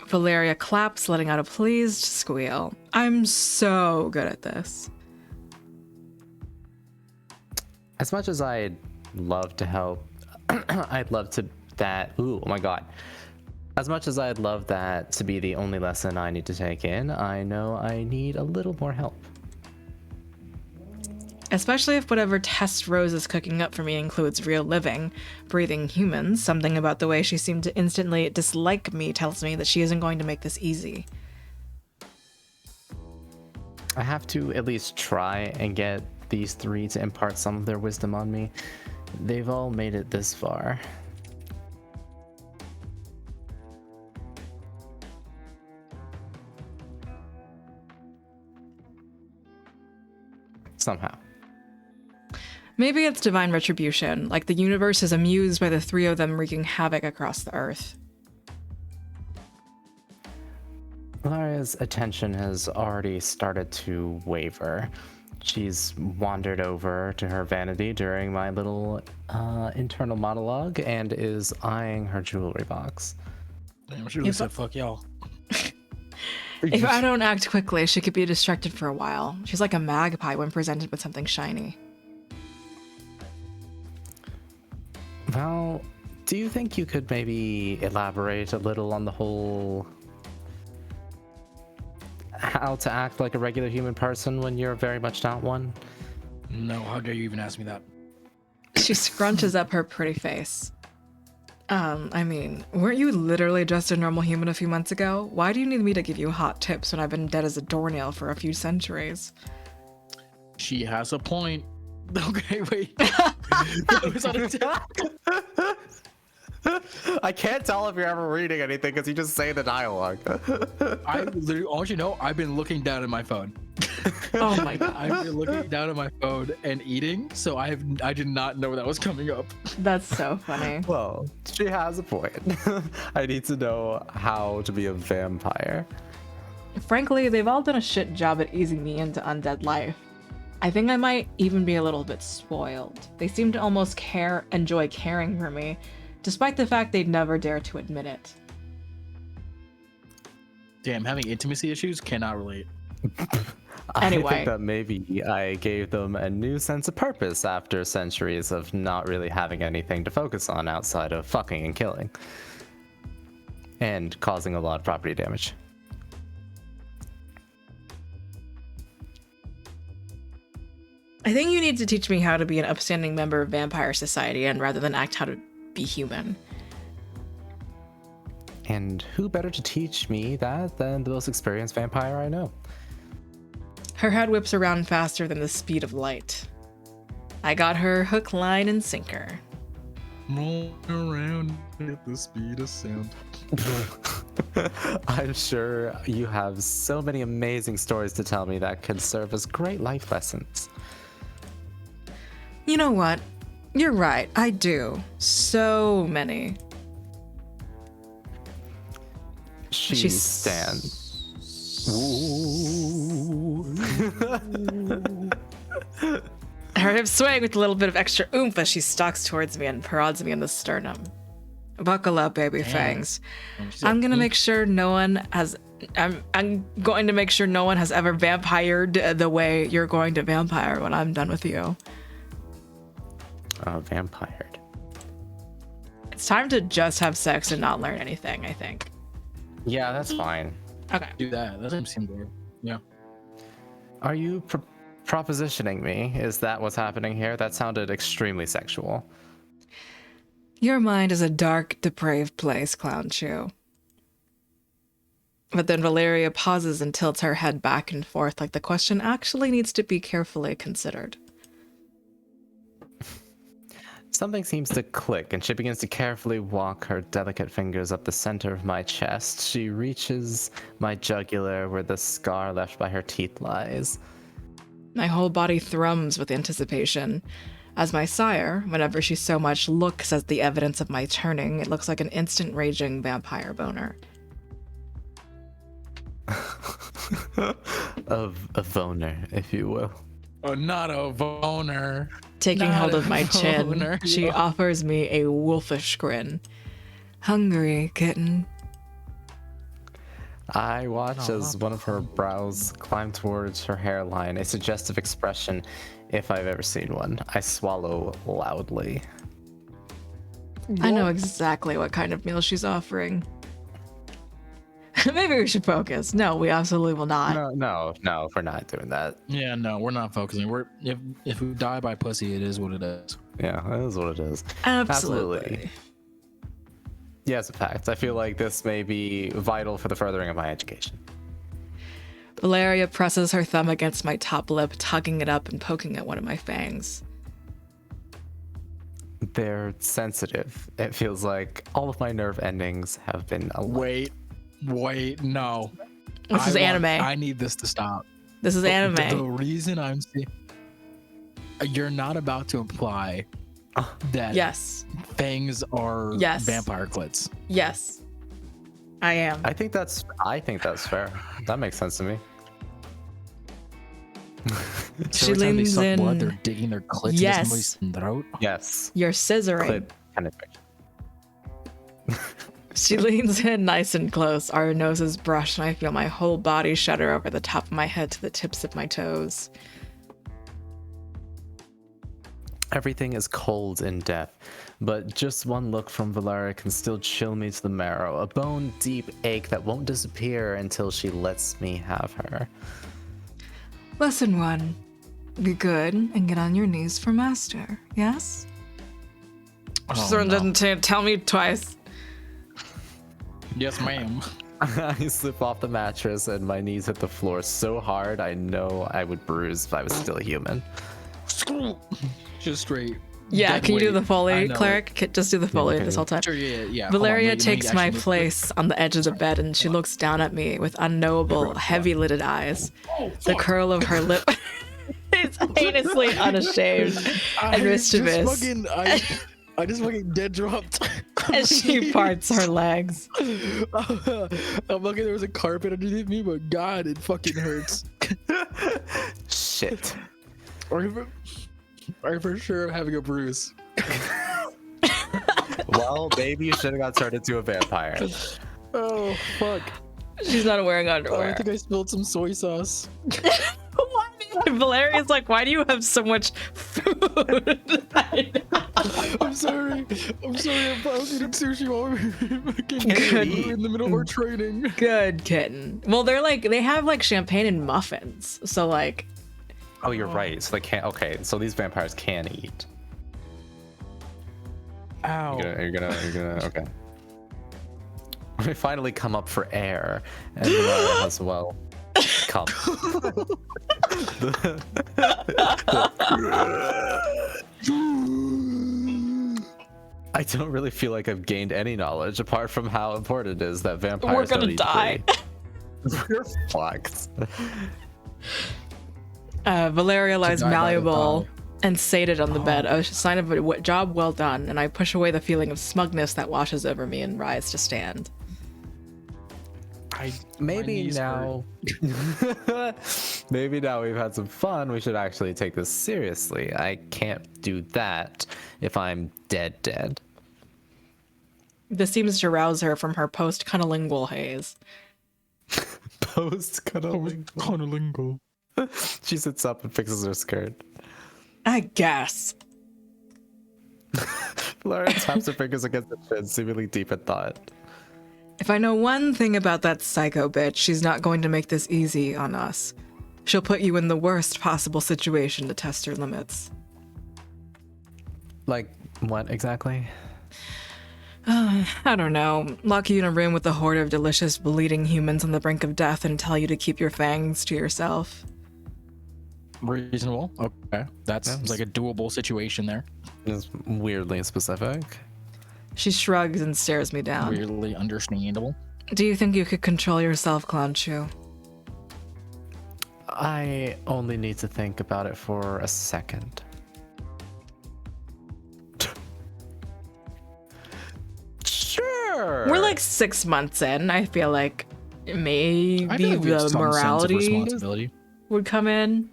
Valeria claps, letting out a pleased squeal. I'm so good at this. As much as I'd love to help, I'd love to that. Ooh, oh my god. As much as I'd love that to be the only lesson I need to take in, I know I need a little more help. Especially if whatever test Rose is cooking up for me includes real living, breathing humans. Something about the way she seemed to instantly dislike me tells me that she isn't going to make this easy. I have to at least try and get these three to impart some of their wisdom on me. They've all made it this far. Somehow. Maybe it's divine retribution, like the universe is amused by the three of them wreaking havoc across the earth. Valeria's attention has already started to waver. She's wandered over to her vanity during my little internal monologue and is eyeing her jewelry box. Damn, she really said, "Fuck y'all." If I don't act quickly, she could be distracted for a while. She's like a magpie when presented with something shiny. Well, do you think you could maybe elaborate a little on the whole how to act like a regular human person when you're very much not one? No, how dare you even ask me that? She scrunches up her pretty face. I mean, weren't you literally just a normal human a few months ago? Why do you need me to give you hot tips when I've been dead as a doornail for a few centuries? She has a point. Okay, wait. That was on a I can't tell if you're ever reading anything because you just say the dialogue. I literally, all you know, I've been looking down at my phone. Oh my god. I've been looking down at my phone and eating, so I did not know that was coming up. That's so funny. Well, she has a point. I need to know how to be a vampire. Frankly, they've all done a shit job at easing me into undead life. I think I might even be a little bit spoiled. They seem to almost enjoy caring for me, despite the fact they'd never dare to admit it. Damn, having intimacy issues cannot relate. Anyway. I think that maybe I gave them a new sense of purpose after centuries of not really having anything to focus on outside of fucking and killing. And causing a lot of property damage. I think you need to teach me how to be an upstanding member of vampire society and rather than act how to be human. And who better to teach me that than the most experienced vampire I know? Her head whips around faster than the speed of light. I got her hook, line, and sinker. Rolling around at the speed of sound. I'm sure you have so many amazing stories to tell me that could serve as great life lessons. You know what? You're right, I do. So many. She stands. Her hips swaying with a little bit of extra oomph as she stalks towards me and prods me in the sternum. Buckle up, baby fangs. I'm gonna make sure no one has. I'm going to make sure no one has ever vampired the way you're going to vampire when I'm done with you. Vampired. It's time to just have sex and not learn anything, I think. Yeah, that's fine. Okay. Do that. That doesn't seem weird. Yeah. Are you propositioning me? Is that what's happening here? That sounded extremely sexual. Your mind is a dark, depraved place, Clown Chew. But then Valeria pauses and tilts her head back and forth like the question actually needs to be carefully considered. Something seems to click, and she begins to carefully walk her delicate fingers up the center of my chest. She reaches my jugular where the scar left by her teeth lies. My whole body thrums with anticipation. As my sire, whenever she so much looks as the evidence of my turning, it looks like an instant raging vampire boner. Of a voner, if you will. Oh, not a boner. Taking Not hold a of my chin, boner. she offers me a wolfish grin. Hungry, kitten. I watch as one of her brows climb towards her hairline, a suggestive expression if I've ever seen one. I swallow loudly. I know exactly what kind of meal she's offering. Maybe we should focus. No, we absolutely will not. No, we're not doing that. Yeah, no, we're not focusing. If we die by pussy, it is what it is. Yeah, that is what it is. Absolutely. Yes, in fact, I feel like this may be vital for the furthering of my education. Valeria presses her thumb against my top lip, tugging it up and poking at one of my fangs. They're sensitive. It feels like all of my nerve endings have been aligned. Wait, no. This is anime. I need this to stop. This is anime. The reason I'm saying you're not about to imply that Yes. fangs are Yes. vampire clits. Yes. I am. I think that's fair. That makes sense to me. So She every time they leans suck blood, in. they're digging their clits Yes. into somebody's throat. Yes. You're scissoring. Clit penetration. She leans in nice and close. Our noses brush, and I feel my whole body shudder over the top of my head to the tips of my toes. Everything is cold in death, but just one look from Valeria can still chill me to the marrow, a bone-deep ache that won't disappear until she lets me have her. Lesson 1. Be good and get on your knees for master. Yes? Oh, no. Didn't tell me twice. Yes, ma'am. I slip off the mattress and my knees hit the floor so hard I know I would bruise if I was still a human. Just straight. Yeah, dead can you do weight. the Foley, I know Cleric? Just do the Foley okay. this whole time. Sure, yeah. Hold on, Valeria let me takes my actually- place on the edge of the bed and she looks down at me with unknowable, heavy-lidded eyes. The curl of her lip is heinously unashamed and mischievous I just fucking dead dropped. as she parts her legs. I'm lucky there was a carpet underneath me, but God, it fucking hurts. Shit. Or for sure I'm having a bruise. Well, maybe you should have got turned into a vampire. Oh, fuck. She's not wearing I underwear. think I spilled some soy sauce. Valeria's like, why do you have so much food? I'm sorry. I was eating sushi while we were fucking Good. in the middle of our training. Good kitten. Well, they have like champagne and muffins. So like, Oh, you're right. So they can't. Okay, so these vampires can eat. Ow. You're gonna. Okay. We finally come up for air, and Valeria as well. Come. I don't really feel like I've gained any knowledge apart from how important it is that vampires we're don't gonna eat die. free. We're fucked. Valeria lies die by the malleable and sated on the bed, a sign of a job well done, and I push away the feeling of smugness that washes over me and rise to stand. Maybe now. Maybe now we've had some fun. We should actually take this seriously. I can't do that if I'm dead. This seems to rouse her from her post-cunnilingual haze. Post-cuddling. Conolingo. She sits up and fixes her skirt. I guess. Laura taps her fingers against the chin, seemingly deep in thought. If I know one thing about that psycho bitch, she's not going to make this easy on us. She'll put you in the worst possible situation to test your limits. Like, what exactly? I don't know. Lock you in a room with a horde of delicious, bleeding humans on the brink of death and tell you to keep your fangs to yourself. Reasonable. Okay. That sounds like a doable situation there. It's weirdly specific. She shrugs and stares me down. Weirdly understandable. Do you think you could control yourself, Clown Shoe? I only need to think about it for a second. Sure. We're like 6 months in. I feel like maybe I feel like we have the some sense of morality responsibility. would come in.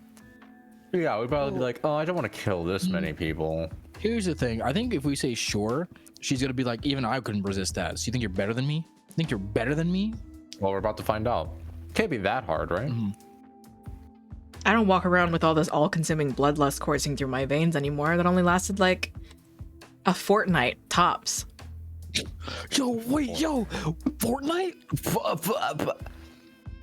Yeah, we'd probably be like, oh, I don't want to kill this many people. Here's the thing. I think if we say sure, she's gonna be like, even I couldn't resist that. So you think you're better than me? Think you're better than me? Well, we're about to find out. Can't be that hard, right? I don't walk around with all this all-consuming bloodlust coursing through my veins anymore. That only lasted like a fortnight tops. Yo, wait, yo, Fortnite?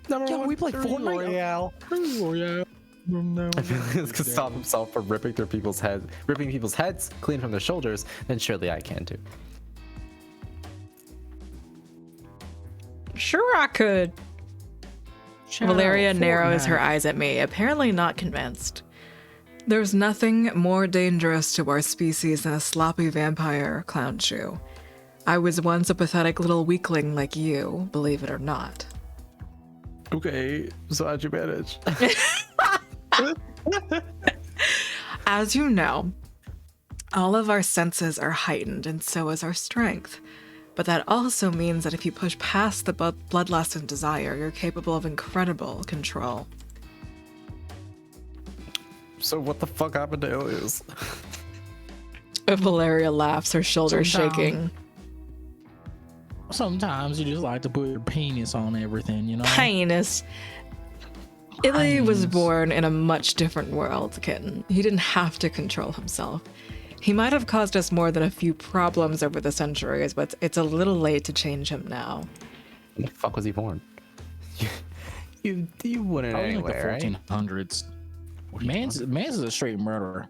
Yo, we play Fortnite. Royale. Royale. I feel like this could stop himself from ripping people's heads clean from their shoulders, then surely I can too. Sure, I could. Valeria narrows her eyes at me, apparently not convinced. There's nothing more dangerous to our species than a sloppy vampire, Clown Shoe. I was once a pathetic little weakling like you, believe it or not. Okay, so how'd you manage? As you know, all of our senses are heightened, and so is our strength. But that also means that if you push past the bloodlust and desire, you're capable of incredible control. So what the fuck happened to Ilias? Valeria laughs, her shoulders shaking. Sometimes you just like to put your penis on everything, you know? Penis. Illy was born in a much different world, kitten. He didn't have to control himself. He might have caused us more than a few problems over the centuries, but it's a little late to change him now. When the fuck was he born? You wouldn't Probably anywhere, like the right? 1400s. Man's is a straight murderer.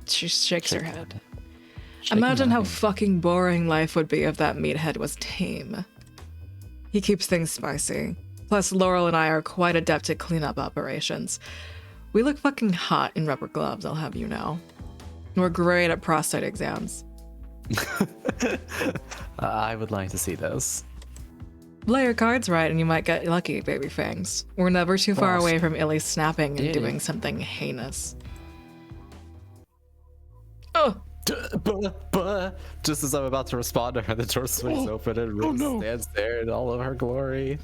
She shakes her head. Imagine how fucking boring life would be if that meathead was tame. He keeps things spicy. Plus, Laurel and I are quite adept at cleanup operations. We look fucking hot in rubber gloves, I'll have you know. We're great at prostate exams. I would like to see this. Play your cards right and you might get lucky, baby fangs. We're never too far Boss. away from Illy snapping and Yeah. doing something heinous. Oh! Just as I'm about to respond to her, the door swings open and Rose stands there in all of her glory.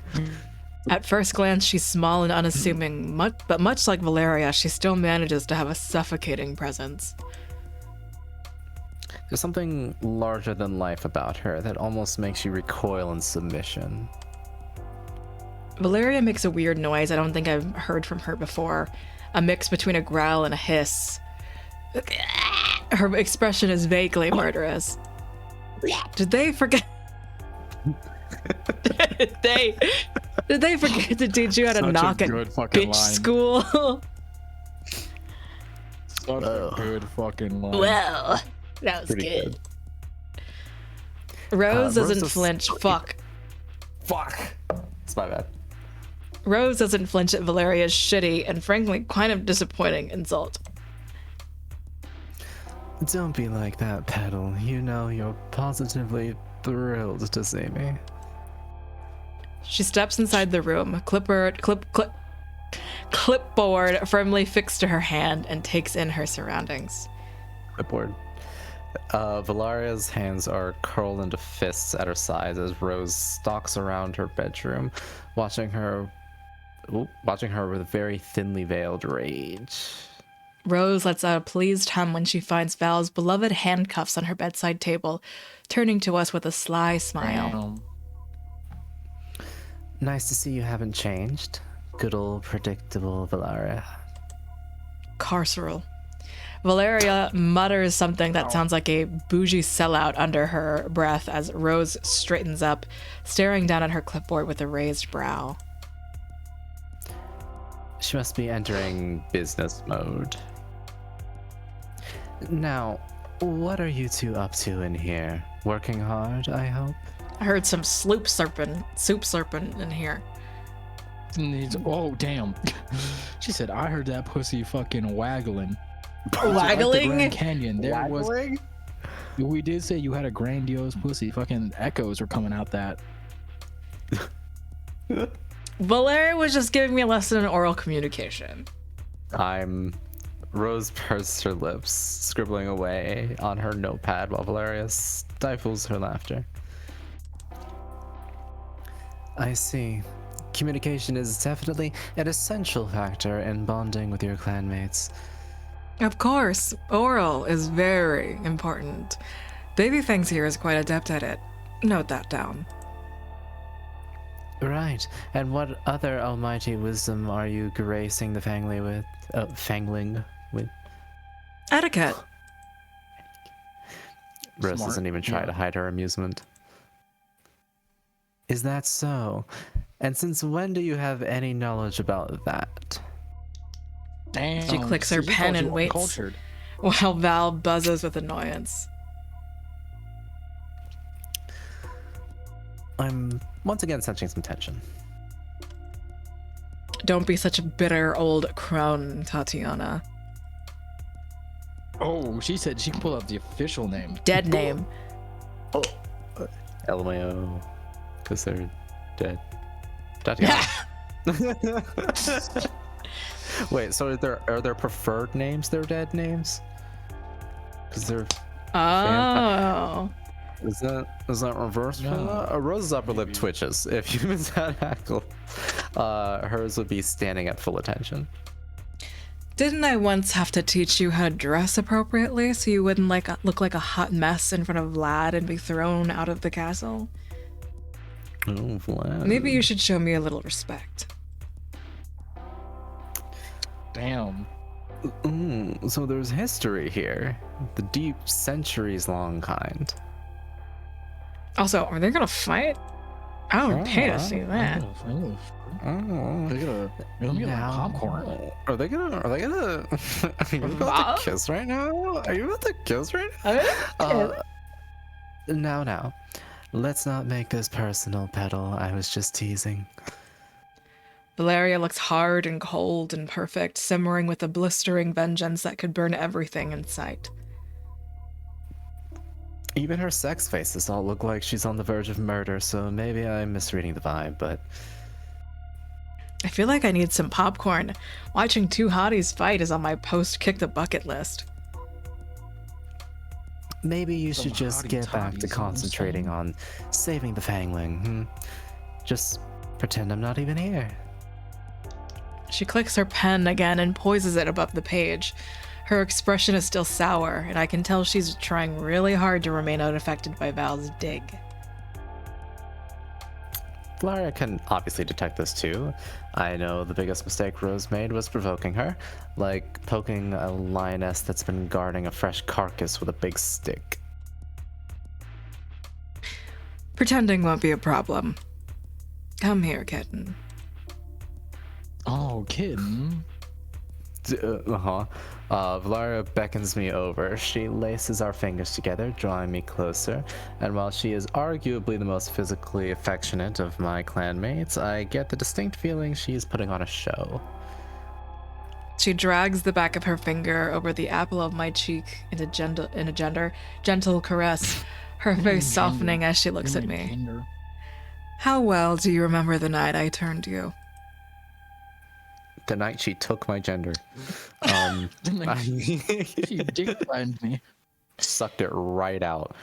At first glance, she's small and unassuming, but much like Valeria, she still manages to have a suffocating presence. There's something larger than life about her that almost makes you recoil in submission. Valeria makes a weird noise I don't think I've heard from her before. A mix between a growl and a hiss. Her expression is vaguely murderous. Did they forget? Did they forget to teach you how to Such a knock at good fucking bitch line. school? Such a good fucking line. Well, that was Pretty good. Rose doesn't Rose is- flinch. Fuck. It's my bad. Rose doesn't flinch at Valeria's shitty and frankly kind of disappointing insult. Don't be like that, Petal. You know you're positively thrilled to see me. She steps inside the room, clipboard firmly fixed to her hand, and takes in her surroundings. Clipboard. Valeria's hands are curled into fists at her sides as Rose stalks around her bedroom, watching her with very thinly veiled rage. Rose lets out a pleased hum when she finds Val's beloved handcuffs on her bedside table, turning to us with a sly smile. Nice to see you haven't changed. Good old predictable Valeria. Carceral. Valeria mutters something that sounds like a bougie sellout under her breath as Rose straightens up, staring down at her clipboard with a raised brow. She must be entering business mode. Now, what are you two up to in here? Working hard, I hope? I heard some soup slurping in here. Oh damn. She said, I heard that pussy fucking waggling. Waggling? Grand Canyon. There was. We did say you had a grandiose pussy. Fucking echoes were coming out that. Valeria was just giving me a lesson in oral communication. Rose pursed her lips, scribbling away on her notepad while Valeria stifles her laughter. I see. Communication is definitely an essential factor in bonding with your clanmates. Of course, oral is very important. Babyfangs here is quite adept at it. Note that down. Right. And what other almighty wisdom are you gracing the fangling with? Etiquette. Rose Smart, doesn't even try yeah. to hide her amusement. Is that so? And since when do you have any knowledge about that? Damn. She clicks her She pen calls and you waits. uncultured. While Val buzzes with annoyance. I'm once again sensing some tension. Don't be such a bitter old crone, Tatiana. Oh, she said she can pull out the official name. Dead name. LMAO. Because they're dead. Tatiana. Wait, so are there preferred names? They're dead names? Because they're. Oh. Is that reverse? No. Rose's upper lip twitches. If humans had hackle, hers would be standing at full attention. Didn't I once have to teach you how to dress appropriately so you wouldn't look like a hot mess in front of Vlad and be thrown out of the castle? Oh, Vlad. Maybe you should show me a little respect. Damn. So there's history here. The deep, centuries-long kind. Also, are they gonna fight? I would pay to see that. Oh. Let me get Now- popcorn. Are they gonna? Are you about to kiss right now? Are you about to kiss right now? Now. Let's not make this personal, Petal. I was just teasing. Valeria looks hard and cold and perfect, simmering with a blistering vengeance that could burn everything in sight. Even her sex faces all look like she's on the verge of murder, so maybe I'm misreading the vibe, but... I feel like I need some popcorn. Watching two hotties fight is on my post-kick-the-bucket list. Maybe you Some should just get back to hottie-toddies, concentrating on saving the Fangling. Just pretend I'm not even here. She clicks her pen again and poises it above the page. Her expression is still sour, and I can tell she's trying really hard to remain unaffected by Val's dig. Valeria can obviously detect this too. I know the biggest mistake Rose made was provoking her, like poking a lioness that's been guarding a fresh carcass with a big stick. Pretending won't be a problem. Come here, kitten. Oh, kitten. Valeria beckons me over. She laces our fingers together, drawing me closer. And while she is arguably the most physically affectionate of my clanmates, I get the distinct feeling she's putting on a show. She drags the back of her finger over the apple of my cheek in a gentle caress, her face softening as she looks at me. How well do you remember the night I turned you? The night she took my gender. She dick-blind me. Sucked it right out.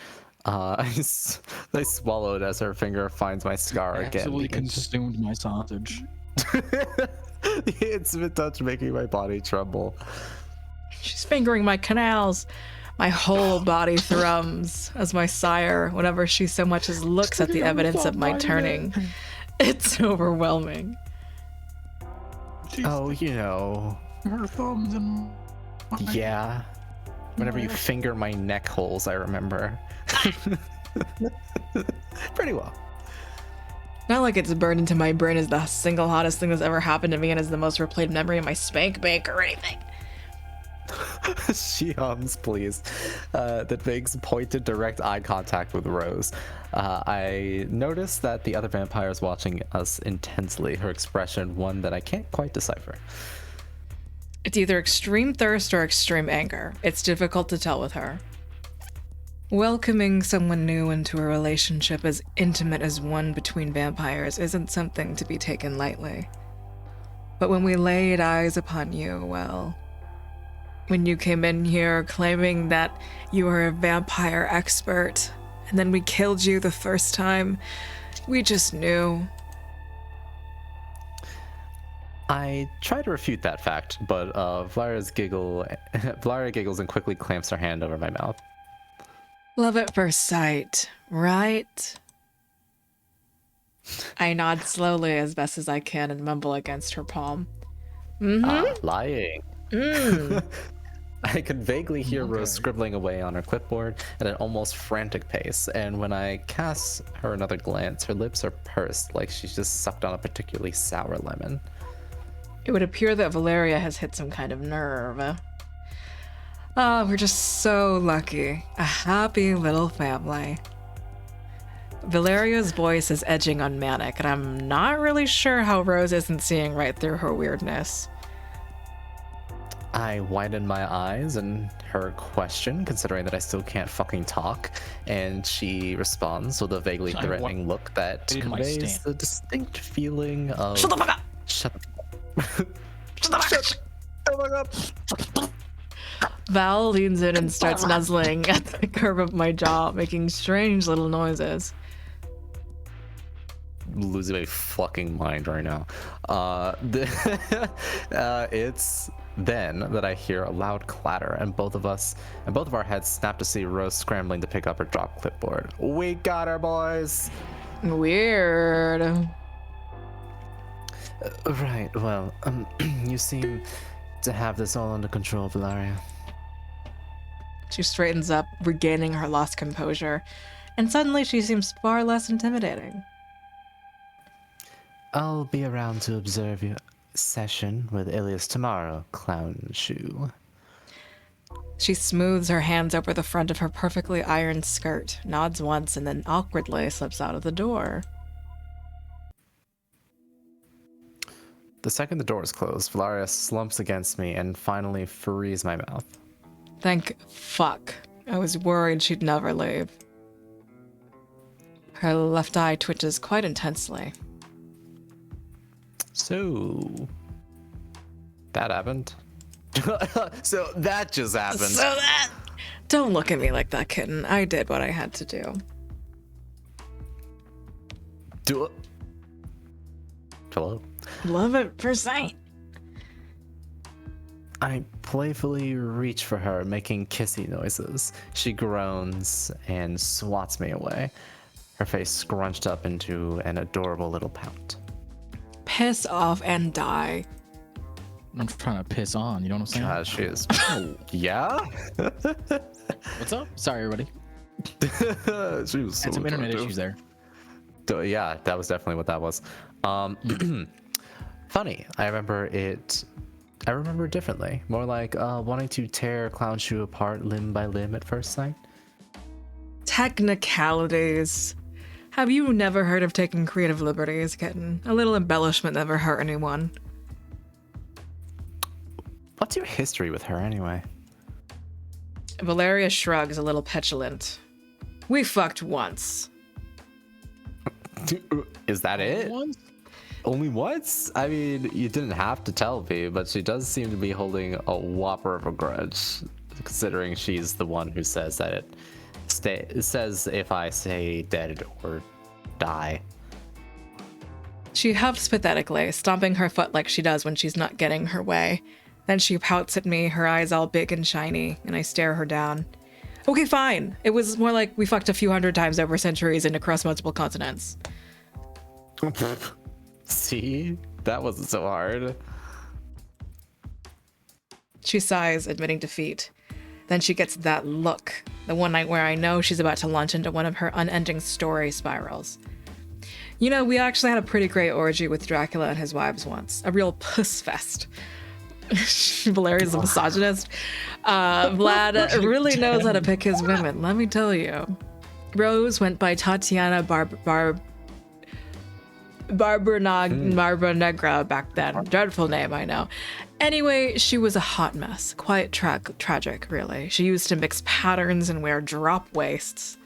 I swallowed as her finger finds my scar again. Absolutely consumed my sausage. The intimate touch making my body tremble. She's fingering my canals. My whole body thrums as my sire, whenever she so much as looks at the evidence of my turning. It's overwhelming. Oh, you know. Her thumbs and Yeah. Whenever you finger my neck holes, I remember. Pretty well. Not like it's burned into my brain as the single hottest thing that's ever happened to me and is the most replayed memory of my spank bank or anything. She hums, please. That makes pointed direct eye contact with Rose. I notice that the other vampire is watching us intensely, her expression one that I can't quite decipher. It's either extreme thirst or extreme anger. It's difficult to tell with her. Welcoming someone new into a relationship as intimate as one between vampires isn't something to be taken lightly. But when we laid eyes upon you, well, when you came in here claiming that you were a vampire expert, and then we killed you the first time, we just knew. I try to refute that fact, but Valeria giggles and quickly clamps her hand over my mouth. Love at first sight, right? I nod slowly as best as I can and mumble against her palm. Lying. I could vaguely hear Rose scribbling away on her clipboard at an almost frantic pace, and when I cast her another glance, her lips are pursed like she's just sucked on a particularly sour lemon. It would appear that Valeria has hit some kind of nerve. Oh, we're just so lucky. A happy little family. Valeria's voice is edging on manic, and I'm not really sure how Rose isn't seeing right through her weirdness. I widen my eyes and her question, considering that I still can't fucking talk, and she responds with a vaguely threatening look that conveys the distinct feeling of... Shut the fuck up! Shut the fuck up! Val leans in and starts nuzzling at the curve of my jaw, making strange little noises. Losing my fucking mind right now. It's then that I hear a loud clatter, and both of our heads snap to see Rose scrambling to pick up her dropped clipboard. We got her, boys. Weird. Right. Well, you seem to have this all under control, Valeria. She straightens up, regaining her lost composure, and suddenly she seems far less intimidating. I'll be around to observe your session with Ilias tomorrow, Clown Shoe. She smooths her hands over the front of her perfectly ironed skirt, nods once, and then awkwardly slips out of the door. The second the door is closed, Valeria slumps against me and finally frees my mouth. Thank fuck. I was worried she'd never leave. Her left eye twitches quite intensely. So, that happened? So that just happened. Don't look at me like that, kitten. I did what I had to do. Do it. Hello? Love at first sight. I playfully reach for her, making kissy noises. She groans and swats me away, her face scrunched up into an adorable little pout. Piss off and die. I'm trying to piss on, you know what I'm saying? God, she is. Yeah? What's up? Sorry, everybody. She was so Had some internet adorable. issues there. Yeah, that was definitely what that was. Funny. I remember it differently. More like wanting to tear Clown Shoe apart limb by limb at first sight. Technicalities. Have you never heard of taking creative liberties, kitten? A little embellishment never hurt anyone. What's your history with her anyway? Valeria shrugs, a little petulant. We fucked once. Is that it? Once? Only once? I mean, you didn't have to tell me, but she does seem to be holding a whopper of a grudge, considering she's the one who says that it says if I say dead or die. She huffs pathetically, stomping her foot like she does when she's not getting her way. Then she pouts at me, her eyes all big and shiny, and I stare her down. Okay, fine. It was more like we fucked a few hundred times over centuries and across multiple continents. See? That wasn't so hard. She sighs, admitting defeat. Then she gets that look, the one night where I know she's about to launch into one of her unending story spirals. You know, we actually had a pretty great orgy with Dracula and his wives once. A real puss fest. Valeria's a misogynist. Vlad really knows how to pick his women, let me tell you. Rose went by Tatiana Barbara Negra back then. Dreadful name, I know. Anyway, she was a hot mess. Quite tragic, really. She used to mix patterns and wear drop waists.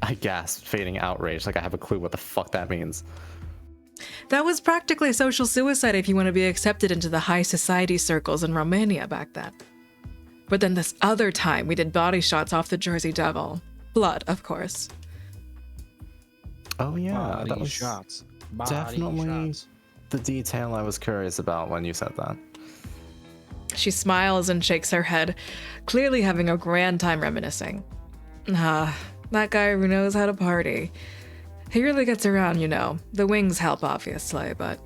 I gasped, fading outrage, like I have a clue what the fuck that means. That was practically social suicide if you want to be accepted into the high society circles in Romania back then. But then this other time, we did body shots off the Jersey Devil. Blood, of course. Oh yeah, Body that was shots. definitely shots. the detail I was curious about when you said that. She smiles and shakes her head, clearly having a grand time reminiscing. That guy who knows how to party. He really gets around, you know. The wings help, obviously, but...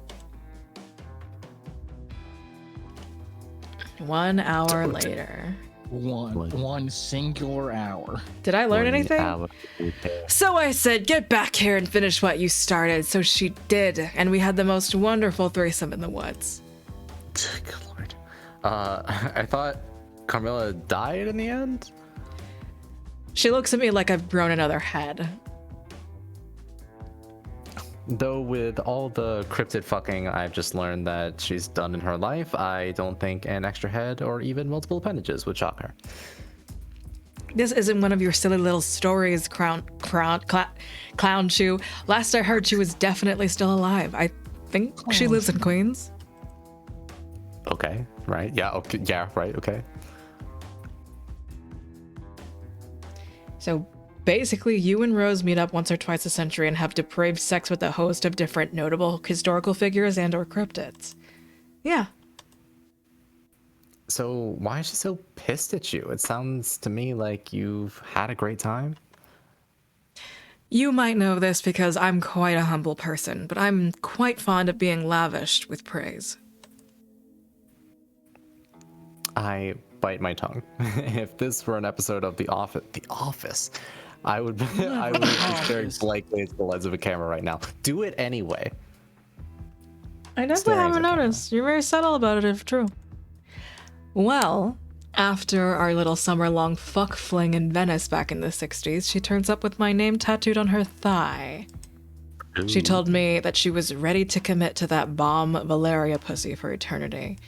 1 hour later. One singular hour. Did I learn anything? So I said, get back here and finish what you started. So she did, and we had the most wonderful threesome in the woods. Good lord. I thought Carmilla died in the end? She looks at me like I've grown another head. Though with all the cryptid fucking I've just learned that she's done in her life, I don't think an extra head or even multiple appendages would shock her. This isn't one of your silly little stories, Clown Chew. Last I heard, she was definitely still alive. I think she lives in Queens. Okay, right, yeah, okay, yeah, right, okay. So basically, you and Rose meet up once or twice a century and have depraved sex with a host of different notable historical figures and or cryptids. Yeah. So why is she so pissed at you? It sounds to me like you've had a great time. You might know this because I'm quite a humble person, but I'm quite fond of being lavished with praise. I bite my tongue. If this were an episode of The Office, I would be staring blankly into the lens of a camera right now. Do it anyway. I definitely Staring haven't at the noticed. You're very subtle about it, if true. Well, after our little summer-long fuck fling in Venice back in the 60s, she turns up with my name tattooed on her thigh. Ooh. She told me that she was ready to commit to that bomb Valeria pussy for eternity.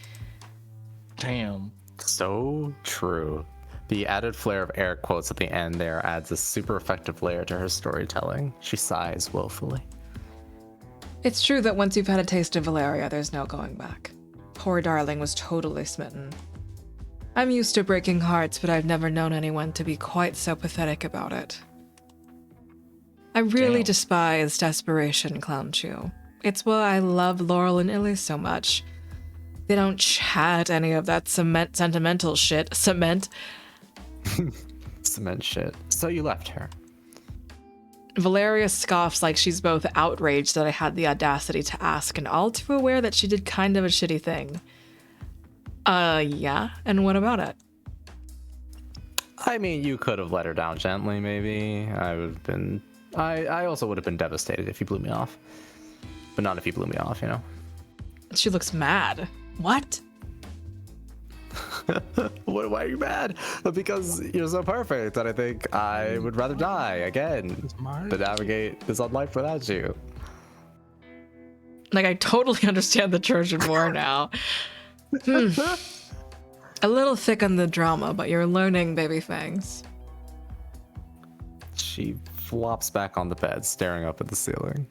Damn. So true. The added flair of air quotes at the end there adds a super effective layer to her storytelling. She sighs woefully. It's true that once you've had a taste of Valeria, there's no going back. Poor darling was totally smitten. I'm used to breaking hearts, but I've never known anyone to be quite so pathetic about it. I really despise desperation, Clown Chew. It's why I love Laurel and Illy so much. They don't chat any of that sentimental shit. Cement shit. So you left her. Valeria scoffs like she's both outraged that I had the audacity to ask and all too aware that she did kind of a shitty thing. Yeah, and what about it? I mean, you could have let her down gently, maybe. I also would have been devastated if you blew me off. But not if you blew me off, you know? She looks mad. What? Why are you mad? Because you're so perfect that I think I would rather die again than navigate this odd life without you. Like, I totally understand the Trojan War now. A little thick on the drama, but you're learning, baby fangs. She flops back on the bed, staring up at the ceiling.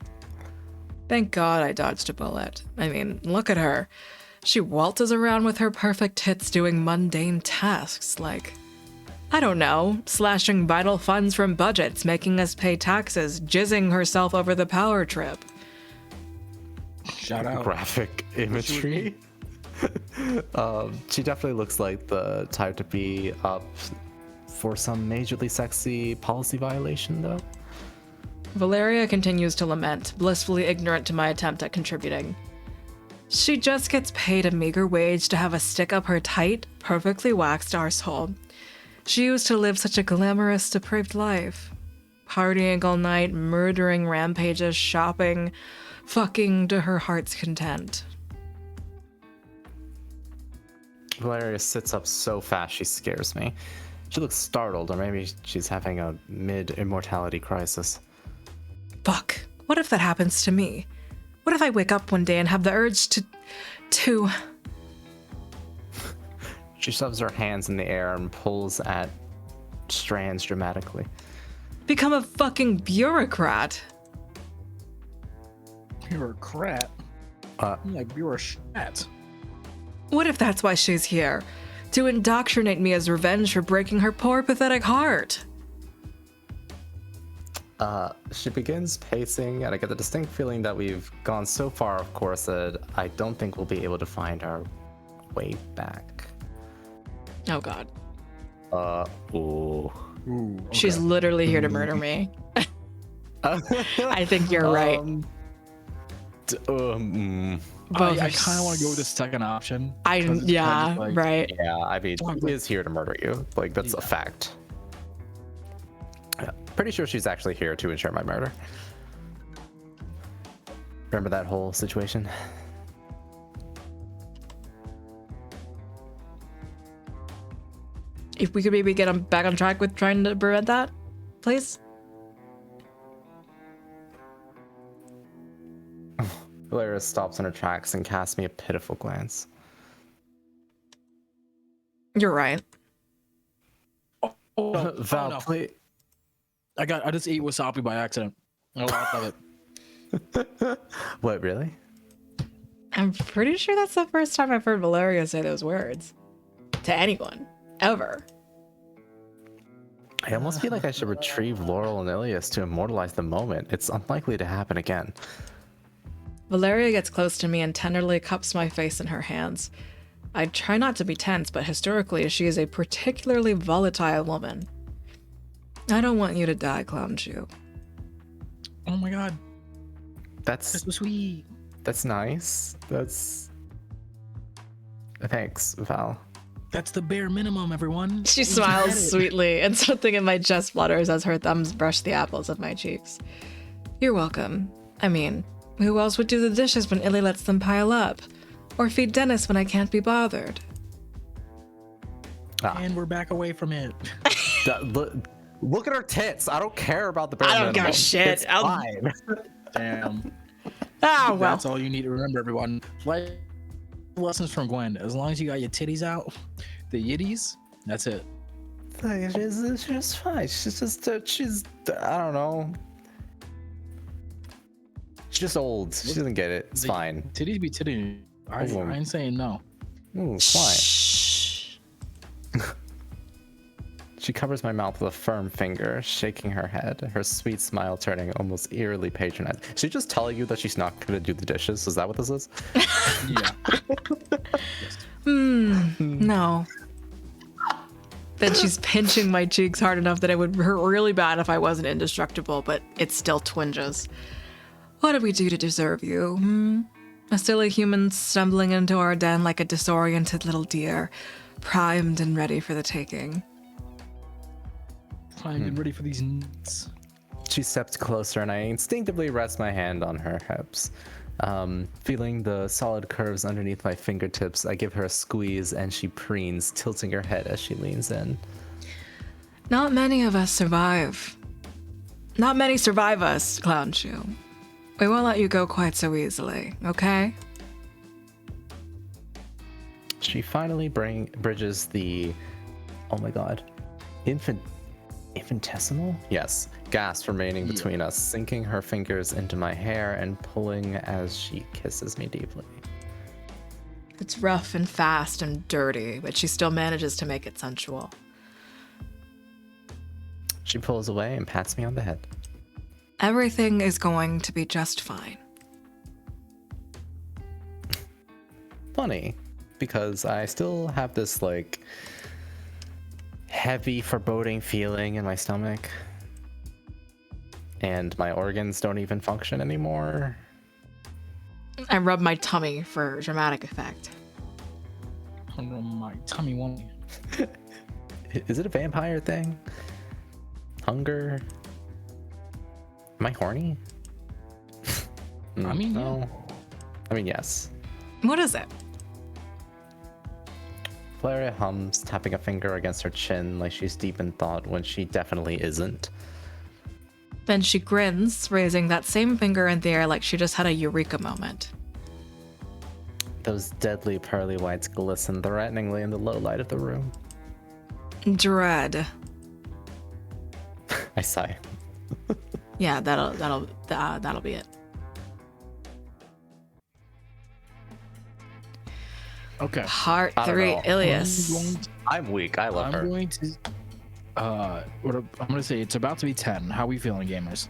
Thank God I dodged a bullet. I mean, look at her. She waltzes around with her perfect hits doing mundane tasks like, I don't know, slashing vital funds from budgets, making us pay taxes, jizzing herself over the power trip. Shout out. Graphic imagery. She definitely looks like the type to be up for some majorly sexy policy violation, though. Valeria continues to lament, blissfully ignorant to my attempt at contributing. She just gets paid a meager wage to have a stick up her tight, perfectly waxed arsehole. She used to live such a glamorous, depraved life. Partying all night, murdering rampages, shopping, fucking to her heart's content. Valeria sits up so fast she scares me. She looks startled, or maybe she's having a mid-immortality crisis. Fuck. What if that happens to me? What if I wake up one day and have the urge to... She shoves her hands in the air and pulls at strands dramatically. become a fucking bureaucrat? Bureaucrat? Like bureaucrat. What if that's why she's here? To indoctrinate me as revenge for breaking her poor, pathetic heart. She begins pacing, and I get the distinct feeling that we've gone so far, of course, that I don't think we'll be able to find our way back. Oh god. Ooh. Ooh, She's literally here to murder me. I think you're right. I kind of want to go with the second option. 'cause it's kind of like- right. Yeah, I mean, she is here to murder you. Like, that's a fact. Yeah, pretty sure she's actually here to ensure my murder. Remember that whole situation? If we could maybe get him back on track with trying to prevent that, please. Valeria stops in her tracks and casts me a pitiful glance. You're right. Val, no. please. I just ate wasabi by accident. A lot of it. What, really? I'm pretty sure that's the first time I've heard Valeria say those words. To anyone. Ever. I almost feel like I should retrieve Laurel and Ilias to immortalize the moment. It's unlikely to happen again. Valeria gets close to me and tenderly cups my face in her hands. I try not to be tense, but historically, she is a particularly volatile woman. I don't want you to die, Clown Shoe. Oh my god, That's that's so sweet. that's nice. That's thanks, Val. That's the bare minimum, everyone. She You smiles get it. sweetly, and something in my chest flutters as her thumbs brush the apples of my cheeks. You're welcome. I mean, who else would do the dishes when Illy lets them pile up? Or feed Dennis when I can't be bothered? And we're back away from it. Look at her tits. I don't care about the bare I don't give a minimum. shit. It's fine. Damn. Ah, well. That's all you need to remember, everyone. Life lessons from Gwen. As long as you got your titties out, the yitties, that's it. Like, she's fine. She's I don't know. She's just old. She doesn't get it. It's The fine. Titties be titties. I ain't saying no. Ooh, it's fine. Shh. She covers my mouth with a firm finger, shaking her head, her sweet smile turning almost eerily patronizing. Is she just telling you that she's not going to do the dishes? Is that what this is? Yeah. No. Then she's pinching my cheeks hard enough that it would hurt really bad if I wasn't indestructible, but it still twinges. What did we do to deserve you, A silly human stumbling into our den like a disoriented little deer, primed and ready for the taking. I'm getting ready for these nuts. She steps closer and I instinctively rest my hand on her hips. Feeling the solid curves underneath my fingertips, I give her a squeeze and she preens, tilting her head as she leans in. Not many of us survive. Not many survive us, Clown Shoe. We won't let you go quite so easily, okay? She finally bridges the, oh my god, infinitesimal? Yes, gasp remaining between us, sinking her fingers into my hair and pulling as she kisses me deeply. It's rough and fast and dirty, but she still manages to make it sensual. She pulls away and pats me on the head. Everything is going to be just fine. Funny, because I still have this, like, heavy, foreboding feeling in my stomach. And my organs don't even function anymore. I rub my tummy for dramatic effect. I don't know, my tummy won't. Is it a vampire thing? Hunger? Am I horny? I mean, no. I mean, yes. What is it? Valeria hums, tapping a finger against her chin like she's deep in thought when she definitely isn't. Then she grins, raising that same finger in the air like she just had a eureka moment. Those deadly pearly whites glisten threateningly in the low light of the room. Dread. I sigh. Yeah, that'll be it. Okay. Heart I don't 3, know. Ilias. I'm weak. I love her. I'm going to. I'm gonna say it's about to be 10. How we feeling, gamers?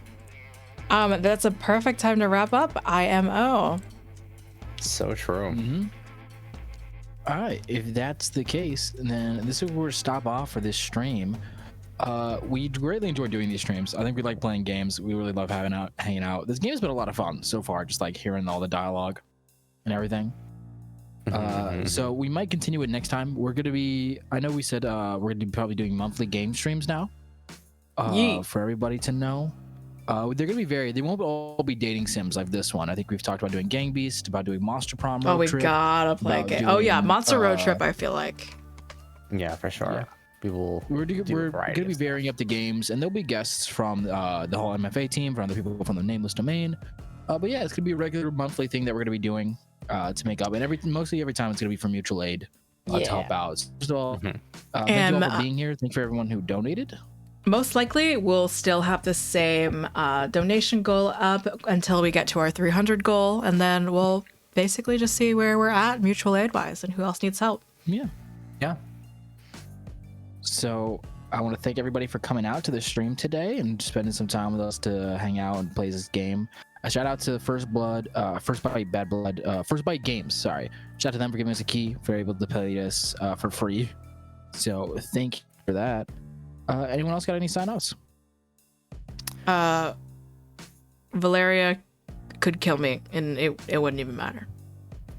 That's a perfect time to wrap up IMO. So true. Mm-hmm. All right. If that's the case, then this is where we stop off for this stream. We greatly enjoy doing these streams. I think we like playing games. We really love hanging out. This game has been a lot of fun so far, just like hearing all the dialogue and everything. So we might continue it next time. We're gonna be. I know we said we're gonna be probably doing monthly game streams now. For everybody to know. They're gonna be varied. They won't all be dating sims like this one. I think we've talked about doing Gang Beast, about doing Monster Prom Road Oh, we Trip, gotta play a about game. Oh yeah, doing, Monster Road Trip. I feel like. Yeah, for sure. Yeah. We will. We're do a going variety to be of varying up the games, and there'll be guests from the whole MFA team, from other people from the Nameless Domain. But yeah, it's going to be a regular monthly thing that we're going to be doing to make up, and mostly every time it's going to be for mutual aid to help out. So, first of all, thank you all for being here. Thank you for everyone who donated. Most likely, we'll still have the same donation goal up until we get to our 300 goal, and then we'll basically just see where we're at mutual aid wise and who else needs help. Yeah. Yeah. So I want to thank everybody for coming out to the stream today and spending some time with us to hang out and play this game. A shout out to First Bite Games. Sorry, shout out to them for giving us a key for able to play this for free. So thank you for that. Anyone else got any sign-offs? Valeria could kill me, and it wouldn't even matter.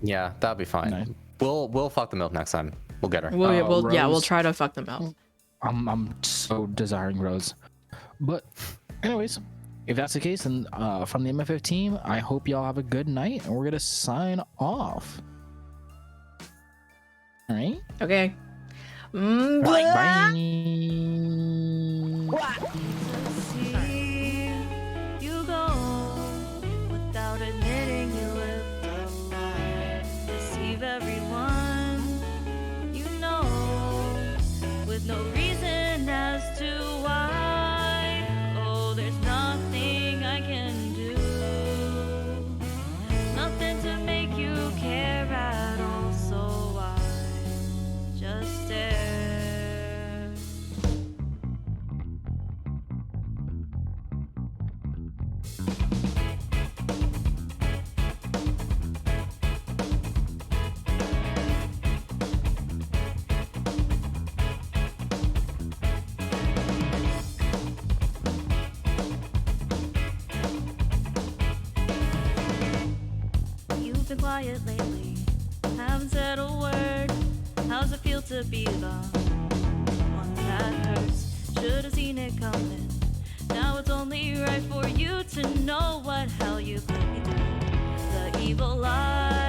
Yeah, that'll be fine. Nice. We'll fuck the milk next time. We'll get her. We'll try to fuck them out. I'm so desiring Rose. But anyways, if that's the case, then from the MFF team, I hope y'all have a good night, and we're gonna sign off. All right. Okay. Bye. See you go without admitting you lived a lie. Deceive everyone you know with no reason as to why. Oh, there's nothing I can do, nothing to make you care at all. So I just stare. You've been quiet lately, haven't said a word. How's it feel to be the one that hurts? Should've seen it coming. Now it's only right for you to know what hell you put me through. The evil eye